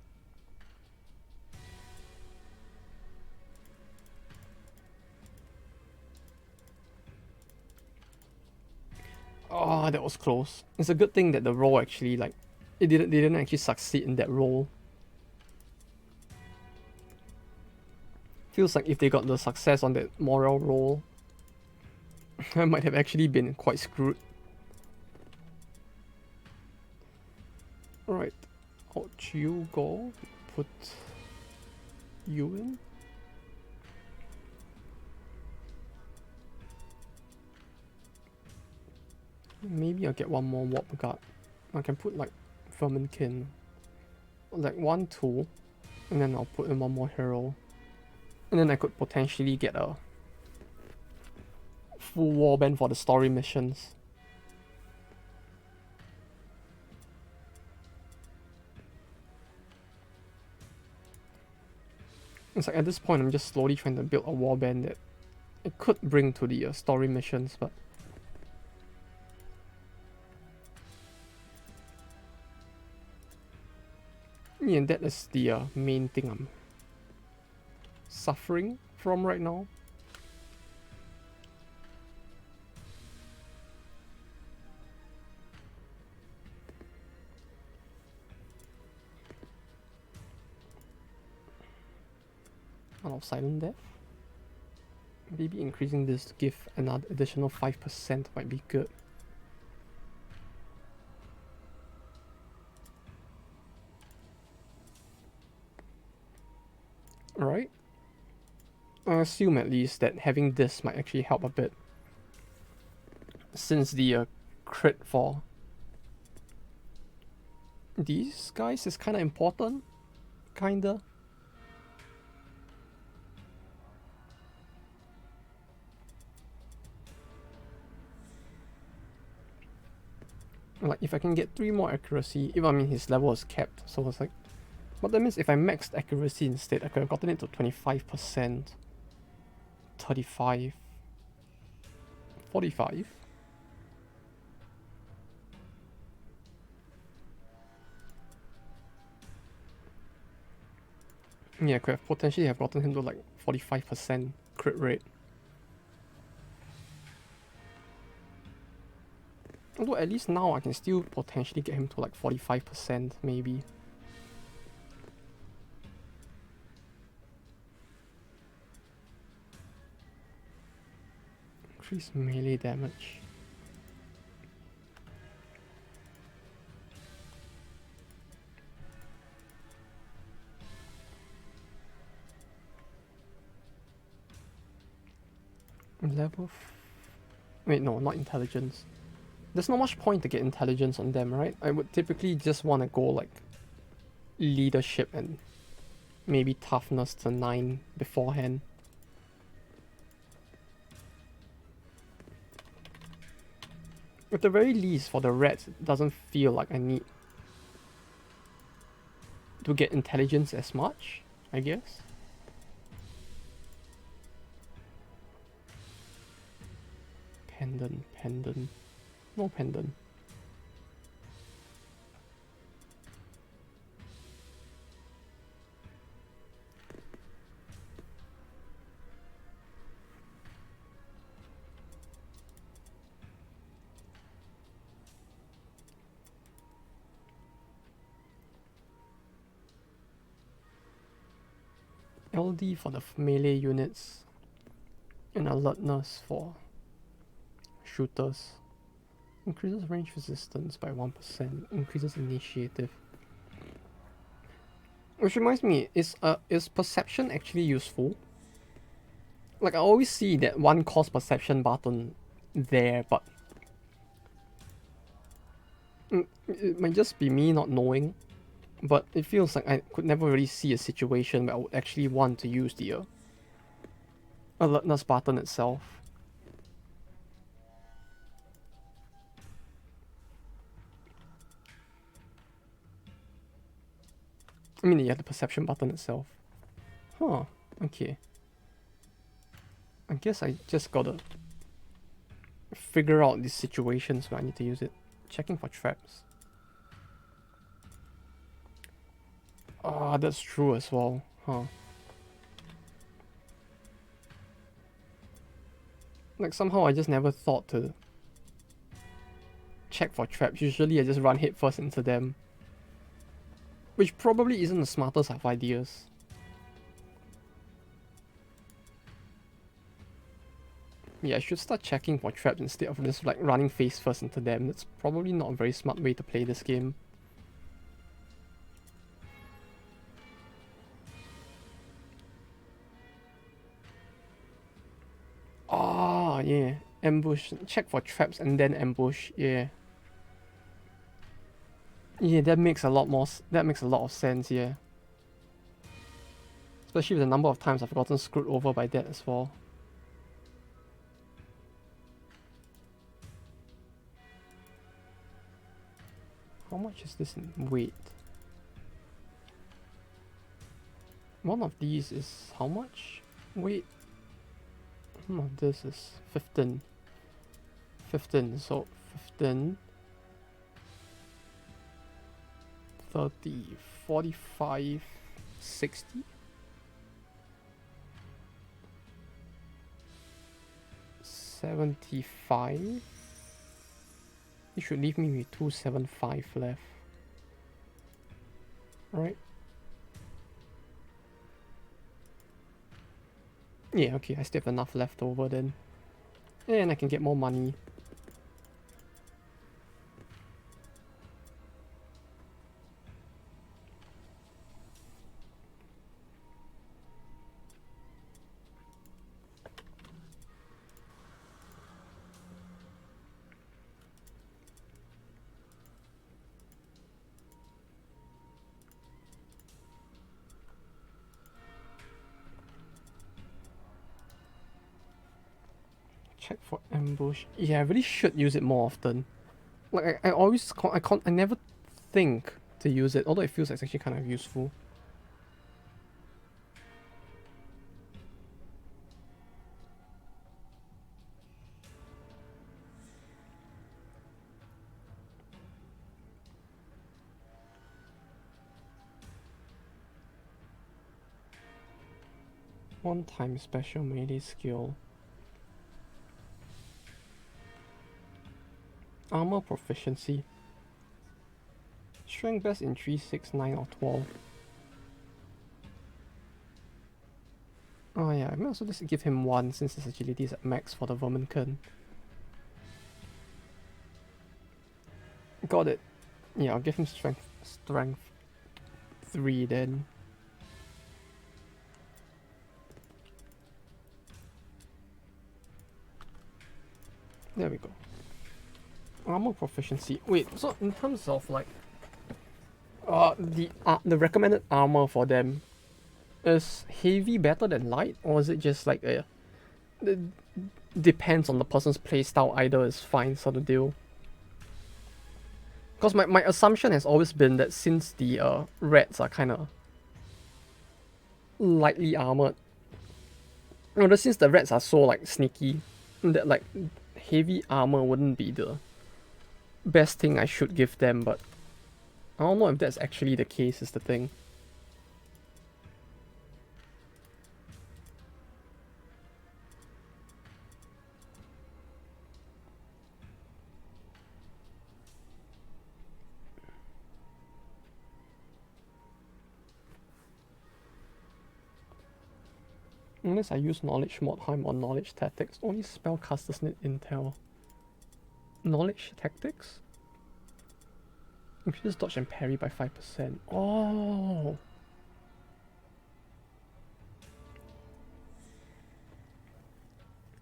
Oh, that was close. It's a good thing that the roll actually, like, they didn't actually succeed in that roll. Feels like if they got the success on that moral roll, I might have actually been quite screwed. Right, out you go. Put you in. Maybe I'll get one more warp guard. I can put like Verminkin, like 1, 2, and then I'll put in one more hero, and then I could potentially get a full warband for the story missions. It's like at this point I'm just slowly trying to build a warband that I could bring to the story missions, but yeah, and that is the main thing I'm suffering from right now. Of silent death. Maybe increasing this to give another additional 5% might be good. Alright. I assume at least that having this might actually help a bit. Since the crit for these guys is kinda important. Kinda. Like, if I can get 3 more accuracy, even I mean his level is capped, so it's like, but that means if I maxed accuracy instead, I could have gotten it to 25%, 35, 45. Yeah, I could have potentially have gotten him to like 45% crit rate. Although at least now I can still potentially get him to like 45% maybe. Increase melee damage. Wait, no, not intelligence. There's not much point to get intelligence on them, right? I would typically just want to go like leadership and maybe toughness to 9 beforehand. At the very least, for the rats, it doesn't feel like I need to get intelligence as much, I guess. Pendant. No pendant. LD for the melee units, and alertness for shooters. Increases range resistance by 1%, increases initiative. Which reminds me, is perception actually useful? Like, I always see that one cost perception button there, but it might just be me not knowing, but it feels like I could never really see a situation where I would actually want to use the alertness button itself. I mean, yeah, the perception button itself. Huh, okay. I guess I just gotta figure out these situations where I need to use it. Checking for traps. Ah, that's true as well, huh. Like, somehow I just never thought to check for traps. Usually I just run headfirst into them, which probably isn't the smartest of ideas. Yeah, I should start checking for traps instead of just like running face first into them. That's probably not a very smart way to play this game. Ah, yeah. Ambush. Check for traps and then ambush. Yeah. Yeah, that makes a lot of sense, yeah. Especially with the number of times I've gotten screwed over by that as well. How much is this in weight? One of these is how much weight? One of this is 15. 15, so 15, 30, 45, 60? 75? It should leave me with 275 left. Right? Yeah, okay, I still have enough left over then. And I can get more money. Check for ambush. Yeah, I really should use it more often. Like, I always I never think to use it, although it feels like it's actually kind of useful. One time special melee skill. Armor proficiency. Strength best in 3, 6, 9, or 12. Oh yeah, I might also just give him 1 since his agility is at max for the Verminken. Got it. Yeah, I'll give him strength 3 then. There we go. Armor proficiency. Wait, so in terms of like the recommended armor for them, is heavy better than light, or is it just like a it depends on the person's playstyle, either is fine sort of deal? Because my assumption has always been that since the rats are kind of lightly armored, since the rats are so like sneaky, that like heavy armor wouldn't be the best thing I should give them, but I don't know if that's actually the case is the thing. Unless I use Knowledge Mordheim or Knowledge Tactics, only spellcasters need Intel. Knowledge Tactics? Increases dodge and parry by 5%. Oh!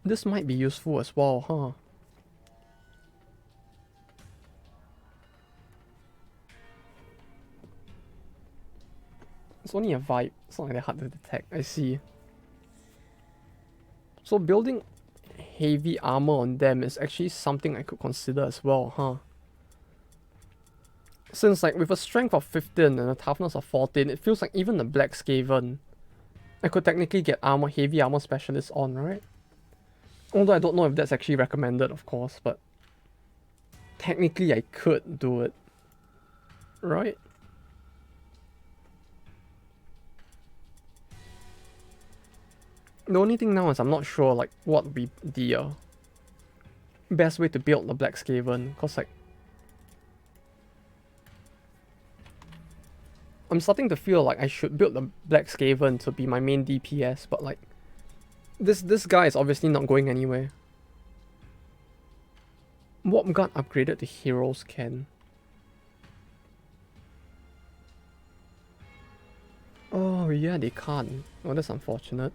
This might be useful as well, huh? It's only a vibe, it's not like they're hard to detect, I see. So building heavy armor on them is actually something I could consider as well, huh? Since like with a strength of 15 and a toughness of 14, it feels like even the Black Skaven, I could technically get heavy armor specialist on, right? Although I don't know if that's actually recommended, of course, but technically I could do it, right? The only thing now is I'm not sure like what would be the best way to build the Black Skaven, cause like I'm starting to feel like I should build the Black Skaven to be my main DPS, but like this guy is obviously not going anywhere. Warp Guard upgraded to heroes can. Oh yeah, they can't. Oh, that's unfortunate.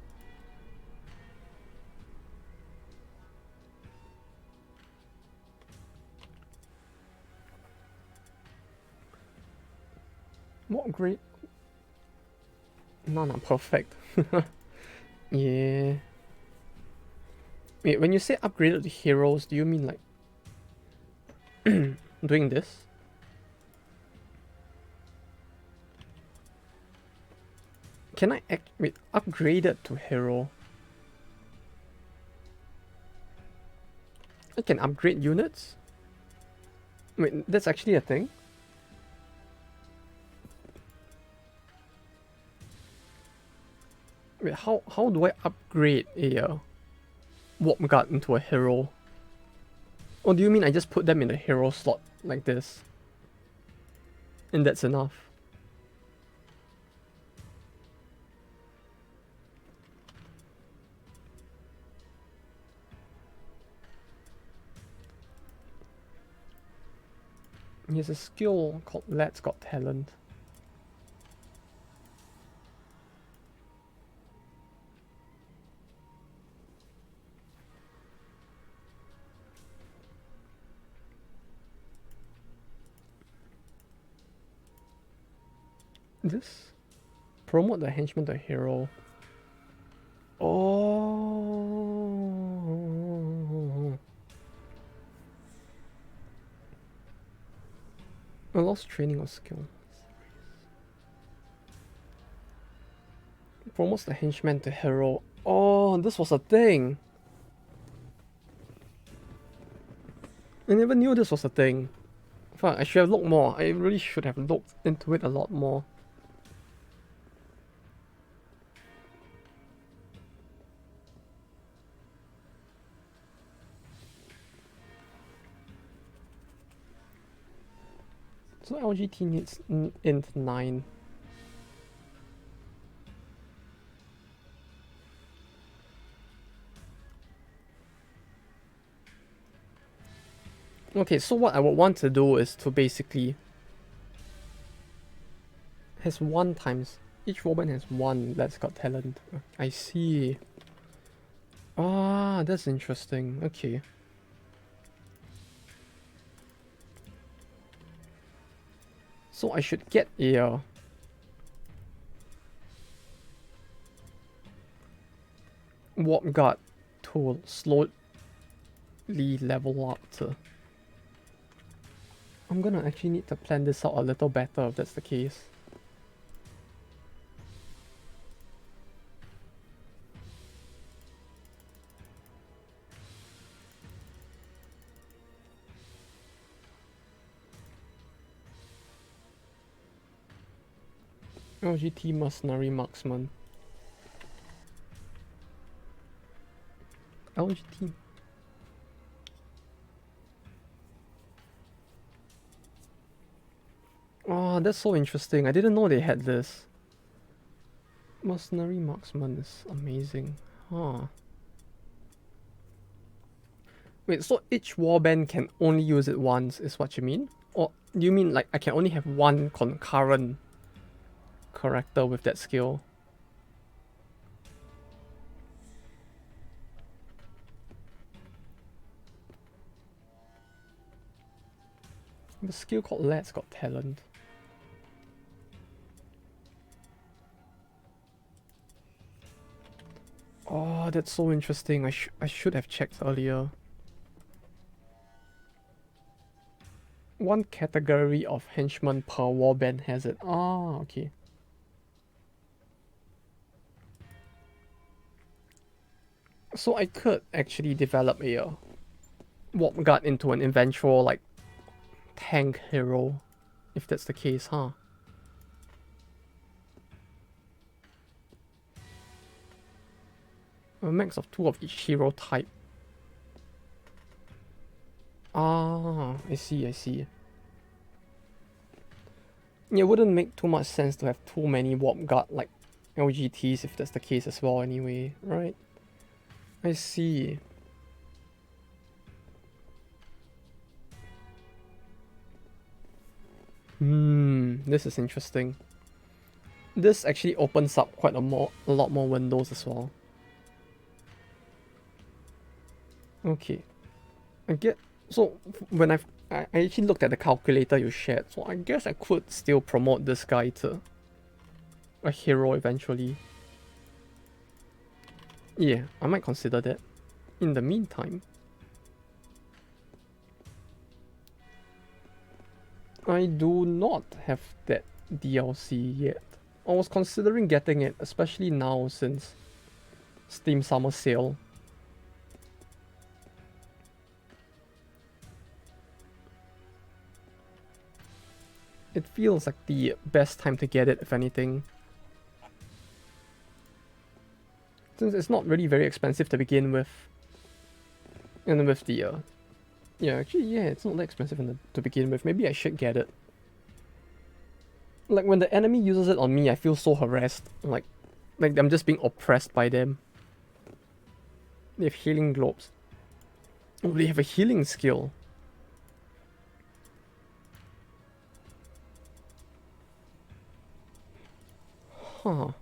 What great? No, not perfect. Yeah. Wait, when you say upgraded to heroes, do you mean like doing this? Can I wait, upgraded to hero? I can upgrade units? Wait, that's actually a thing? Wait, how do I upgrade a Warp Guard into a hero? Or do you mean I just put them in the hero slot like this? And that's enough? He has a skill called Lad's Got Talent. This? Promote the henchman to hero. Oh. I lost training or skill. Promotes the henchman to hero. Oh, this was a thing. I never knew this was a thing. Fuck, I should have looked more. I really should have looked into it a lot more. So LGT needs int 9. Okay, so what I would want to do is to basically has 1 times each woman has 1 that's got talent. I see. Ah, that's interesting. Okay. So I should get a Warp Guard to slowly level up to. I'm gonna actually need to plan this out a little better if that's the case. LGT Mercenary Marksman. LGT. Oh, that's so interesting. I didn't know they had this. Mercenary marksman is amazing. Huh. Wait, so each warband can only use it once, is what you mean? Or do you mean like I can only have one concurrent character with that skill? The skill called Let's Got Talent. Oh, that's so interesting. I should have checked earlier. One category of henchmen per warband has it. Ah, okay. So I could actually develop a warp guard into an eventual like tank hero, if that's the case, huh? A max of 2 of each hero type. Ah, I see, I see. Yeah, it wouldn't make too much sense to have too many warp guard like LGTs if that's the case as well anyway, right? I see. This is interesting. This actually opens up quite a lot more windows as well. Okay. I get so when I actually looked at the calculator you shared, so I guess I could still promote this guy to a hero eventually. Yeah, I might consider that. In the meantime, I do not have that DLC yet. I was considering getting it, especially now since Steam Summer Sale. It feels like the best time to get it, if anything. Since it's not really very expensive to begin with. And with the, yeah, actually, yeah, it's not that expensive to begin with. Maybe I should get it. Like, when the enemy uses it on me, I feel so harassed. Like I'm just being oppressed by them. They have healing globes. Oh, they have a healing skill. Huh.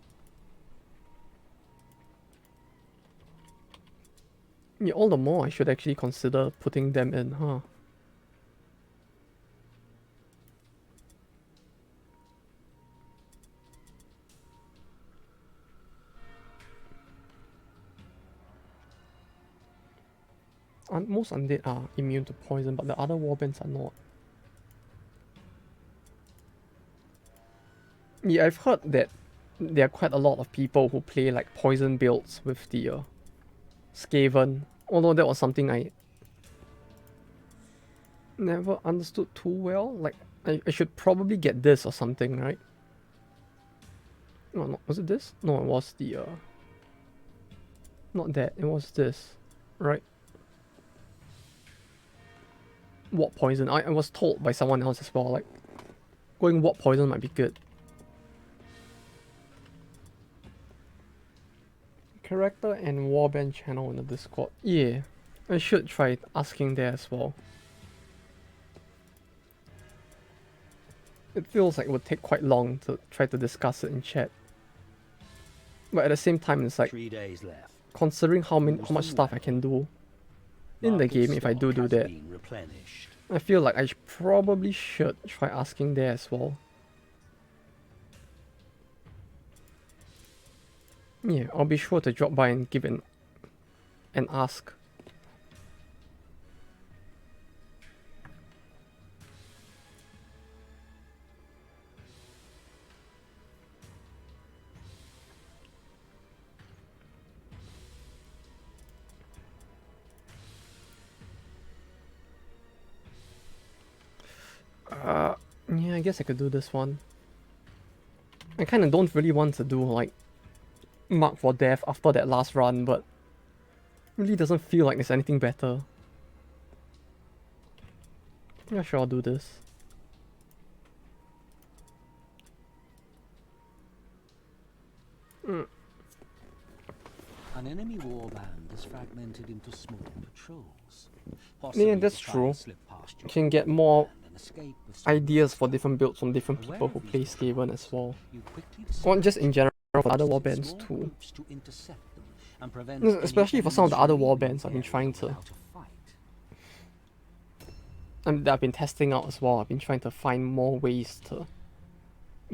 Yeah, all the more I should actually consider putting them in, huh? Most undead are immune to poison, but the other warbands are not. Yeah, I've heard that there are quite a lot of people who play like poison builds with the Skaven, although that was something I never understood too well. Like, I should probably get this or something, right? No, was it this? No, it was the not that, it was this, right? Warp poison. I was told by someone else as well, like, going warp poison might be good. Character and warband channel in the Discord. Yeah, I should try asking there as well. It feels like it would take quite long to try to discuss it in chat. But at the same time, it's like 3 days left. considering how much stuff I can do in the game if I do that. I feel like I probably should try asking there as well. Yeah, I'll be sure to drop by and give an ask. Yeah, I guess I could do this one. I kind of don't really want to do like Mark for Death after that last run, but really doesn't feel like there's anything better. Yeah, sure, I'll do this. An enemy warband is fragmented into small patrols. Yeah, Possibly that's to try true. and slip past You your can get warband more and escape with some ideas for stealth. different builds from different Aware people of who these play Skaven as patrols, well. you quickly Or just in dispatch general for other posting warbands small too. groups to intercept them and prevent any Especially for some of the enemies other from leaving warbands the I've been area trying to... without a fight. that I've been testing out as well. I've been trying to find more ways to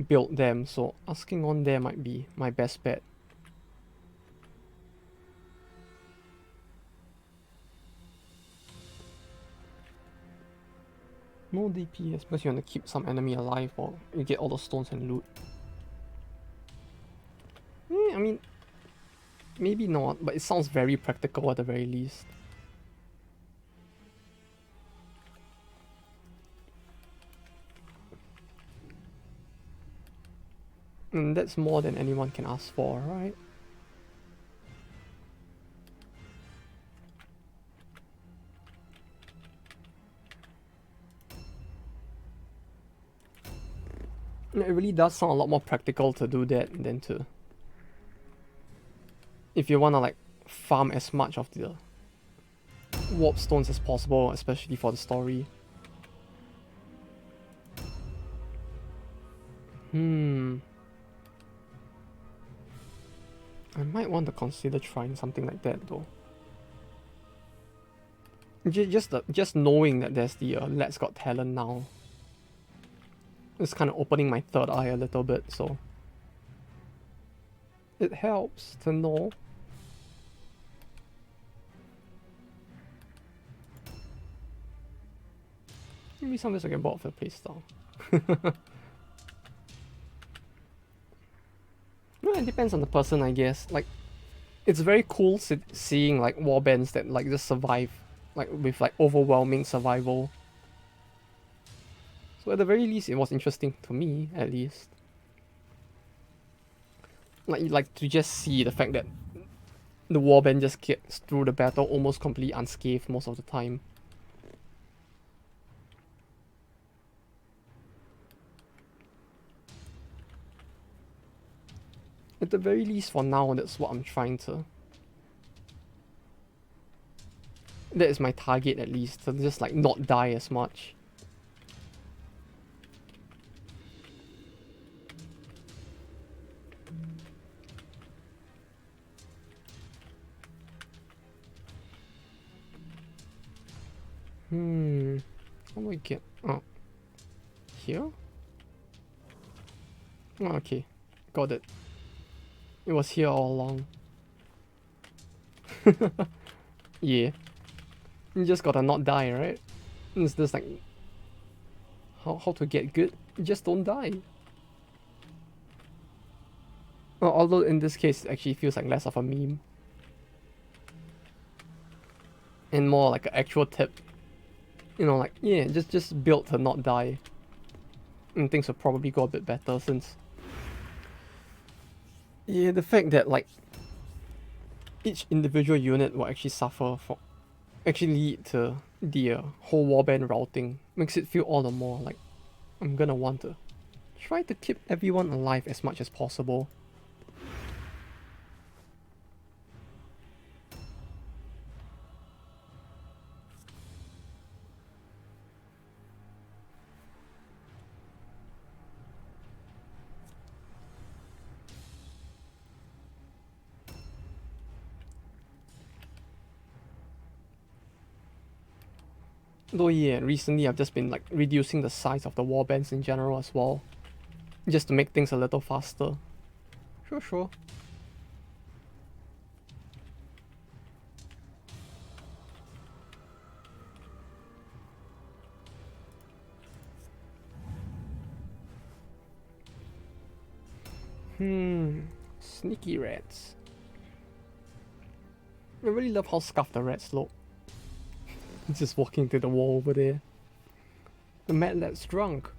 build them, so asking on there might be my best bet. No DP, especially you want to keep some enemy alive or you get all the stones and loot. I mean, maybe not, but it sounds very practical at the very least. And that's more than anyone can ask for, right? It really does sound a lot more practical to do that than to... If you want to like farm as much of the warp stones as possible, especially for the story. I might want to consider trying something like that though. Just knowing that there's the Let's Got Talent now. It's kind of opening my third eye a little bit, so... It helps to know. Maybe some of this I can bought for playstyle. No, it depends on the person, I guess. Like, it's very cool seeing like warbands that like just survive, like with like overwhelming survival. So at the very least, it was interesting to me, at least. Like to just see the fact that the warband just gets through the battle almost completely unscathed most of the time. At the very least for now, that's what I'm trying to... That is my target at least, to just like not die as much. How do I get... Oh. Here? Oh, okay. Got it. It was here all along. Yeah. You just gotta not die, right? It's just like... How to get good? You just don't die. Although in this case it actually feels like less of a meme. And more like an actual tip. You know, like, yeah, just build to not die. And things will probably go a bit better since... Yeah, the fact that like each individual unit will actually suffer for... Actually lead to the whole warband routing. Makes it feel all the more like I'm gonna want to try to keep everyone alive as much as possible. Though yeah, recently I've just been like reducing the size of the warbands in general as well. Just to make things a little faster. Sure. Sneaky rats. I really love how scuffed the rats look. Just walking to the wall over there. The mad lad's drunk.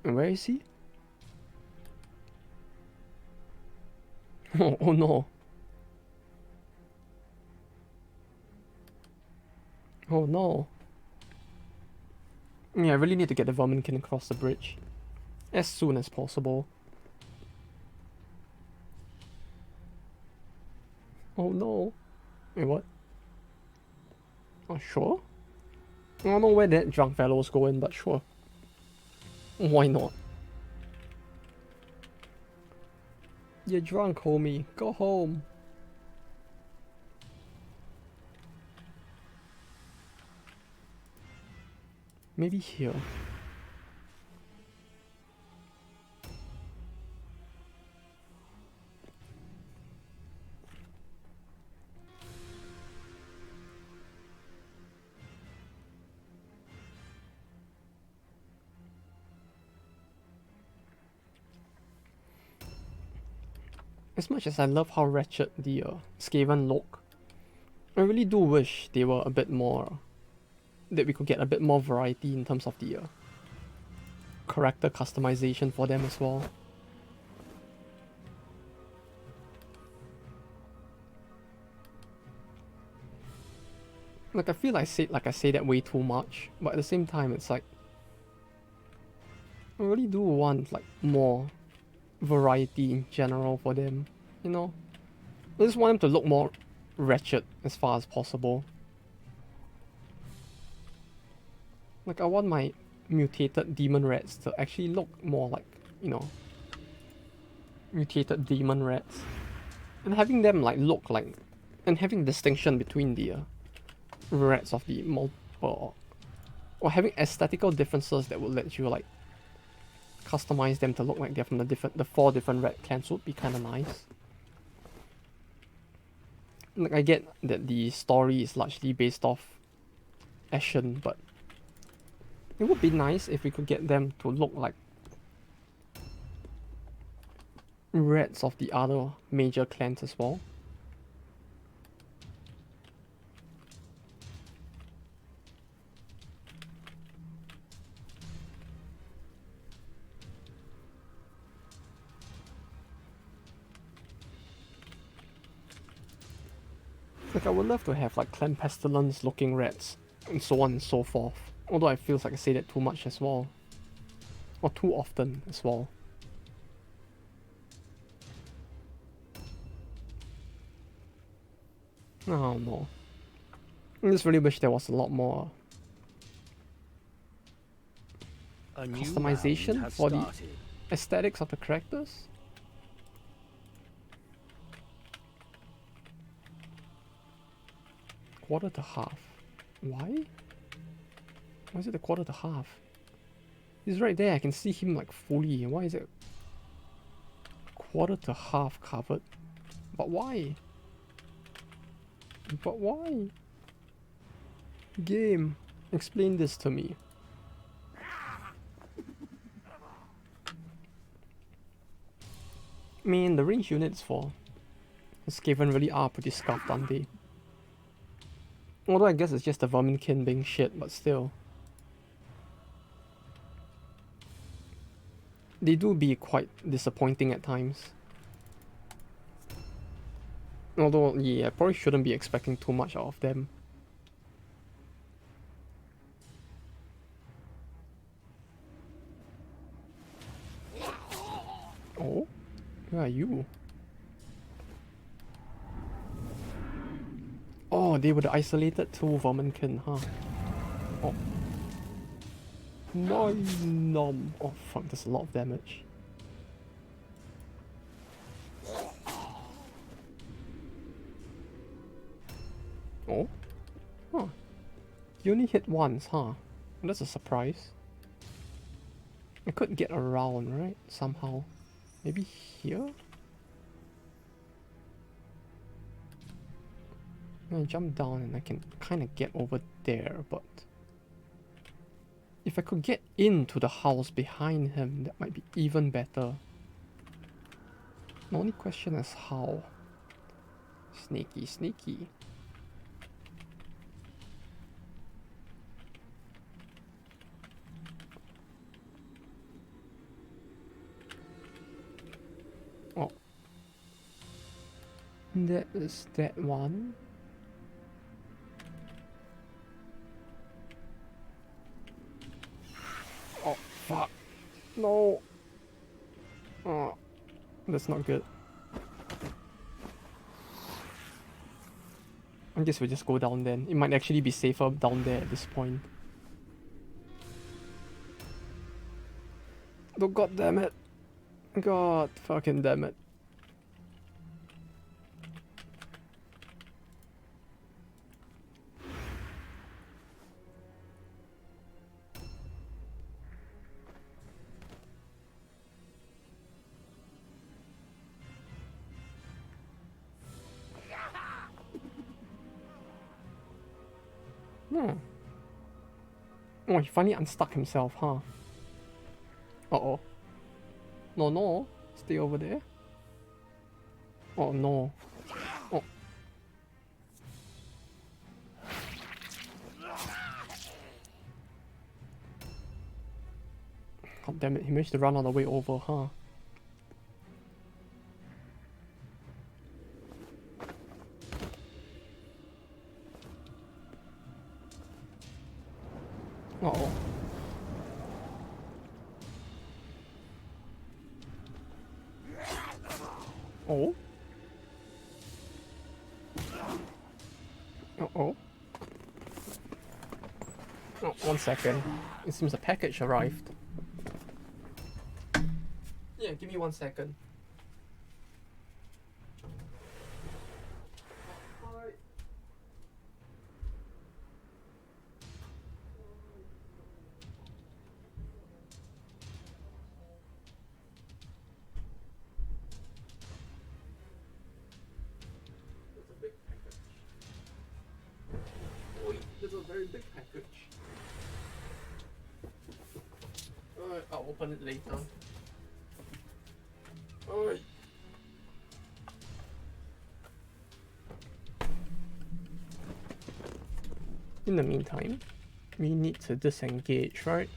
And where is he? Oh no. Oh no. Yeah, I really need to get the verminkin across the bridge. As soon as possible. Oh no. Wait, what? Oh, sure. I don't know where that drunk fellow's going, but sure. Why not? You're drunk, homie. Go home. Maybe here. As much as I love how wretched the Skaven look, I really do wish they were a bit more... that we could get a bit more variety in terms of the character customization for them as well. Like, I feel I say that way too much, but at the same time it's like... I really do want like more variety in general for them, you know? I just want them to look more wretched as far as possible. Like, I want my mutated demon rats to actually look more like, you know, mutated demon rats. And having them like look like, and having distinction between the rats of the multiple, or having aesthetical differences that will let you like customize them to look like they're from the 4 different rat clans would be kind of nice. Like, I get that the story is largely based off Ashen, but it would be nice if we could get them to look like rats of the other major clans as well. Like, I would love to have like Clan Pestilence looking rats and so on and so forth. Although I feel like I say that too much as well. Or too often as well. I don't know. I just really wish there was a lot more customization for the aesthetics of the characters. Quarter to half. Why? Why is it a quarter to half? He's right there, I can see him like fully. Why is it quarter to half covered? But why? But why? Game, explain this to me. Man, the range units for Skaven really are pretty scuffed, aren't they? Although I guess it's just the Verminkin being shit, but still. They do be quite disappointing at times. Although, yeah, I probably shouldn't be expecting too much out of them. Oh? Where are you? Oh, they were the isolated 2 Verminkin, huh? Oh. My nom. Oh fuck, there's a lot of damage. Oh? Huh. You only hit once, huh? That's a surprise. I could get around, right? Somehow. Maybe here? I jump down and I can kind of get over there, but... if I could get into the house behind him, that might be even better. The only question is how. Sneaky, sneaky. Oh. That is that one. Oh, fuck. No. Oh, that's not good. I guess we'll just go down then. It might actually be safer down there at this point. Oh, god damn it. God fucking damn it. Hmm. Oh, he finally unstuck himself, huh? Uh-oh. No, no. Stay over there. Oh, no. Oh. God damn it, he managed to run all the way over, huh? Uh-oh. Oh? Uh-oh. Oh, 1 second. It seems a package arrived. Yeah, give me 1 second. There's a very big package. Alright, I'll open it later. Alright. In the meantime, we need to disengage, right?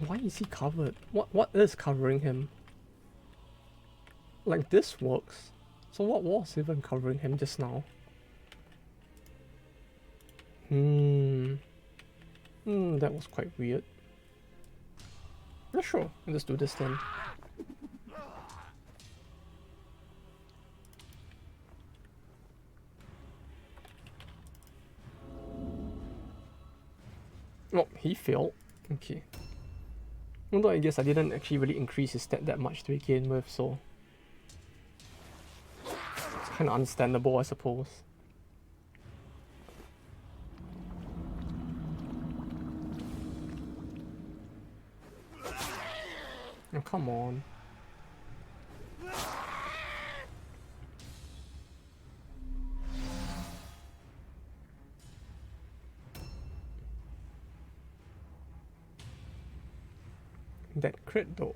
Why is he covered? What is covering him? Like, this works. So what was even covering him just now? That was quite weird. Yeah, sure, let's do this then. Oh, he failed. Okay. Although I guess I didn't actually really increase his stat that much to begin with, so it's kind of understandable, I suppose. Oh, come on. That crit though.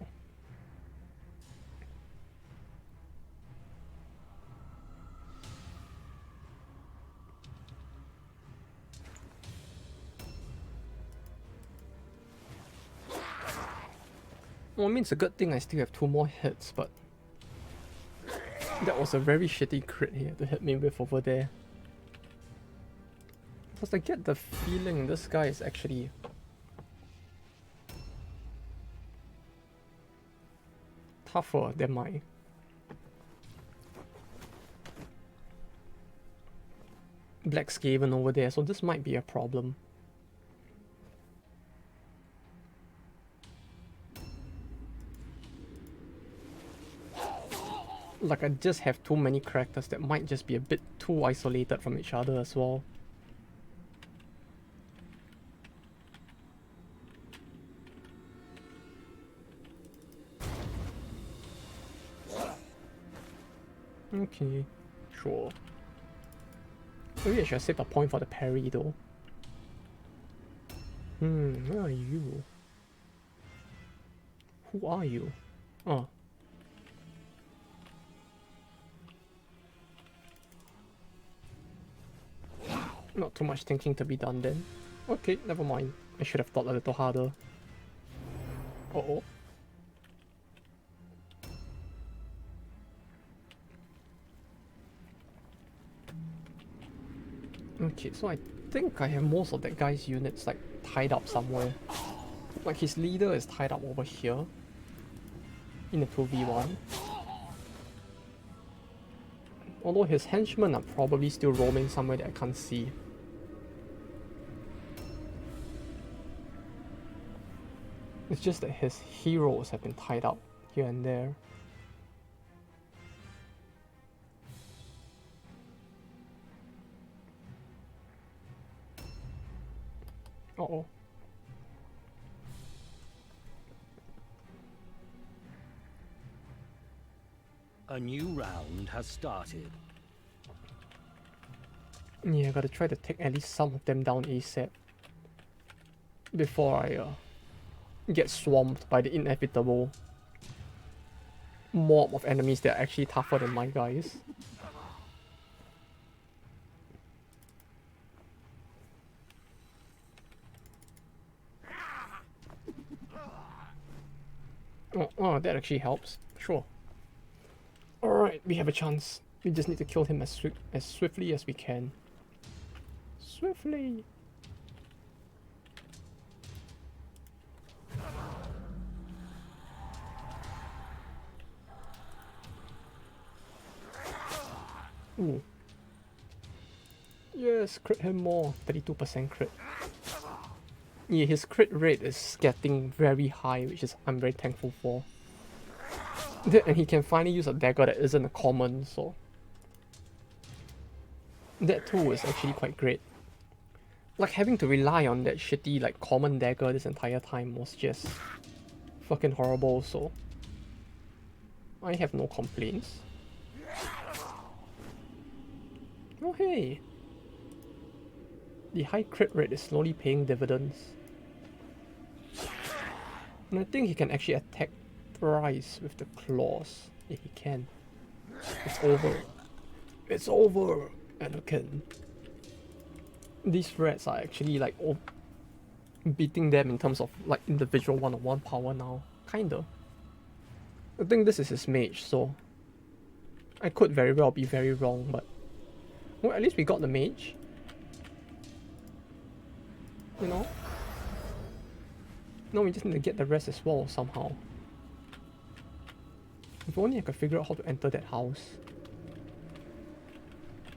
Well, I mean, it's a good thing I still have 2 more hits, but that was a very shitty crit here to hit me with over there. Because I get the feeling this guy is actually tougher than my Black Skaven over there, so this might be a problem. Like, I just have too many characters that might just be a bit too isolated from each other as well. Okay, sure. Maybe I should save a point for the parry though. Where are you? Who are you? Oh. Not too much thinking to be done then. Okay, never mind. I should have thought a little harder. Uh-oh. Okay, so I think I have most of that guy's units like tied up somewhere. Like his leader is tied up over here. in a 2v1. Although his henchmen are probably still roaming somewhere that I can't see. It's just that his heroes have been tied up here and there. Uh-oh. A new round has started. Yeah, I gotta try to take at least some of them down ASAP before I get swamped by the inevitable mob of enemies that are actually tougher than my guys. Oh, that actually helps. Sure. Alright, we have a chance. We just need to kill him as swiftly as we can. Swiftly! Ooh. Yes, crit him more. 32% crit. Yeah, his crit rate is getting very high, which is I'm very thankful for. And he can finally use a dagger that isn't a common, so that too is actually quite great. Like having to rely on that shitty like common dagger this entire time was just fucking horrible, so I have no complaints. Oh hey! The high crit rate is slowly paying dividends. And I think he can actually attack thrice with the claws. Yeah, he can. It's over. It's over, Anakin. These rats are actually like beating them in terms of like individual one-on-one power now. Kinda. I think this is his mage, so I could very well be very wrong, but well, at least we got the mage. You know? No, we just need to get the rest as well somehow. If only I could figure out how to enter that house.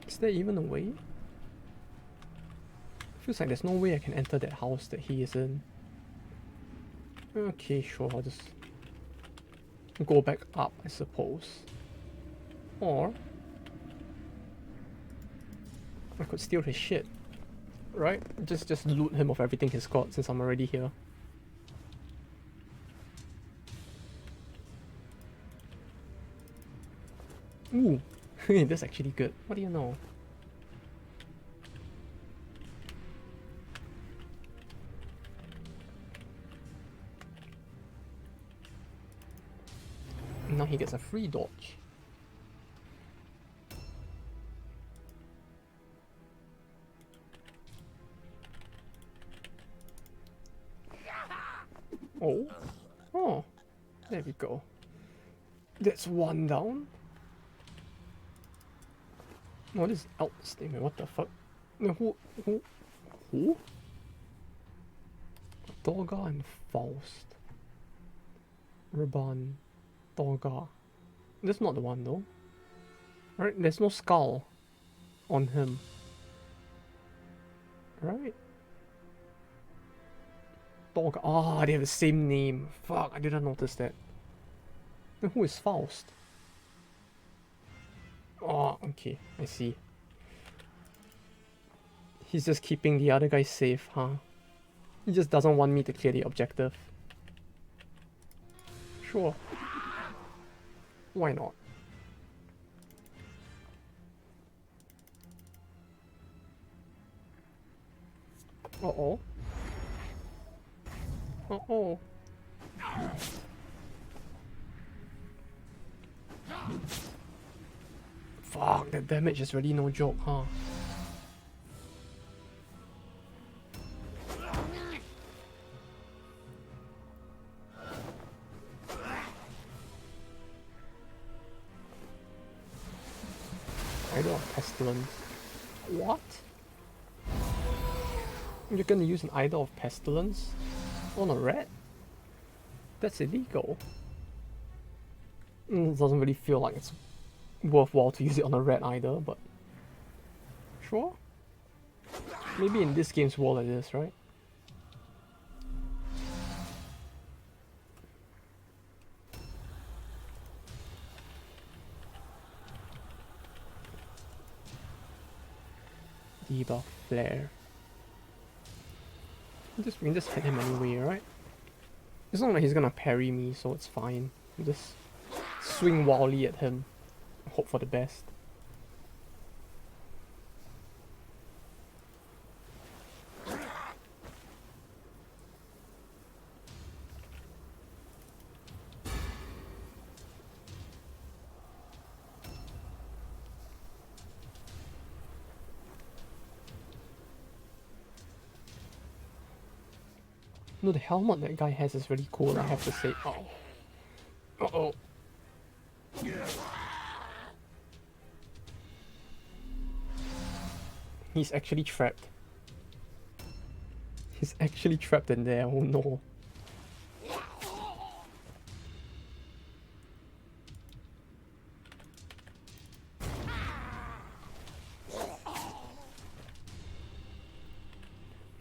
Is there even a way? Feels like there's no way I can enter that house that he is in. Okay, sure, I'll just go back up, I suppose. Or I could steal his shit. Right? Just loot him of everything he's got since I'm already here. Ooh, that's actually good. What do you know? Now he gets a free dodge. Oh, oh, there we go. That's one down. No, this is outstanding. What the fuck? No, who? Dorga and Faust. Ribbon. Dorga. That's not the one though. Right? There's no skull on him. Right? Dorga. Ah, they have the same name. Fuck, I didn't notice that. Then who is Faust? Oh, okay, I see. He's just keeping the other guy safe, huh? He just doesn't want me to clear the objective. Sure. Why not? Uh-oh. Uh-oh. Fuck, that damage is really no joke, huh? Idol of Pestilence. What? You're gonna use an Idol of Pestilence on a rat? That's illegal. It doesn't really feel like it's worthwhile to use it on a red either, but sure. Maybe in this game's world it is, right? Debuff flare. We can just hit him anyway, right? It's not like he's gonna parry me, so it's fine. Just swing wildly at him. Hope for the best. No, the helmet that guy has is really cool, I have to say. Oh. Uh-oh. He's actually trapped. He's actually trapped in there, oh no.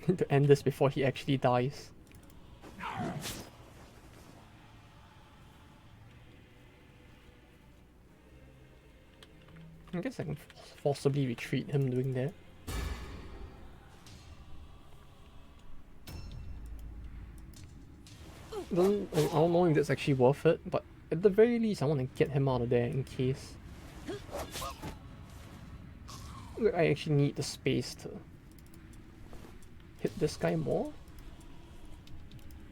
Need to end this before he actually dies. I guess I can forcibly retreat him doing that. I don't know if that's actually worth it, but at the very least I want to get him out of there in case. I actually need the space to hit this guy more.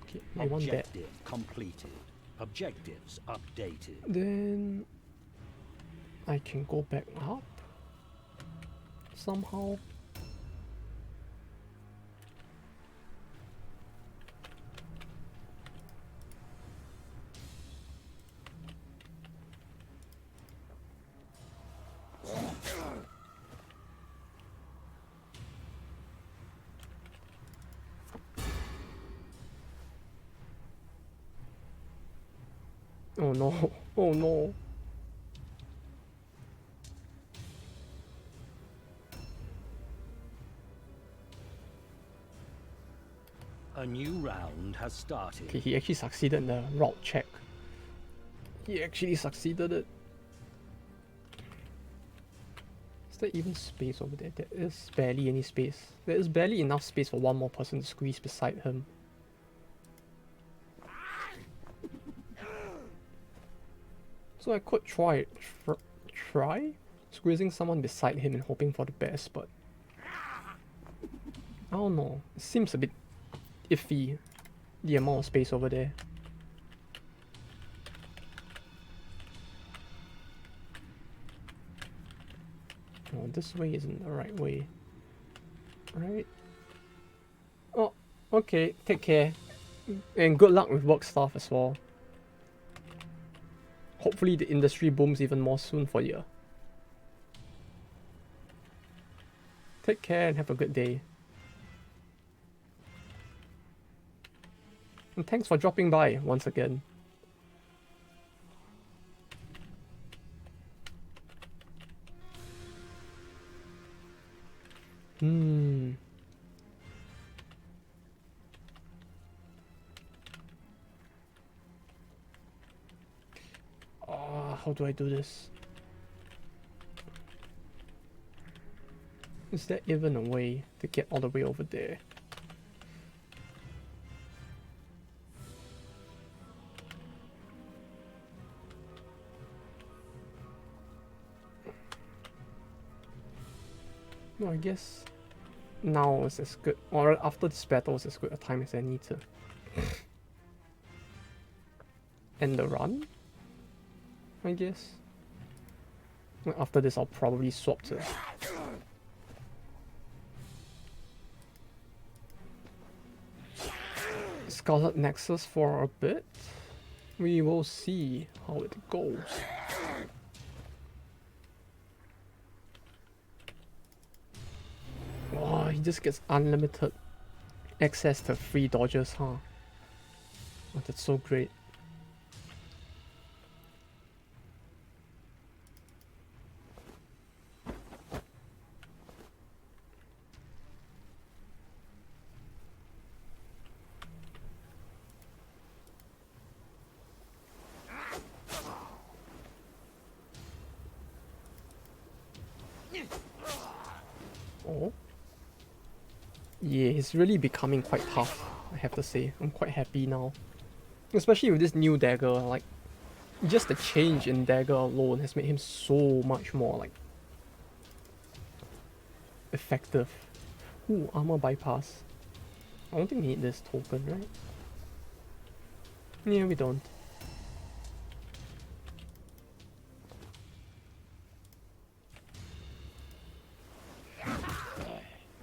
Okay, I want that. Objective completed. Objectives updated. Then I can go back up somehow. Oh no, oh no. A new round has started. Okay, he actually succeeded in the route check. He actually succeeded it. Is there even space over there? There is barely any space. There is barely enough space for one more person to squeeze beside him. So I could try squeezing someone beside him and hoping for the best, but I don't know. It seems a bit iffy, the amount of space over there. Oh, this way isn't the right way. Right? Oh, okay. Take care. And good luck with work stuff as well. Hopefully the industry booms even more soon for you. Take care and have a good day. And thanks for dropping by once again. How do I do this? Is there even a way to get all the way over there? No, I guess now is as good, or after this battle is as good a time as any to end the run, I guess. After this I'll probably swap to Scarlet Nexus for a bit. We will see how it goes. Oh, he just gets unlimited access to free dodges, huh? Oh, that's so great. Yeah, he's really becoming quite tough, I have to say. I'm quite happy now. Especially with this new dagger, like, just the change in dagger alone has made him so much more, like, effective. Ooh, armor bypass. I don't think we need this token, right? Yeah, we don't.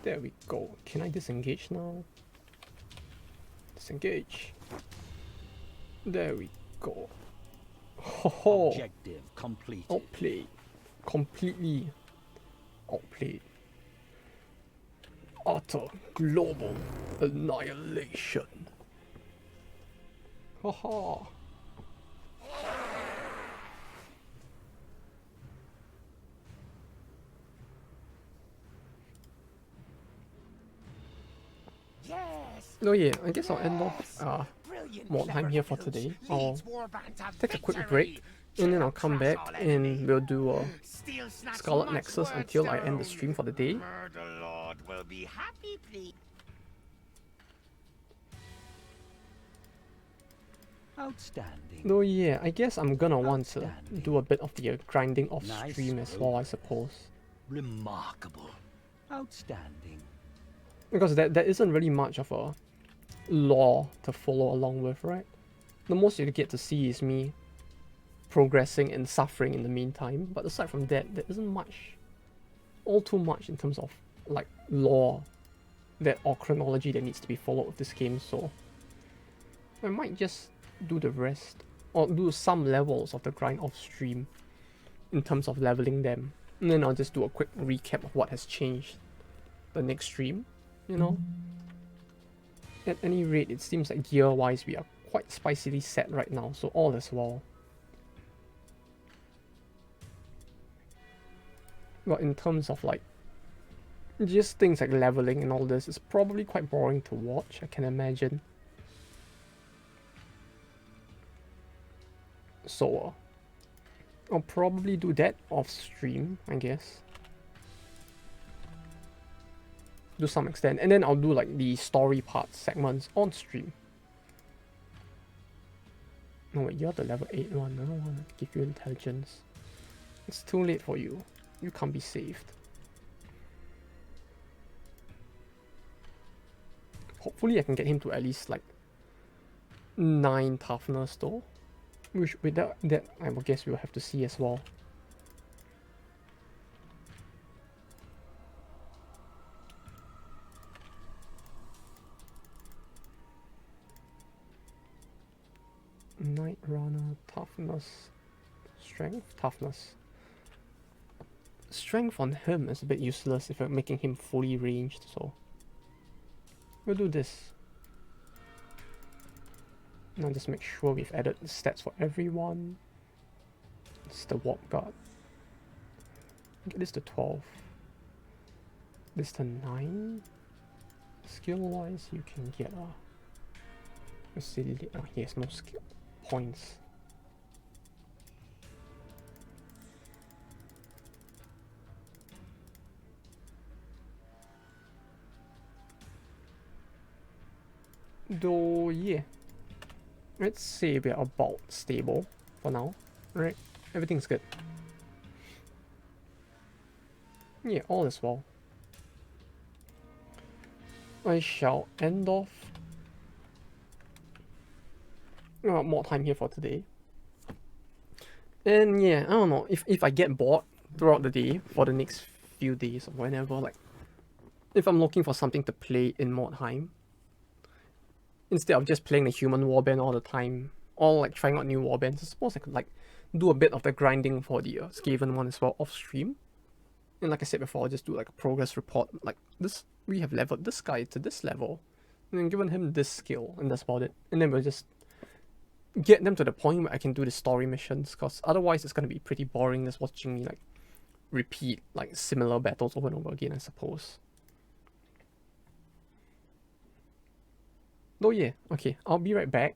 There we go. Can I disengage now? Disengage. There we go. Ho ho! Objective completed. Outplayed. Completely outplayed. Utter global annihilation. Haha. Yes. Oh yeah, I guess I'll end off Brilliant, Mordheim clever here for village. today. Leads I'll warband to take a quick victory. break and then I'll come Crush back all enemy. and we'll do a Steel snatch Scarlet much Nexus until I end the wordstone. stream for the day. Murder Lord will be happy, please. Outstanding. No, yeah, I guess I'm gonna want to Outstanding. do a bit of the grinding off Nice stream as well, I suppose. Remarkable. Outstanding. Because there isn't really much of a lore to follow along with, right? The most you get to see is me progressing and suffering in the meantime, but aside from that, there isn't much, all too much in terms of like lore that or chronology that needs to be followed with this game, so I might just do the rest or do some levels of the grind off stream in terms of leveling them, and then I'll just do a quick recap of what has changed the next stream, you know. At any rate, it seems like gear wise we are quite spicily set right now, so all is well. But in terms of like just things like leveling and all this, it's probably quite boring to watch, I can imagine. So I'll probably do that off stream, I guess. To some extent, and then I'll do like the story part segments on stream. No wait, you're the level 8 one, I don't want to give you intelligence. It's too late for you. You can't be saved. Hopefully I can get him to at least like 9 toughness though. Which without that I will guess we'll have to see as well. Night Runner, toughness, strength, toughness. Strength on him is a bit useless if I'm making him fully ranged, so we'll do this. Now just make sure we've added the stats for everyone. It's the warp guard. Get this to 12. This to 9. Skill wise, you can get a silly. Oh, he has no skill points. Though, yeah. Let's say we're about stable for now. Right? Everything's good. Yeah, all is well. I shall end off more time here for today. And yeah, I don't know, if I get bored throughout the day for the next few days or whenever, like if I'm looking for something to play in Mordheim, instead of just playing the human warband all the time, or like trying out new warbands, I suppose I could like do a bit of the grinding for the Skaven one as well off stream. And like I said before, I'll just do like a progress report, like this, we have leveled this guy to this level, and then given him this skill, and that's about it. And then we'll just get them to the point where I can do the story missions, because otherwise it's going to be pretty boring just watching me like repeat like similar battles over and over again, I suppose. Oh yeah, okay, I'll be right back.